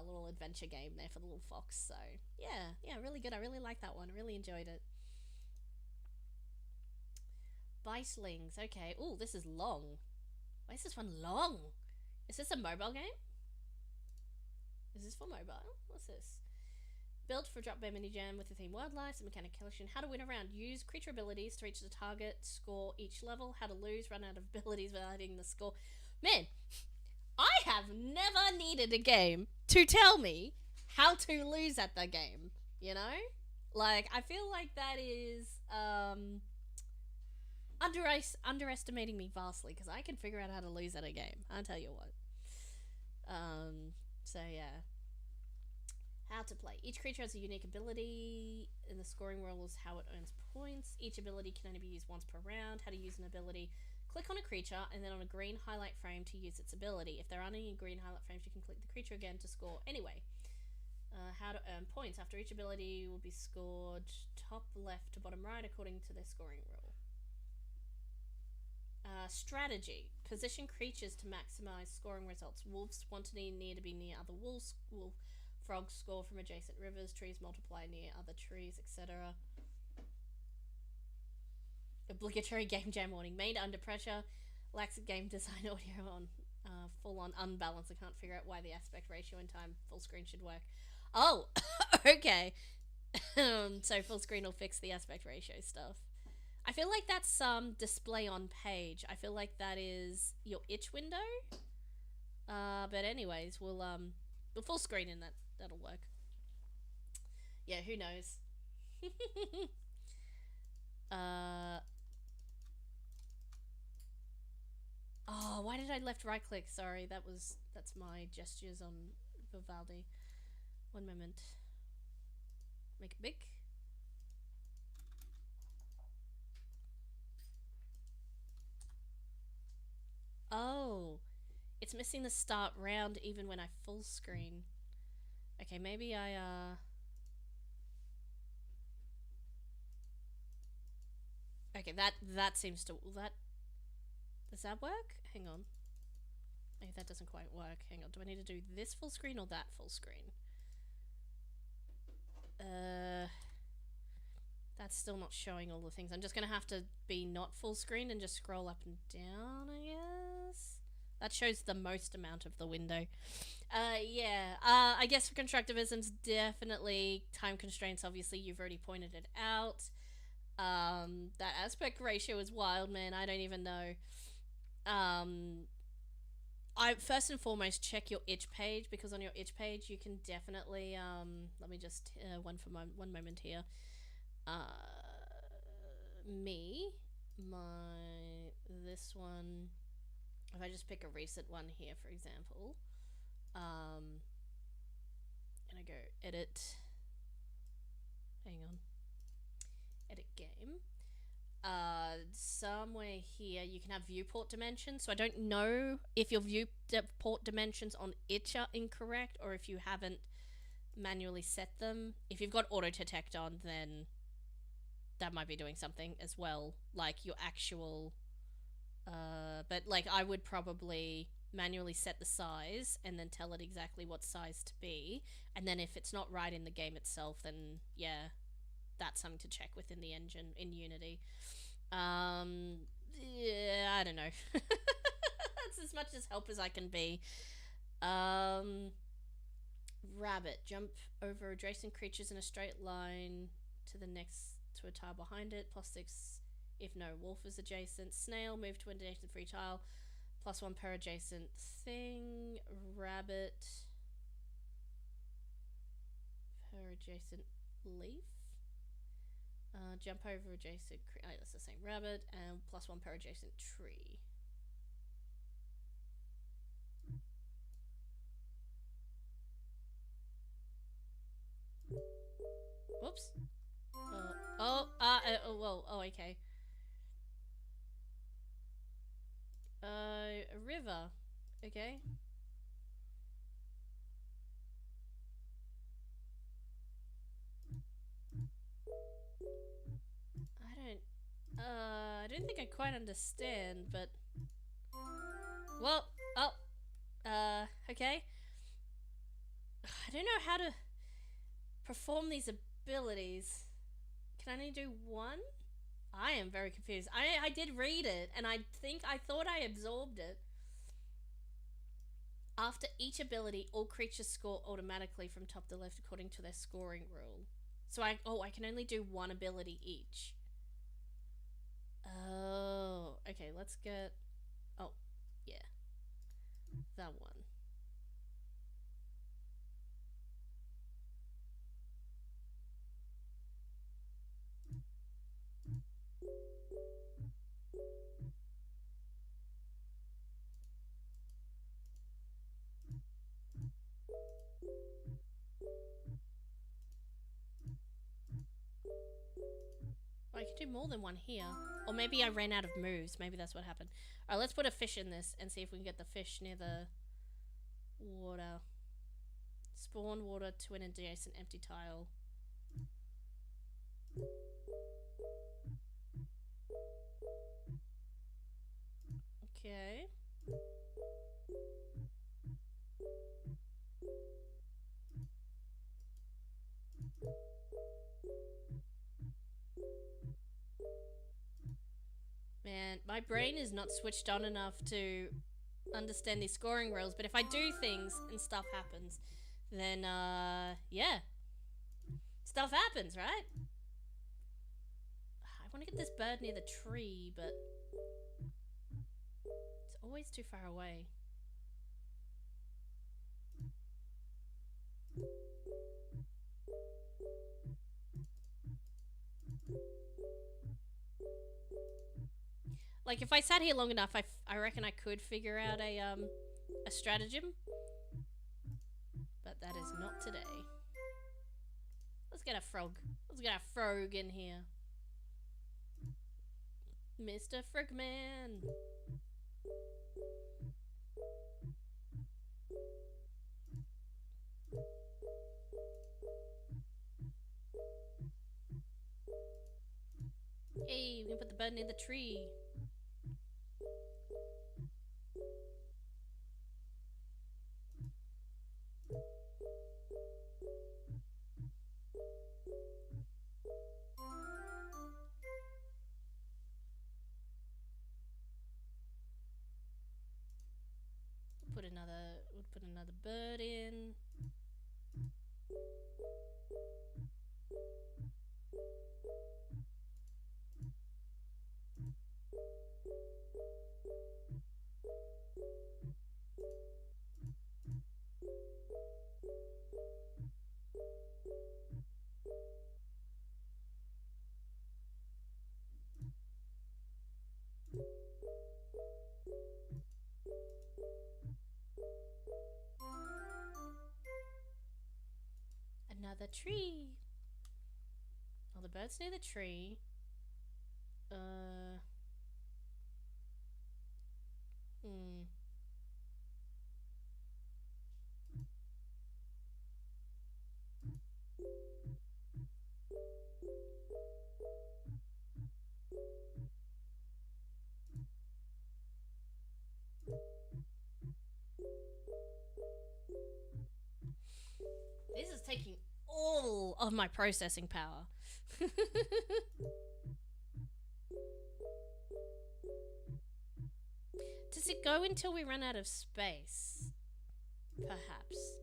Speaker 2: little adventure game there for the little fox, so, yeah, really good. I really like that one. I really enjoyed it. Bicelings, okay. Ooh, this is long. Why is this one long? Is this a mobile game? Is this for mobile? What's this? Build for Drop Bear Mini Jam with the theme Wildlife and Mechanic Collection. How to win a round. Use creature abilities to reach the target score each level. How to lose. Run out of abilities without hitting the score. Man, I have never needed a game to tell me how to lose at the game. You know? Like, I feel like that is, underestimating me vastly, because I can figure out how to lose at a game. I'll tell you what. So yeah. How to play. Each creature has a unique ability, and the scoring rule is how it earns points. Each ability can only be used once per round. How to use an ability. Click on a creature, and then on a green highlight frame to use its ability. If there aren't any green highlight frames, you can click the creature again to score anyway. How to earn points. After each ability will be scored top left to bottom right according to their scoring rule. Strategy. Position creatures to maximize scoring results. Wolves want to near to be near other wolves. Frogs score from adjacent rivers. Trees multiply near other trees, etc. Obligatory game jam warning. Made under pressure. Lacks game design audio on full on unbalanced. I can't figure out why the aspect ratio in time full screen should work. Oh, okay. So full screen will fix the aspect ratio stuff. I feel like that's display on page. I feel like that is your itch window. But anyways, we'll full screen in that. That'll work. Yeah, who knows? I left right click? Sorry, that's my gestures on Vivaldi. One moment. Make it big. Oh, it's missing the start round even when I full screen. Okay, maybe I okay, that seems to does that work? Hang on. Okay, that doesn't quite work. Hang on. Do I need to do this full screen or that full screen? That's still not showing all the things. I'm just gonna have to be not full screen and just scroll up and down, I guess. That shows the most amount of the window. Yeah. I guess for constructivism's definitely time constraints. Obviously, you've already pointed it out. That aspect ratio is wild, man. I don't even know. I first and foremost check your itch page, because on your itch page you can definitely let me just one moment here. This one, if I just pick a recent one here, for example, and I go edit, hang on, edit game, somewhere here you can have viewport dimensions. So I don't know if your viewport dimensions on itch are incorrect, or if you haven't manually set them. If you've got auto detect on, then that might be doing something as well, like your actual but like I would probably manually set the size and then tell it exactly what size to be, and then if it's not right in the game itself, then yeah, that's something to check within the engine in Unity. Yeah, I don't know. That's as much as help as I can be. Rabbit, jump over adjacent creatures in a straight line to the next to a tile behind it, +6 if no wolf is adjacent. Snail, move to an adjacent free tile, +1 per adjacent thing. Rabbit, per adjacent leaf. Jump over adjacent that's the same. Rabbit, and +1 per adjacent tree. Whoops. Okay. A river. Okay. I don't think I quite understand, but well, okay. I don't know how to perform these abilities. Can I only do one? I am very confused. I did read it, and I thought I absorbed it. After each ability, all creatures score automatically from top to left according to their scoring rule. So I can only do one ability each. Oh, okay, let's get... Oh, yeah. That one. I can do more than one here. Or maybe I ran out of moves. Maybe that's what happened. Alright, let's put a fish in this and see if we can get the fish near the water. Spawn water to an adjacent empty tile. Okay. Man, my brain is not switched on enough to understand these scoring rules, but if I do things and stuff happens, then, yeah. Stuff happens, right? I want to get this bird near the tree, but it's always too far away. Like, if I sat here long enough, I reckon I could figure out a stratagem. But that is not today. Let's get a frog. Let's get a frog in here. Mr. Frogman. Hey, we can put the button in the tree. We'll put another bird in. Another tree. Oh, the bird's near the tree. This is taking all of my processing power. Does it go until we run out of space? Perhaps.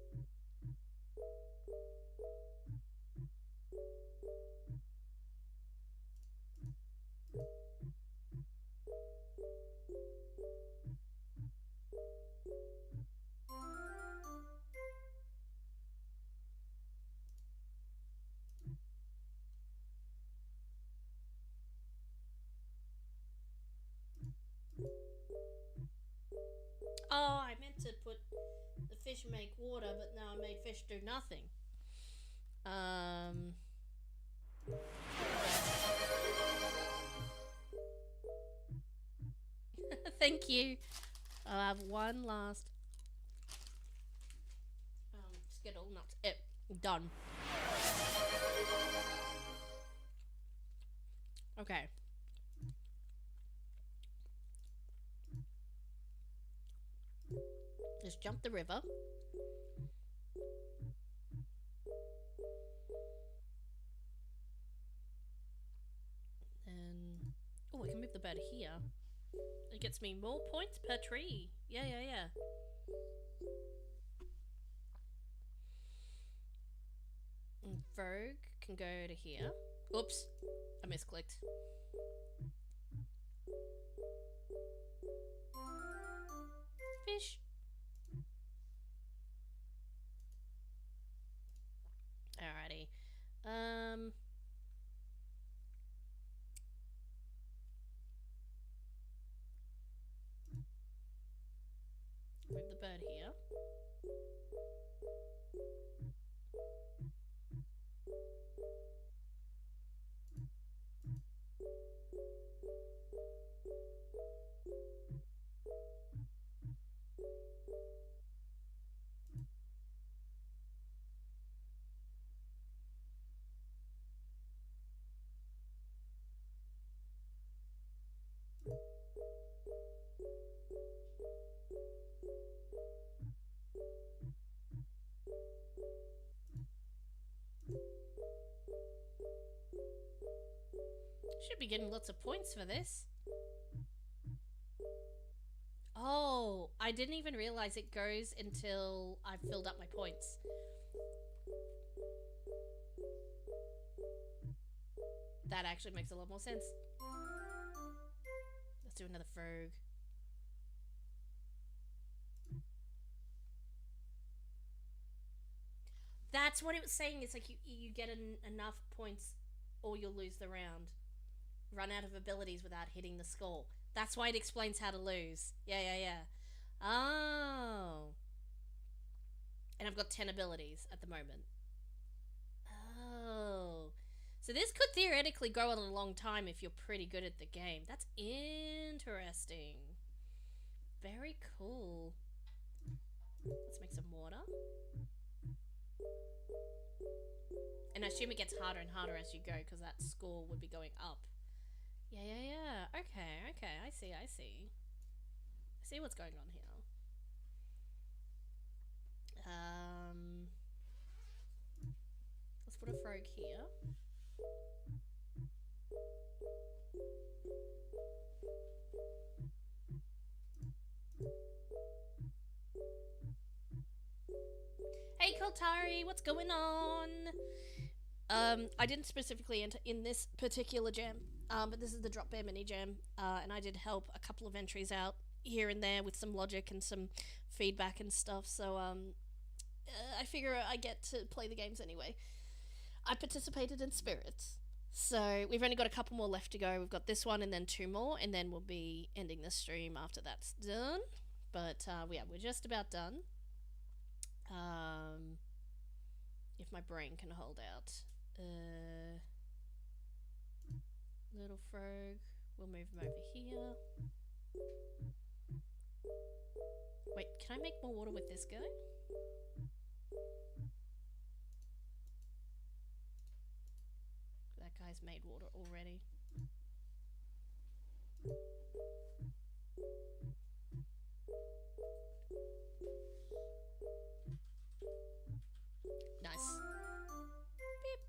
Speaker 2: Oh, I meant to put the fish make water, but now I made fish do nothing. Thank you. I'll have one last skittle nuts. Done. Okay. Just jump the river. And oh, I can move the bird here. It gets me more points per tree. Yeah. And Frog can go to here. Oops, I misclicked. Fish. Alrighty. Move the bird here. Should be getting lots of points for this. Oh, I didn't even realize it goes until I've filled up my points. That actually makes a lot more sense. Let's do another frog. That's what it was saying. It's like you get enough points or you'll lose the round. run out of abilities without hitting the score. That's why it explains how to lose. Yeah. Oh. And I've got 10 abilities at the moment. Oh. So this could theoretically go on a long time if you're pretty good at the game. That's interesting. Very cool. Let's make some water. And I assume it gets harder and harder as you go because that score would be going up. Yeah. Okay. I see. I see what's going on here. Let's put a frog here. Hey Koltari, what's going on? I didn't specifically enter in this particular jam, but this is the Drop Bear mini jam, and I did help a couple of entries out here and there with some logic and some feedback and stuff, so I figure I get to play the games anyway. I participated in Spirits, so we've only got a couple more left to go. We've got this one and then 2 more, and then we'll be ending the stream after that's done, but yeah, we're just about done. If my brain can hold out. Little frog. We'll move him over here. Wait, can I make more water with this guy? That guy's made water already. Nice. Beep.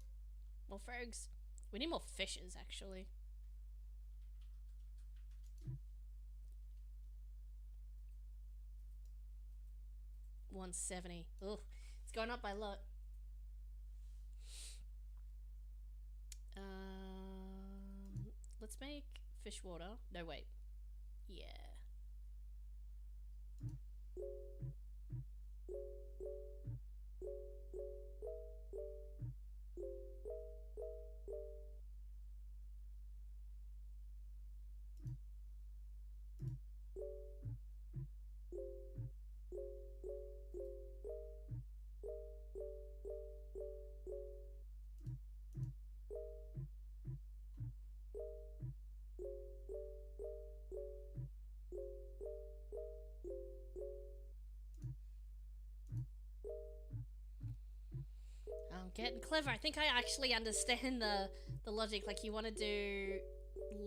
Speaker 2: More frogs. We need more fishes, actually. $170. Ugh. It's going up by a lot. Let's make fish water. No, wait. Yeah. I'm getting clever. I think I actually understand the logic. Like, you want to do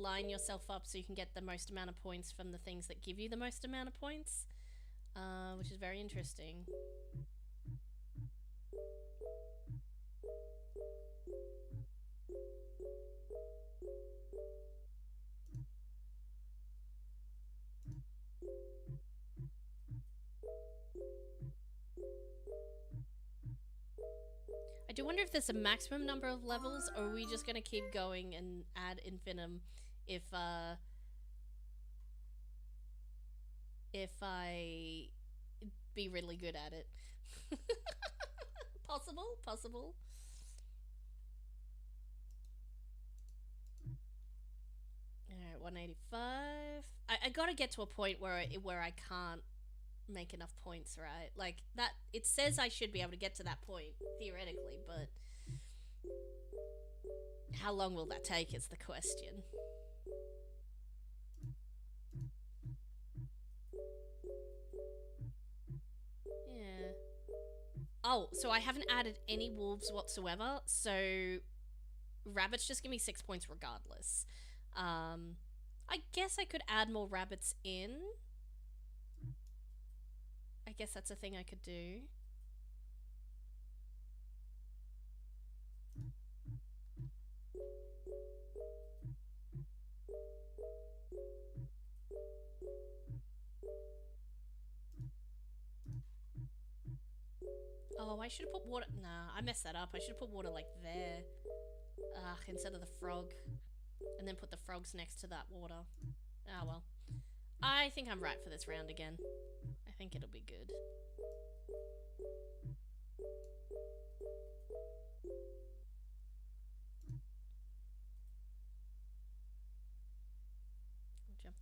Speaker 2: line yourself up so you can get the most amount of points from the things that give you the most amount of points, which is very interesting. I do wonder if there's a maximum number of levels, or are we just going to keep going and ad infinitum if I be really good at it. Possible. Alright, 185. I gotta get to a point where I can't make enough points, right? Like, that, it says I should be able to get to that point, theoretically, but how long will that take is the question. Yeah. Oh, so I haven't added any wolves whatsoever, so rabbits just give me 6 points regardless. I guess I could add more rabbits in. I guess that's a thing I could do. Oh, I should have put water. Nah, I messed that up. I should have put water like there. Instead of the frog. And then put the frogs next to that water. Ah, well. I think I'm right for this round again. I think it'll be good.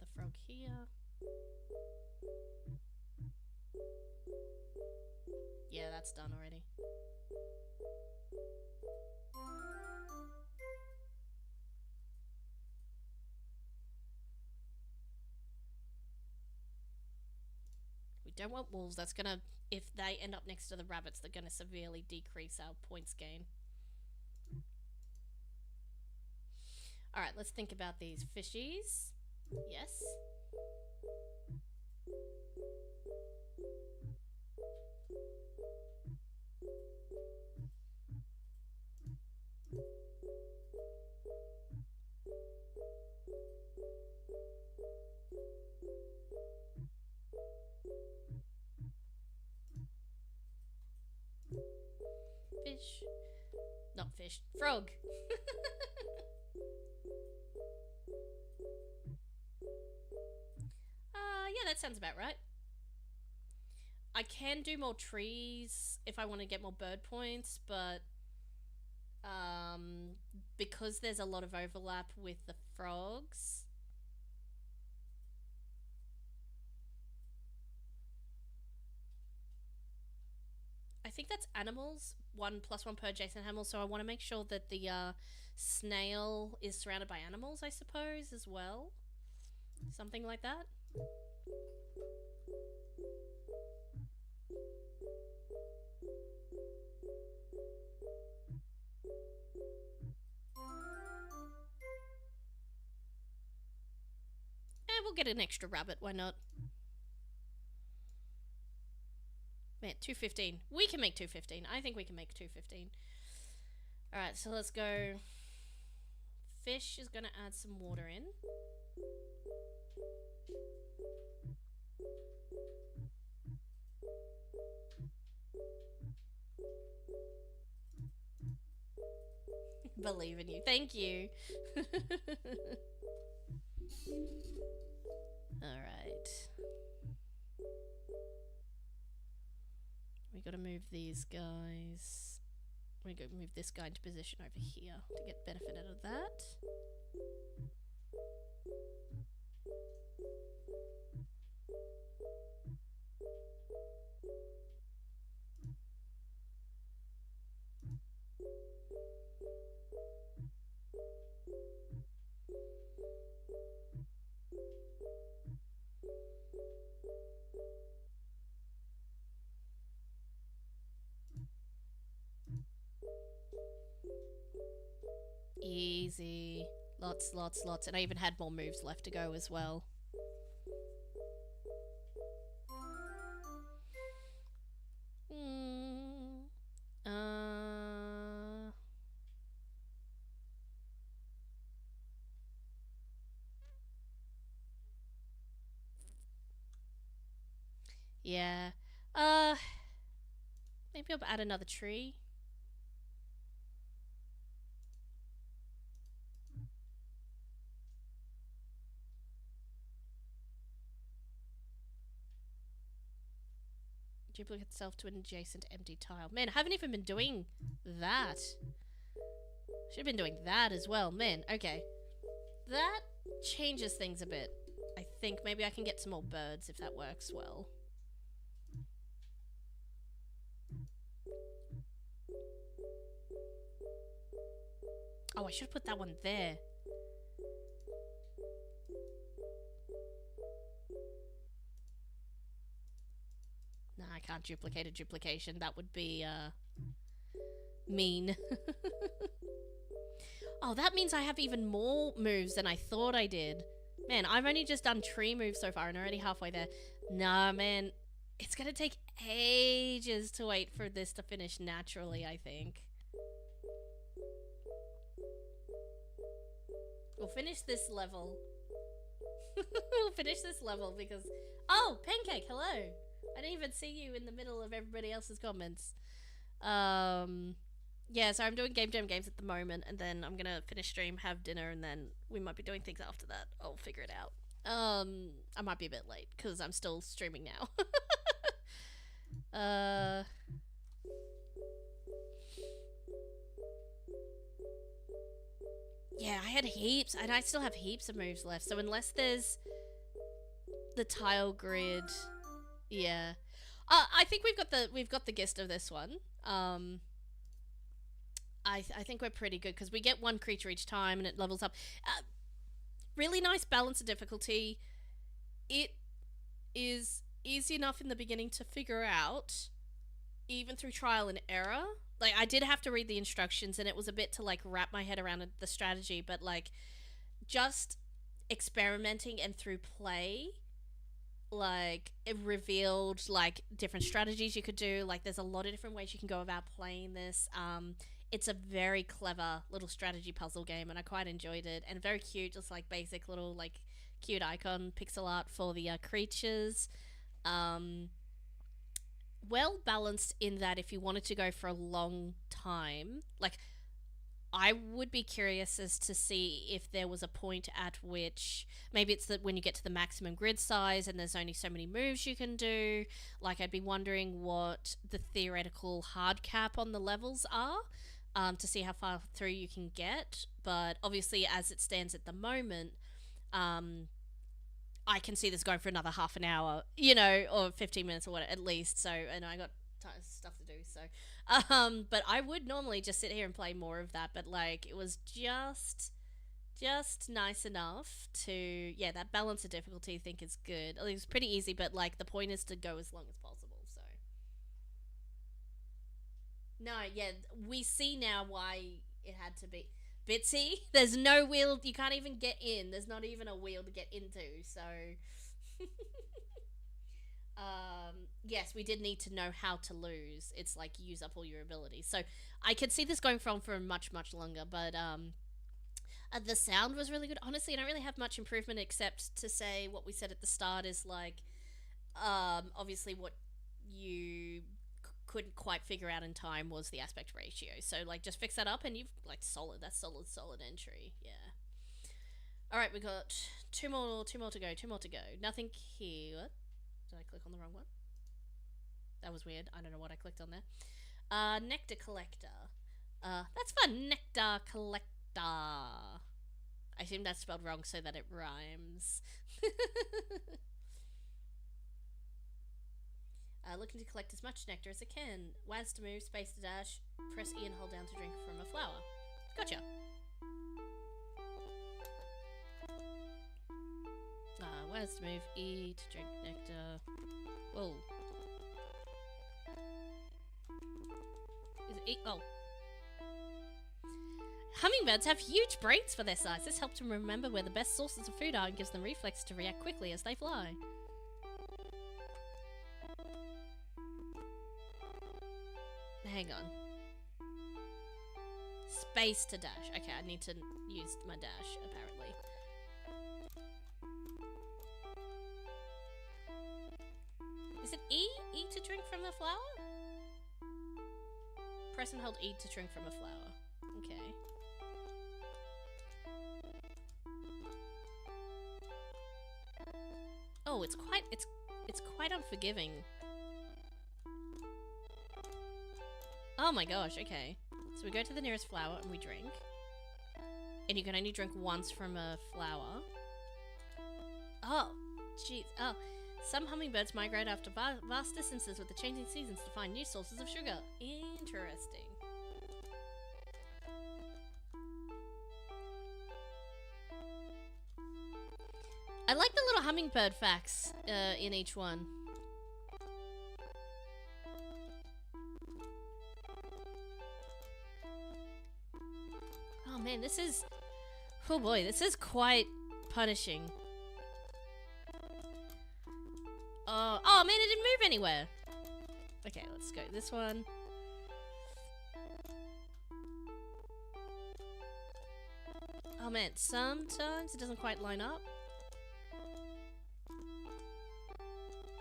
Speaker 2: the frog here. Yeah, that's done already. We don't want wolves. That's gonna, if they end up next to the rabbits, they're gonna severely decrease our points gain. Alright, let's think about these fishies. Yes. Fish. Not fish. Frog. Yeah, that sounds about right. I can do more trees if I want to get more bird points, but because there's a lot of overlap with the frogs. I think that's animals, 1+1 per adjacent animal, so I want to make sure that the snail is surrounded by animals, I suppose, as well. Something like that. And we'll get an extra rabbit, why not? Man, 215. We can make 215. I think we can make 215. Alright, so let's go. Fish is going to add some water in. Believe in you. Thank you. Alright. We gotta move these guys. We gotta move this guy into position over here to get benefit out of that. Easy. Lots, lots, lots. And I even had more moves left to go as well. Yeah. Maybe I'll add another tree. Duplicate itself to an adjacent empty tile. Man, I haven't even been doing that. Should have been doing that as well. Man, okay. That changes things a bit. I think maybe I can get some more birds if that works well. Oh, I should have put that one there. Nah, I can't duplicate a duplication. That would be, mean. Oh, that means I have even more moves than I thought I did. Man, I've only just done tree moves so far and already halfway there. Nah, man. It's gonna take ages to wait for this to finish naturally, I think. We'll finish this level. We'll finish this level because... Oh, Pancake, hello! I didn't even see you in the middle of everybody else's comments. Yeah, so I'm doing Game Jam games at the moment, and then I'm gonna finish stream, have dinner, and then we might be doing things after that. I'll figure it out. I might be a bit late, because I'm still streaming now. Yeah, I had heaps, and I still have heaps of moves left, so unless there's The tile grid. Yeah. I think we've got the gist of this one. I think we're pretty good because we get one creature each time and it levels up. Really nice balance of difficulty. It is easy enough in the beginning to figure out, even through trial and error. Like, I did have to read the instructions and it was a bit to like wrap my head around the strategy, but like just experimenting and through play, like it revealed like different strategies you could do. Like there's a lot of different ways you can go about playing this. It's a very clever little strategy puzzle game and I quite enjoyed it, and very cute, just like basic little like cute icon pixel art for the creatures. Well balanced in that if you wanted to go for a long time, like I would be curious as to see if there was a point at which maybe it's that when you get to the maximum grid size and there's only so many moves you can do. Like I'd be wondering what the theoretical hard cap on the levels are, to see how far through you can get. But obviously as it stands at the moment, I can see this going for another half an hour, you know, or 15 minutes or what at least. So, and I got stuff to do, so but I would normally just sit here and play more of that, but like it was just nice enough to, yeah, that balance of difficulty I think is good. It was pretty easy, but like the point is to go as long as possible. So no, yeah, we see now why it had to be Bitsy. There's no wheel, you can't even get in, there's not even a wheel to get into, so yes, we did need to know how to lose. It's like use up all your abilities. So I could see this going for much longer, but the sound was really good. Honestly, I don't really have much improvement except to say what we said at the start is like, obviously what you couldn't quite figure out in time was the aspect ratio. So like just fix that up and you've like that's solid entry. Yeah. All right, we got two more to go. Nothing here. What? Did I click on the wrong one? That was weird. I don't know what I clicked on there. Nectar collector. That's fun. Nectar collector. I assume that's spelled wrong so that it rhymes. Looking to collect as much nectar as I can. WAS to move, space to dash, press E and hold down to drink from a flower. Gotcha. WAS to move, E to drink nectar. Whoa. Is it E? Oh. Hummingbirds have huge brains for their size. This helps them remember where the best sources of food are and gives them reflexes to react quickly as they fly. Hang on. Space to dash. Okay, I need to use my dash, apparently. Is it E? E to drink from the flower? Press and hold E to drink from a flower. Okay. Oh, it's quite unforgiving. Oh my gosh, okay. So we go to the nearest flower and we drink. And you can only drink once from a flower. Oh, jeez. Oh, some hummingbirds migrate after vast distances with the changing seasons to find new sources of sugar. Interesting. I like the little hummingbird facts in each one. Oh man, this is... Oh boy, this is quite punishing. Oh man, it didn't move anywhere. Okay, let's go this one. Oh man, sometimes it doesn't quite line up.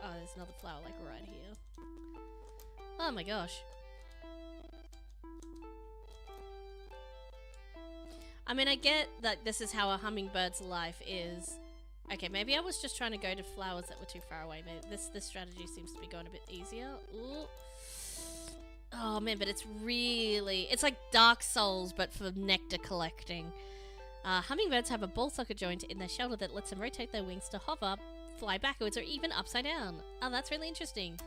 Speaker 2: Oh, there's another flower like right here. Oh my gosh. I mean, I get that this is how a hummingbird's life is. Okay, maybe I was just trying to go to flowers that were too far away. Maybe this strategy seems to be going a bit easier. Ooh. Oh man, but it's really... It's like Dark Souls, but for nectar collecting. Hummingbirds have a ball socket joint in their shoulder that lets them rotate their wings to hover fly backwards or even upside down. Oh, that's really interesting.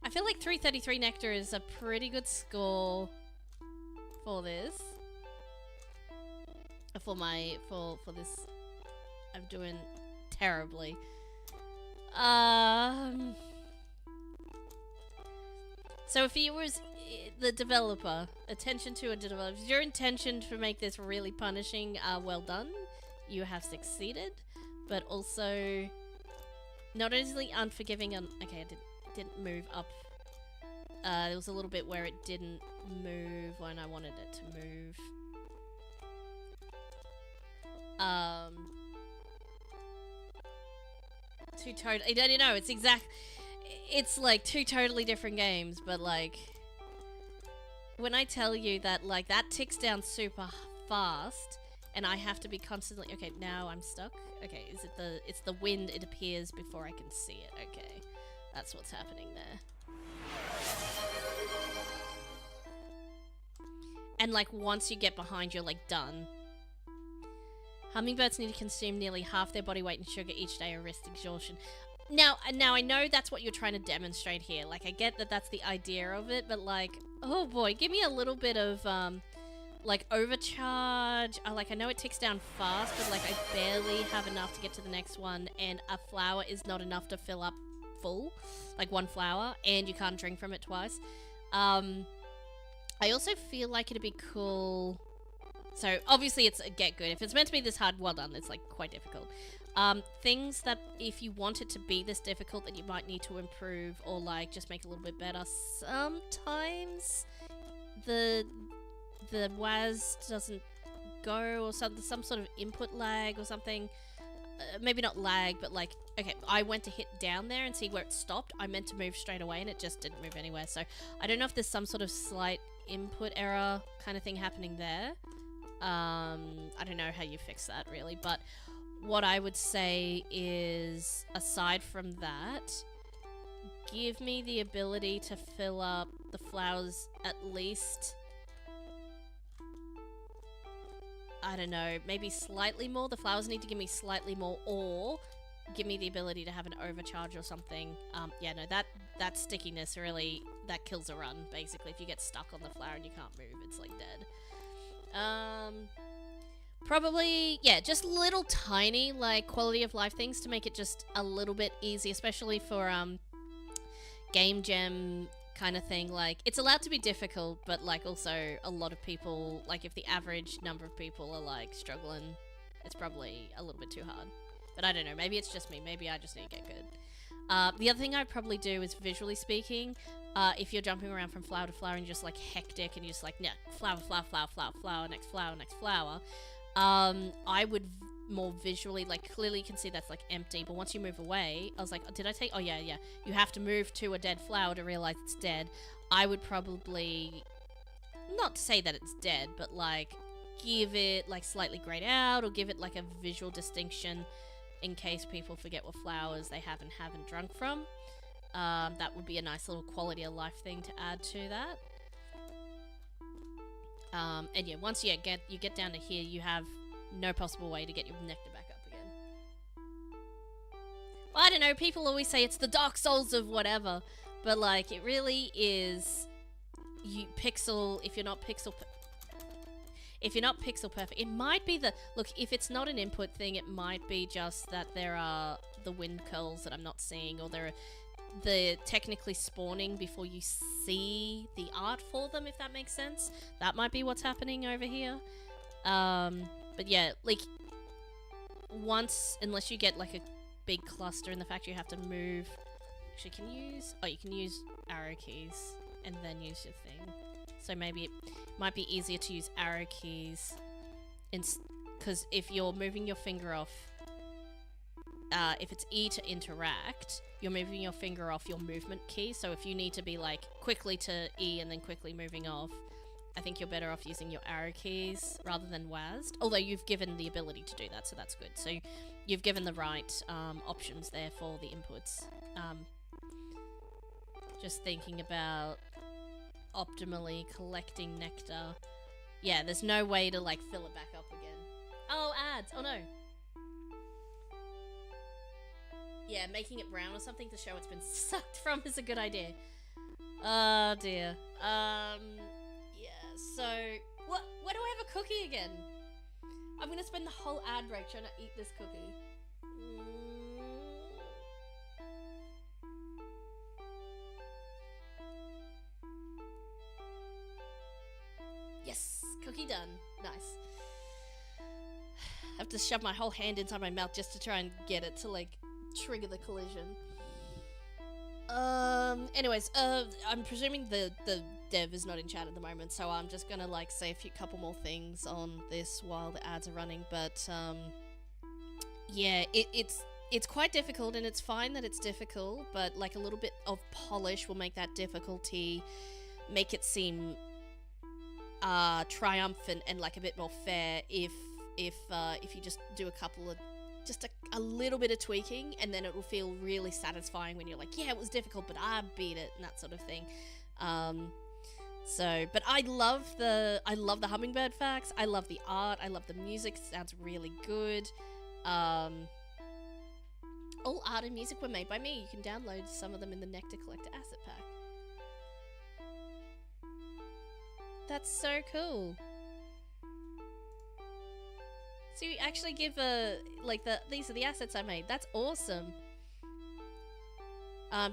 Speaker 2: I feel like 333 nectar is a pretty good score for this. For this, I'm doing terribly. So if you was the developer, attention to a developer, if your intention to make this really punishing, well done. You have succeeded, but also not only unforgiving on. Okay, it didn't move up. There was a little bit where it didn't move when I wanted it to move. Two totally. I don't know. It's like two totally different games, but like when I tell you that like that ticks down super fast, and I have to be constantly. Okay, now I'm stuck. Okay, is it the? It's the wind. It appears before I can see it. Okay, that's what's happening there. And like once you get behind, you're like done. Hummingbirds need to consume nearly half their body weight in sugar each day or risk exhaustion. Now I know that's what you're trying to demonstrate here. Like, I get that that's the idea of it, but like, oh boy, give me a little bit of, like, overcharge. Like, I know it ticks down fast, but like, I barely have enough to get to the next one, and a flower is not enough to fill up full. Like, one flower, and you can't drink from it twice. I also feel like it'd be cool... So, obviously, it's a get good. If it's meant to be this hard, well done. It's, like, quite difficult. Things that, if you want it to be this difficult, that you might need to improve or, like, just make a little bit better. Sometimes the WAS doesn't go or some sort of input lag or something. Maybe not lag, but, like, okay, I went to hit down there and see where it stopped. I meant to move straight away, and it just didn't move anywhere. So, I don't know if there's some sort of slight input error kind of thing happening there. I don't know how you fix that really, but what I would say is, aside from that, give me the ability to fill up the flowers at least, I don't know, maybe slightly more. The flowers need to give me slightly more, or give me the ability to have an overcharge or something. Yeah, no, that stickiness really, that kills a run, basically. If you get stuck on the flower and you can't move, it's like dead. Probably, yeah, just little tiny, like, quality of life things to make it just a little bit easy, especially for, game jam kind of thing. Like, it's allowed to be difficult, but, like, also a lot of people, like, if the average number of people are, like, struggling, it's probably a little bit too hard. But I don't know, maybe it's just me, maybe I just need to get good. The other thing I'd probably do is, visually speaking, if you're jumping around from flower to flower and you're just, like, hectic and you're just like, yeah, flower, flower, flower, flower, flower, next flower, next flower, I would more visually, like, clearly you can see that's, like, empty, but once you move away, I was like, did I take, oh, yeah, you have to move to a dead flower to realize it's dead. I would probably, not say that it's dead, but, like, give it, like, slightly grayed out, or give it, like, a visual distinction in case people forget what flowers they haven't drunk from. That would be a nice little quality of life thing to add to that. And yeah, once you get down to here, you have no possible way to get your nectar back up again. Well, I don't know, people always say it's the Dark Souls of whatever, but like, it really is, if you're not pixel perfect, it might be look, if it's not an input thing, it might be just that there are the wind curls that I'm not seeing, or they're technically spawning before you see the art for them, if that makes sense. That might be what's happening over here. But yeah, like, unless you get like a big cluster in the fact you have to move. Actually, you can use arrow keys and then use your thing. So maybe it might be easier to use arrow keys, because if you're moving your finger off, if it's E to interact, you're moving your finger off your movement key. So if you need to be like quickly to E and then quickly moving off, I think you're better off using your arrow keys rather than WASD. Although you've given the ability to do that, so that's good. So you've given the right options there for the inputs. Just thinking about optimally collecting nectar. Yeah, there's no way to like fill it back up again. Oh, ads! Oh no! Yeah, yeah, making it brown or something to show it's been sucked from is a good idea. Oh dear. Yeah, so why do I have a cookie again? I'm gonna spend the whole ad break trying to eat this cookie. Yes, cookie done. Nice. I have to shove my whole hand inside my mouth just to try and get it to like trigger the collision. Anyways, I'm presuming the dev is not in chat at the moment, so I'm just gonna like say a couple more things on this while the ads are running. But yeah, it's quite difficult, and it's fine that it's difficult. But like a little bit of polish will make that difficulty make it seem triumphant and like a bit more fair if you just do a couple of a little bit of tweaking, and then it will feel really satisfying when you're like, yeah, it was difficult, but I beat it, and that sort of thing. But I love the hummingbird facts. I love the art. I love the music. It sounds really good. All art and music were made by me. You can download some of them in the Nectar Collector Asset Pack. That's so cool. So you actually give these are the assets I made. That's awesome.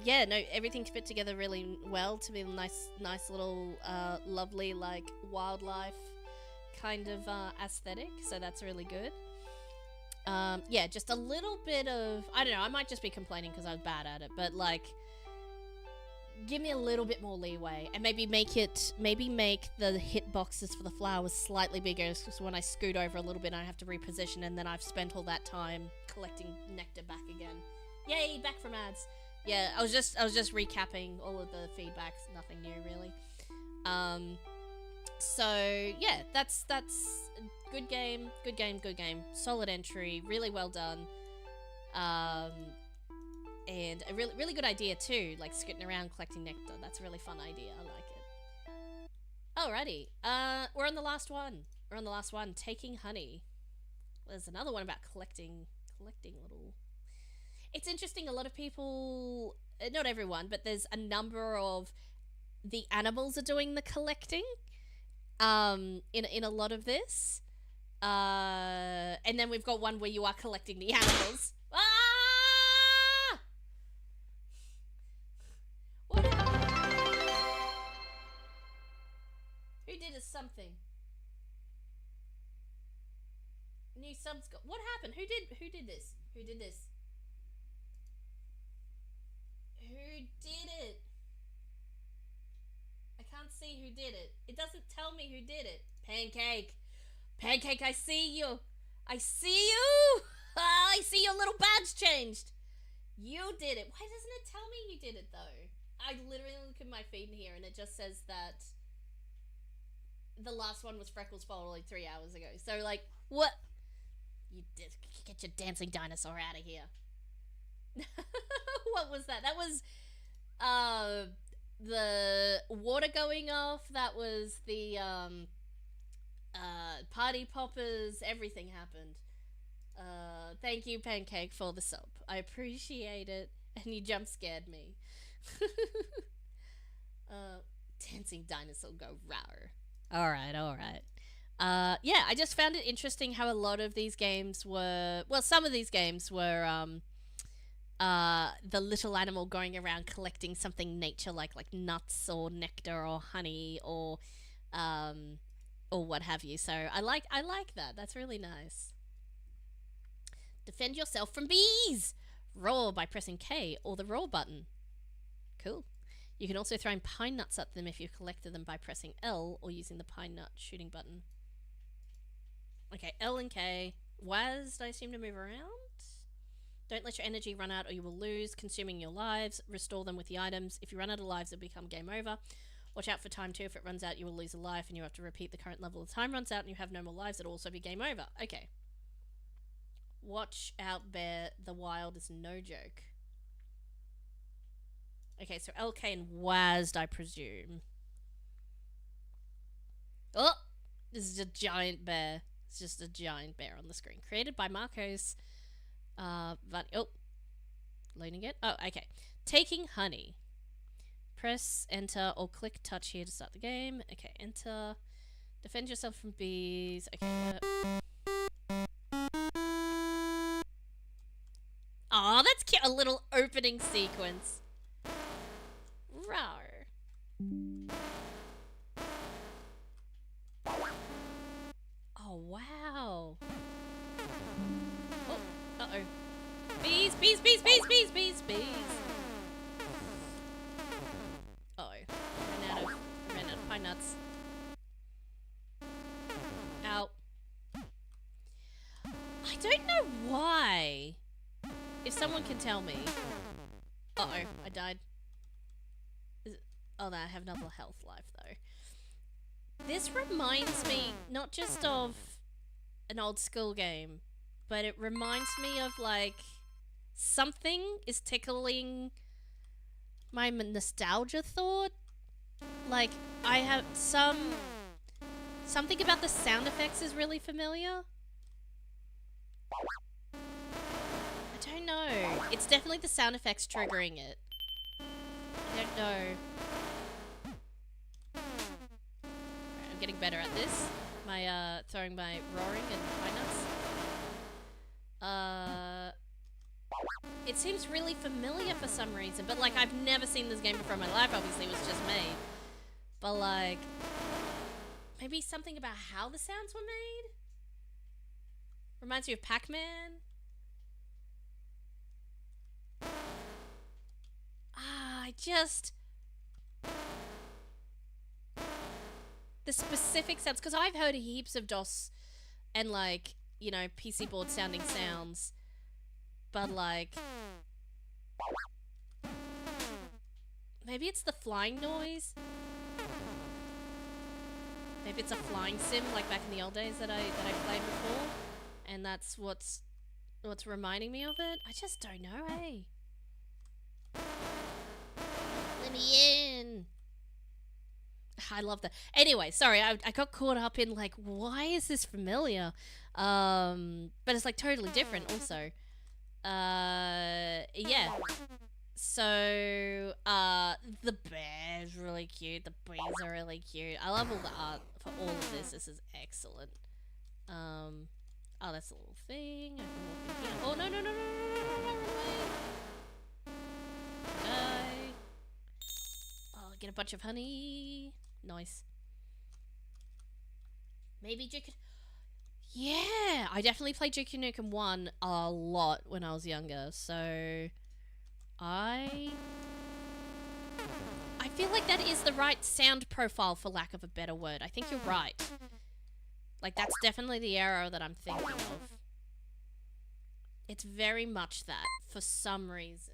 Speaker 2: Yeah, no, everything fit together really well to be a nice little, lovely, like, wildlife kind of, aesthetic. So that's really good. Yeah, just a little bit of, I don't know, I might just be complaining because I was bad at it, but, like, give me a little bit more leeway, and maybe make the hit boxes for the flowers slightly bigger, so when I scoot over a little bit I have to reposition, and then I've spent all that time collecting nectar back again. Yay, back from ads. Yeah, I was just recapping all of the feedbacks, nothing new really. So yeah, that's good game. Solid entry, really well done. And a really good idea too, like scooting around collecting nectar. That's a really fun idea. I like it. Alrighty. We're on the last one. Taking honey. There's another one about collecting little. It's interesting. A lot of people, not everyone, but there's a number of the animals are doing the collecting. In a lot of this. And then we've got one where you are collecting the animals. Ah! Who did us something? New subs got. What happened? Who did this? Who did this? Who did it? I can't see who did it. It doesn't tell me who did it. Pancake, I see you. I see you. I see your little badge changed. You did it. Why doesn't it tell me you did it though? I literally look at my feed in here and it just says that the last one was Freckles' fault like 3 hours ago. So like, what? You did. Get your dancing dinosaur out of here. What was that? That was the water going off. That was the party poppers. Everything happened. Thank you, Pancake, for the sub. I appreciate it. And you jump scared me. Dancing dinosaur go rawr. Alright. Yeah, I just found it interesting how a lot of these games were, well, some of these games were, the little animal going around collecting something nature like nuts or nectar or honey or what have you. So I like that. That's really nice. Defend yourself from bees! Roar by pressing K or the roar button. Cool. You can also throw pine nuts at them if you've collected them by pressing L or using the pine nut shooting button. Okay, L and K. WASD, I assume, to move around? Don't let your energy run out or you will lose, consuming your lives. Restore them with the items. If you run out of lives, it'll become game over. Watch out for time too. If it runs out, you will lose a life and you have to repeat the current level. If time runs out and you have no more lives, it'll also be game over. Okay. Watch out, bear. The wild is no joke. Okay, so LK and WASD, I presume. Oh! This is a giant bear. It's just a giant bear on the screen. Created by Marcos. loading it. Oh, okay. Taking honey. Press enter or click touch here to start the game. Okay, enter. Defend yourself from bees. Okay. Aw, that's cute. A little opening sequence. Rawr. Oh, wow. Oh, uh-oh. Bees, bees, bees, bees, bees, bees, bees. Uh-oh. Ran out of pine nuts. Ow. I don't know why. If someone can tell me. Uh-oh, I died. Oh, no, I have another health life, though. This reminds me not just of an old school game, but it reminds me of, like, something is tickling my nostalgia thought. Like, I have something about the sound effects is really familiar. I don't know. It's definitely the sound effects triggering it. I don't know. Right, I'm getting better at this. Throwing my roaring and pine nuts. It seems really familiar for some reason, but like I've never seen this game before in my life. Obviously, it was just made. But like, maybe something about how the sounds were made? Reminds me of Pac-Man? The specific sounds, because I've heard heaps of DOS and like, you know, PC board sounding sounds, but like, maybe it's the flying noise? Maybe it's a flying sim like back in the old days that I played before, and that's what's reminding me of it? I just don't know, hey? Let me in. I love that. Anyway, sorry, I got caught up in like, why is this familiar? But it's like totally different also. Yeah. So, the bear's really cute. The bees are really cute. I love all the art for all of this. This is excellent. Oh, that's a little thing. I can walk in here. Oh, no, run away. Die. Oh, get a bunch of honey. Nice. Maybe Duke... Yeah! I definitely played Duke Nukem 1 a lot when I was younger, so... I feel like that is the right sound profile, for lack of a better word. I think you're right. Like, that's definitely the era that I'm thinking of. It's very much that, for some reason.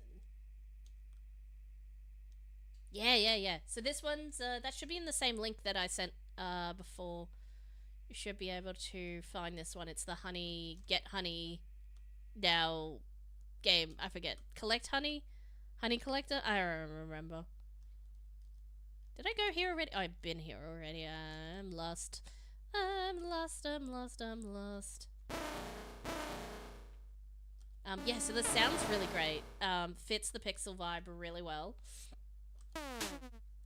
Speaker 2: Yeah. So this one's, that should be in the same link that I sent, before. You should be able to find this one. It's the Get Honey Now game. I forget. Collect Honey? Honey Collector? I don't remember. Did I go here already? Oh, I've been here already. I'm lost. I'm lost. Yeah, so the sound's really great. Fits the pixel vibe really well.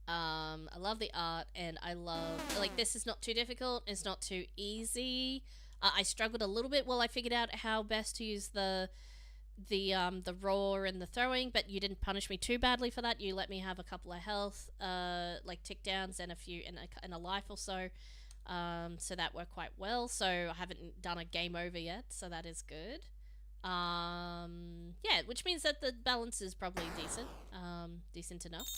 Speaker 2: I love the art, and I love, like, this is not too difficult, it's not too easy. I struggled a little bit while I figured out how best to use the roar and the throwing, but you didn't punish me too badly for that. You let me have a couple of health, like tick downs and and a life or so. So that worked quite well. So I haven't done a game over yet, so that is good. Yeah, which means that the balance is probably decent. Decent enough.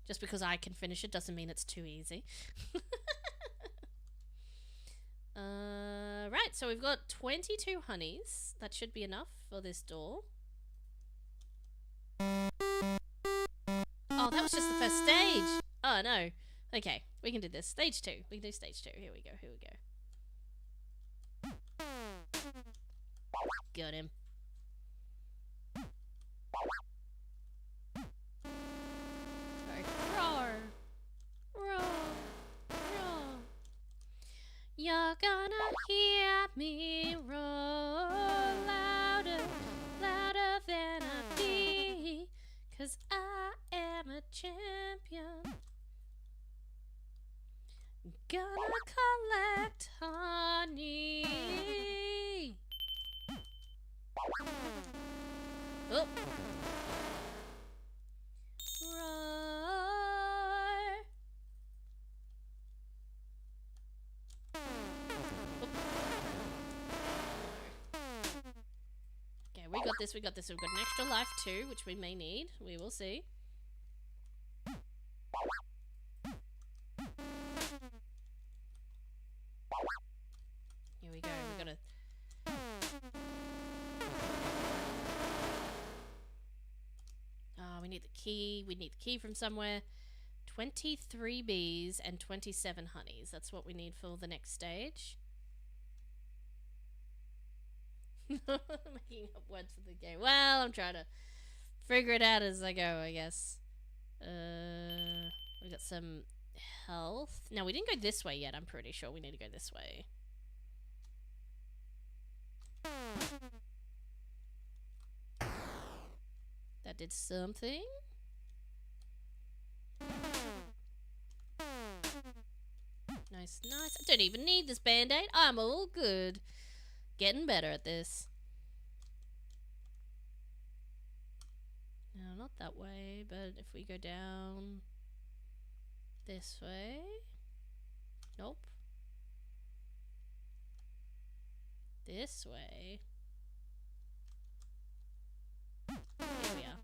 Speaker 2: Just because I can finish it doesn't mean it's too easy. Right, so we've got 22 honeys. That should be enough for this door. Oh, that was just the first stage. Oh, no. Okay, we can do this. Stage 2. We can do stage 2. Here we go. Got him. Roar. You're gonna hear me roar louder. Gonna collect honey. Oh. Roar. Okay, we got this, we got this. We've got an extra life too, which we may need. We will see. Here we go, we gotta... we need the key. We need the key from somewhere. 23 bees and 27 honeys. That's what we need for the next stage. Making up words for the game. Well, I'm trying to figure it out as I go, I guess. We got some health. Now, we didn't go this way yet. I'm pretty sure we need to go this way. That did something. Nice, nice. I don't even need this band-aid. I'm all good. Getting better at this. No, not that way, but if we go down this way. Nope. This way. Here we are.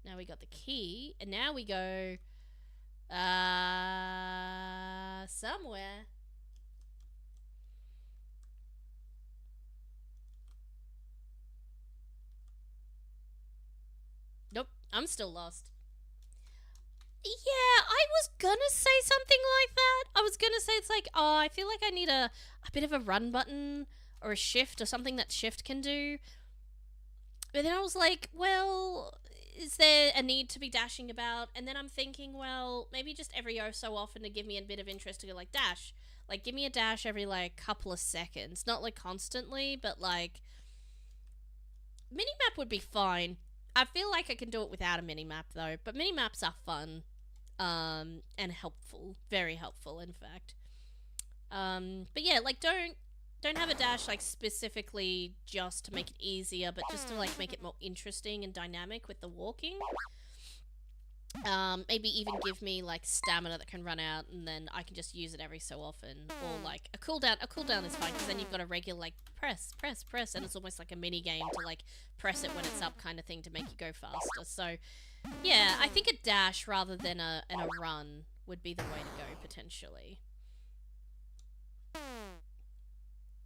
Speaker 2: Now we got the key, and now we go somewhere. Nope, I'm still lost. Yeah, I was gonna say something like that. I was gonna say it's like, oh, I feel like I need a bit of a run button or a shift or something that shift can do. But then I was like, well, is there a need to be dashing about? And then I'm thinking, well, maybe just every so often to give me a bit of interest to go like dash. Like, give me a dash every like couple of seconds. Not like constantly, but like minimap would be fine. I feel like I can do it without a minimap though, but minimaps are fun. And helpful. Very helpful, in fact. But yeah, like, don't have a dash, like, specifically just to make it easier, but just to, like, make it more interesting and dynamic with the walking. Maybe even give me, like, stamina that can run out, and then I can just use it every so often. Or, like, a cooldown. A cooldown is fine, because then you've got a regular, like, press, and it's almost like a mini game to, like, press it when it's up kind of thing to make you go faster. So, yeah, I think a dash rather than a run would be the way to go, potentially.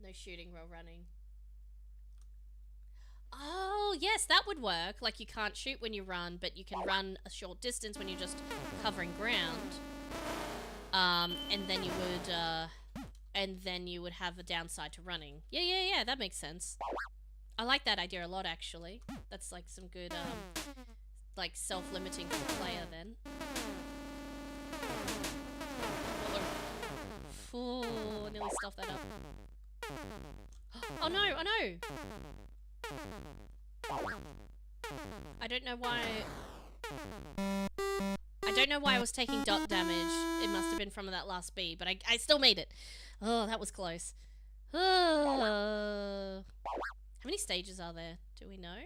Speaker 2: No shooting while running. Oh, yes, that would work. Like, you can't shoot when you run, but you can run a short distance when you're just covering ground. And then you would have a downside to running. Yeah, that makes sense. I like that idea a lot, actually. That's, like, some good, like, self-limiting for the player, then. Oh, nearly stuffed that up. Oh, no, oh, no! I don't know why I was taking dot damage. It must have been from that last bee, but I still made it. Oh, that was close. How many stages are there? Do we know?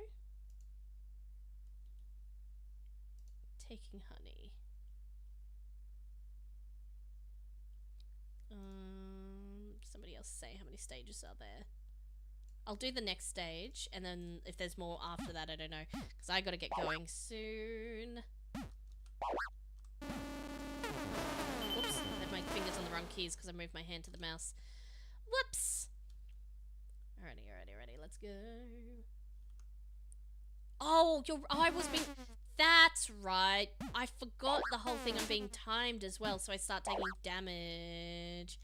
Speaker 2: Taking honey. Somebody else say how many stages are there. I'll do the next stage, and then if there's more after that, I don't know. Because I gotta get going soon. Whoops, I had my fingers on the wrong keys because I moved my hand to the mouse. Whoops! Alrighty, let's go. Oh, I was being... That's right. I forgot the whole thing on being timed as well, so I start taking damage.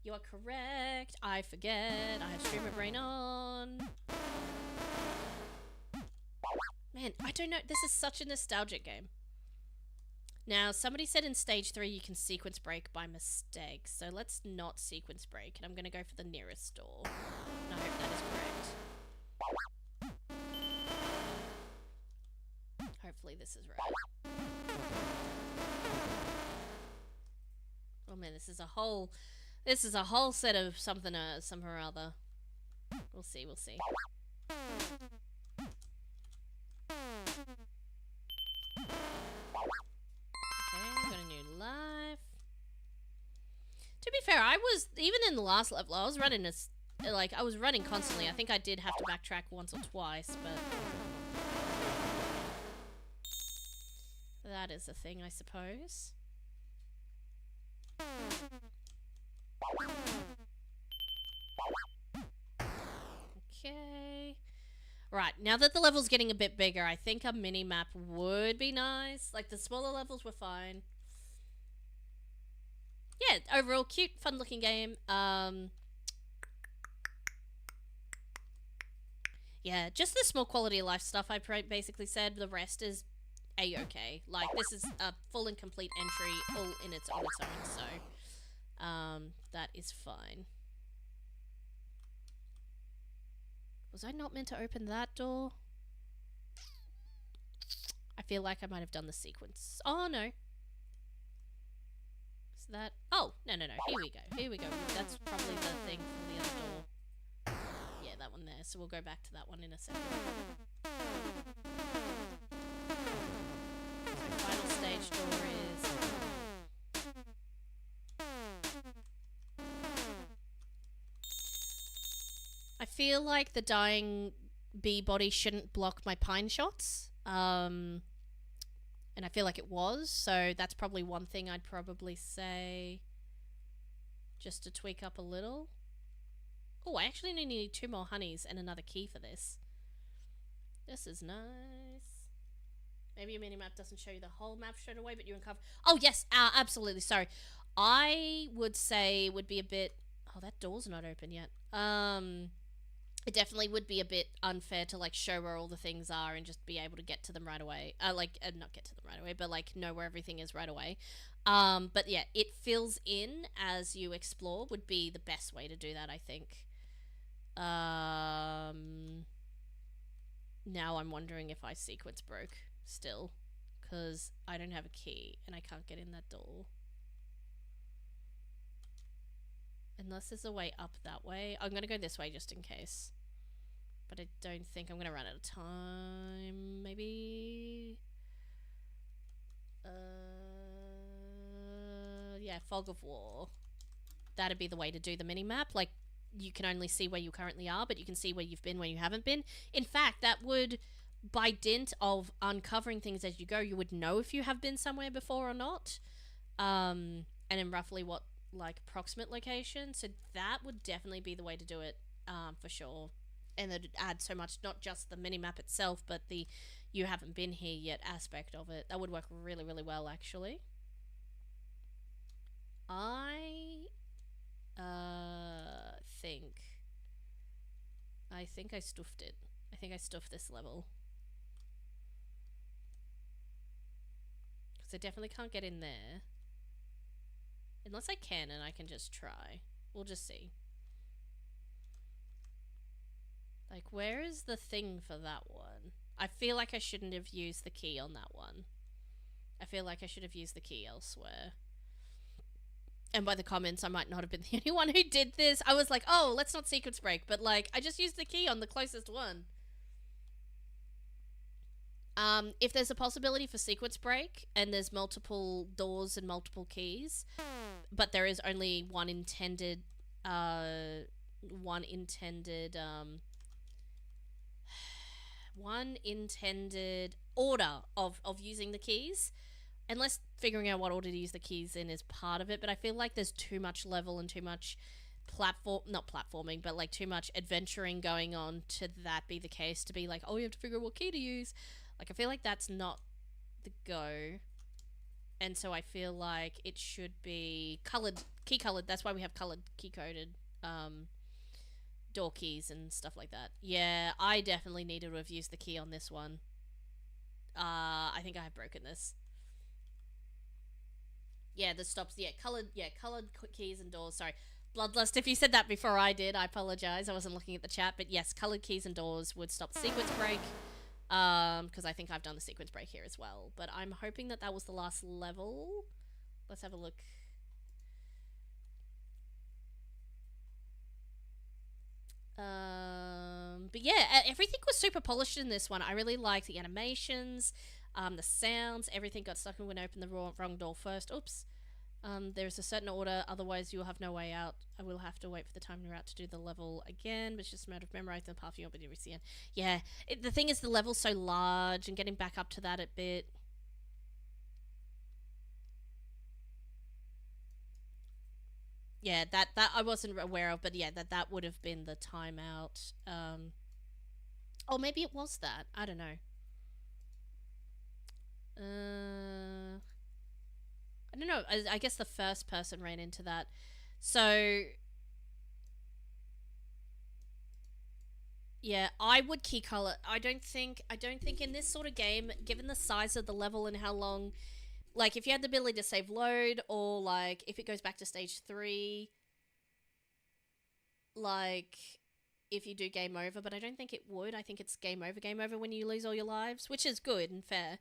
Speaker 2: You are correct. I forget. I have streamer brain on. Man, I don't know. This is such a nostalgic game. Now, somebody said in stage 3 you can sequence break by mistake, so let's not sequence break, and I'm going to go for the nearest door. And I hope that is correct. Hopefully this is right. Oh man, this is a whole set of something or other. We'll see. Okay, got a new life. To be fair, I was, even in the last level, I was running I was running constantly. I think I did have to backtrack once or twice, but that is a thing, I suppose. Okay. Right, now that the level's getting a bit bigger, I think a mini-map would be nice. Like, the smaller levels were fine. Yeah, overall, cute, fun-looking game. Yeah, just the small quality of life stuff I basically said. The rest is a-okay. Like, this is a full and complete entry all on its own, so that is fine. Was I not meant to open that door? I feel like I might have done the sequence. Oh, no. Is that... Oh, no. Here we go. That's probably the thing from the other door. Yeah, that one there. So we'll go back to that one in a second. So final stage door is... I feel like the dying bee body shouldn't block my pine shots. And I feel like it was, so that's probably one thing I'd probably say just to tweak up a little. Oh, I actually only need 2 more honeys and another key for this. This is nice. Maybe a mini-map doesn't show you the whole map straight away, but you uncover... Oh, yes, absolutely, sorry. I would say would be a bit... Oh, that door's not open yet. It definitely would be a bit unfair to, like, show where all the things are and just be able to get to them right away. Not get to them right away, but, like, know where everything is right away. But, yeah, it fills in as you explore would be the best way to do that, I think. Now I'm wondering if I sequence broke still, because I don't have a key and I can't get in that door. Unless there's a way up that way. I'm going to go this way just in case. But I don't think I'm going to run out of time. Maybe... yeah, Fog of War. That'd be the way to do the mini-map. Like, you can only see where you currently are, but you can see where you've been, where you haven't been. In fact, that would, by dint of uncovering things as you go, you would know if you have been somewhere before or not. And in roughly what, like, approximate location. So that would definitely be the way to do it, for sure. And it'd add so much, not just the mini-map itself, but the you haven't been here yet aspect of it. That would work really, really well, actually. I think I stuffed it. I think I stuffed this level. Because I definitely can't get in there. Unless I can, and I can just try. We'll just see. Like, where is the thing for that one? I feel like I shouldn't have used the key on that one. I feel like I should have used the key elsewhere. And by the comments, I might not have been the only one who did this. I was like, oh, let's not sequence break. But, like, I just used the key on the closest one. If there's a possibility for sequence break, and there's multiple doors and multiple keys, but there is only one intended order of using the keys, unless figuring out what order to use the keys in is part of it. But I feel like there's too much level and too much not platforming, but like too much adventuring going on to that be the case, to be like, oh, you have to figure out what key to use. Like, I feel like that's not the go. And so I feel like it should be key colored. That's why we have colored key coded door keys and stuff like that. Yeah, I definitely needed to have used the key on this one. I think I have broken this. Yeah, the stops. Yeah, colored keys and doors. Sorry, Bloodlust. If you said that before I did, I apologize. I wasn't looking at the chat, but yes, colored keys and doors would stop the sequence break. because I think I've done the sequence break here as well. But I'm hoping that that was the last level. Let's have a look. But yeah, everything was super polished in this one. I really liked the animations, the sounds, everything got stuck when I opened the wrong door first. Oops. There's a certain order, otherwise you will have no way out. I will have to wait for the time you're out to do the level again, but it's just a matter of memorizing the path you want to reach the end. Yeah, the thing is the level's so large, and getting back up to that a bit... Yeah, that I wasn't aware of, but yeah, that would have been the timeout. Oh, maybe it was that. I don't know. I don't know. I guess the first person ran into that. So yeah, I would key color. I don't think in this sort of game, given the size of the level and how long, like if you had the ability to save load, or like if it goes back to stage 3, like if you do game over, but I don't think it would. I think it's game over when you lose all your lives, which is good and fair.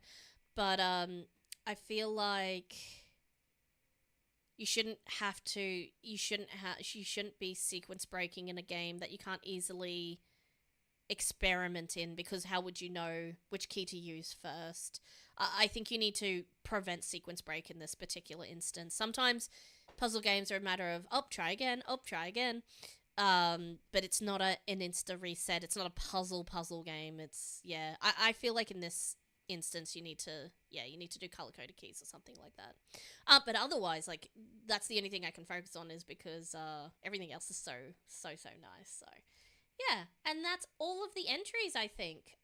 Speaker 2: But I feel like you shouldn't be sequence breaking in a game that you can't easily experiment in, because how would you know which key to use first? I think you need to prevent sequence break in this particular instance. Sometimes puzzle games are a matter of, try again. But it's not an insta reset. It's not a puzzle game. It's, yeah, I feel like in this instance you need to do color coded keys or something like that. But otherwise, like, that's the only thing I can focus on, is because everything else is so nice. So yeah, and that's all of the entries, I think.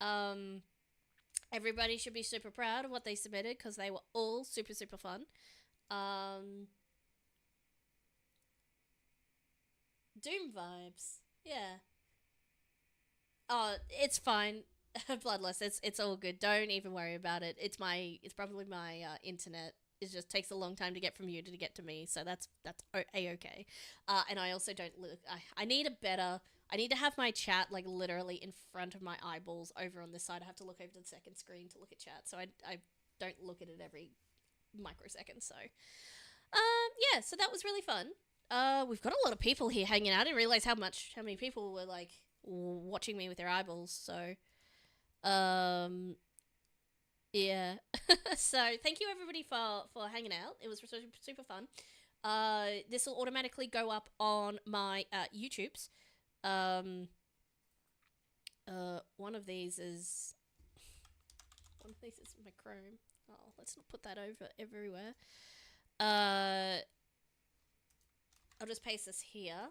Speaker 2: Everybody should be super proud of what they submitted, because they were all super fun. Doom vibes. Yeah. Oh, it's fine. Bloodless. It's all good. Don't even worry about it. It's probably my internet. It just takes a long time to get from you to get to me, so that's a-okay. And I also don't look. I need to have my chat like literally in front of my eyeballs over on this side. I have to look over to the second screen to look at chat, so I don't look at it every microsecond. So yeah, so that was really fun. We've got a lot of people here hanging out. I didn't realize how many people were like watching me with their eyeballs. So yeah. So thank you everybody for hanging out. It was super fun. This will automatically go up on my YouTubes. One of these is my Chrome. Oh, let's not put that over everywhere. I'll just paste this here.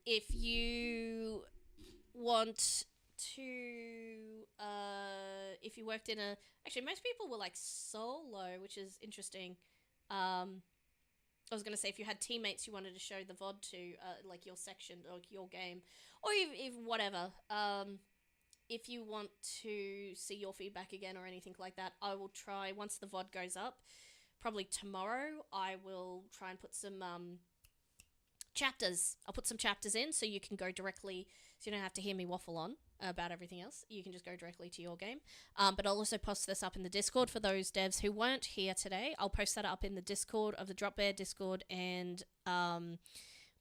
Speaker 2: If you want to, if you worked in actually most people were like solo, which is interesting. I was going to say, if you had teammates you wanted to show the VOD to, like your section or your game, or if whatever, if you want to see your feedback again or anything like that, I will try, once the VOD goes up, probably tomorrow, I will try and put some chapters. I'll put some chapters in so you can go directly, so you don't have to hear me waffle on about everything else. You can just go directly to your game. But I'll also post this up in the Discord for those devs who weren't here today. I'll post that up in the Discord of the Drop Bear Discord, and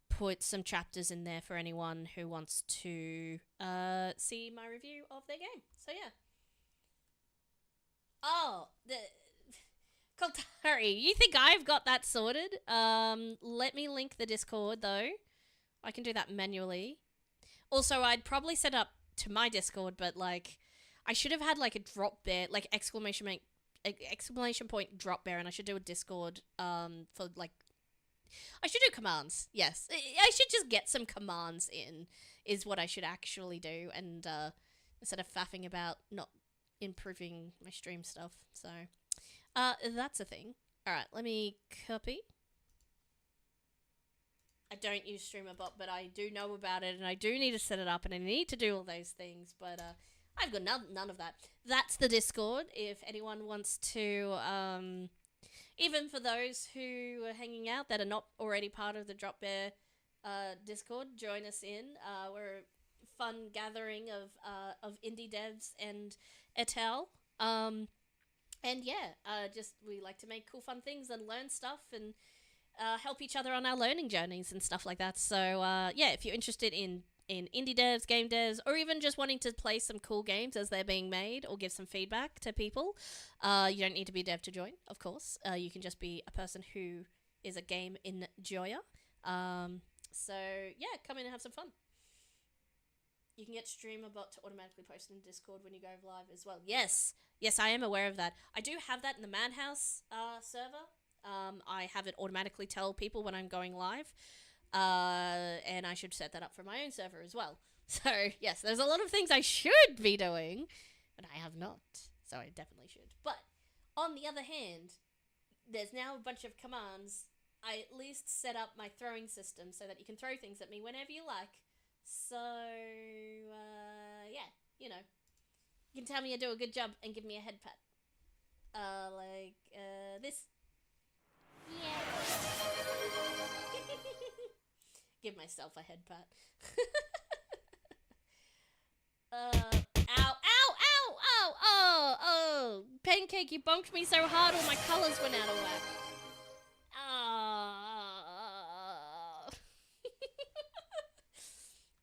Speaker 2: put some chapters in there for anyone who wants to see my review of their game. So yeah. Oh, Koltari, you think I've got that sorted? Let me link the Discord though. I can do that manually. Also, I'd probably set up to my Discord, but like, I should have had like a drop bear, like exclamation point drop bear, and I should do a Discord for like, I should do commands. Yes, I should just get some commands in, is what I should actually do, and instead of faffing about not improving my stream stuff. So that's a thing. All right, let me copy. I don't use StreamerBot, but I do know about it, and I do need to set it up, and I need to do all those things, but I've got none of that. That's the Discord, if anyone wants to, even for those who are hanging out that are not already part of the Drop Bear Discord, join us in. We're fun gathering of indie devs and et al. And yeah, just we like to make cool, fun things and learn stuff and help each other on our learning journeys and stuff like that. So yeah, if you're interested in indie devs, game devs, or even just wanting to play some cool games as they're being made or give some feedback to people, you don't need to be a dev to join, of course. You can just be a person who is a game enjoyer. So yeah, come in and have some fun. You can get Streamerbot to automatically post in Discord when you go live as well. Yes, I am aware of that. I do have that in the Madhouse server. I have it automatically tell people when I'm going live. And I should set that up for my own server as well. So yes, there's a lot of things I should be doing, but I have not. So I definitely should. But on the other hand, there's now a bunch of commands. I at least set up my throwing system so that you can throw things at me whenever you like. So, yeah, you know, you can tell me I do a good job and give me a head pat. Like, this. Yeah. Give myself a head pat. Oh. Pancake, you bonked me so hard all my colours went out of whack.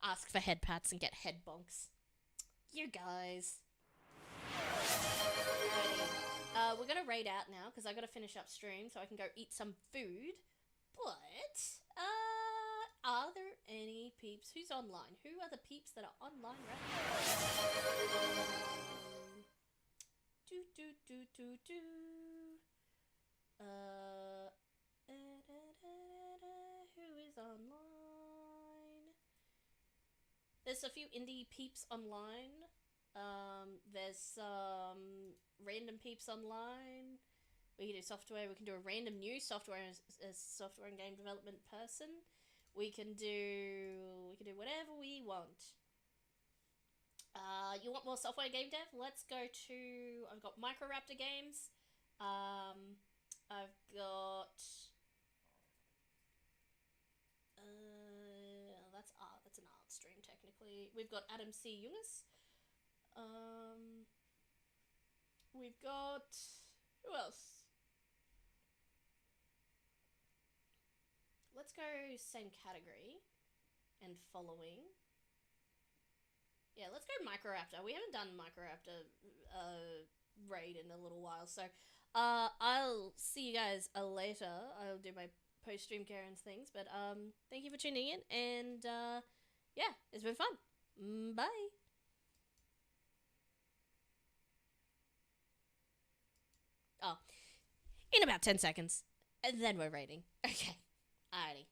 Speaker 2: Ask for head pats and get head bonks. You guys. Alrighty. We're gonna raid out now because I gotta finish up stream so I can go eat some food. But, are there any peeps? Who's online? Who are the peeps that are online right now? Who is online? There's a few indie peeps online. There's some random peeps online. We can do software. We can do a random new software as software and game development person. We can do whatever we want. You want more software game dev? Let's go to. I've got Microraptor Games. I've got. That's art. That's an art stream technically. We've got Adam C. Jungus. We've got. Who else? Let's go same category and following. Yeah, let's go Microraptor. We haven't done Microraptor raid in a little while, so I'll see you guys later. I'll do my post-stream care and things, but thank you for tuning in, and yeah, it's been fun. Bye. Oh, in about 10 seconds, and then we're raiding. Okay, alrighty.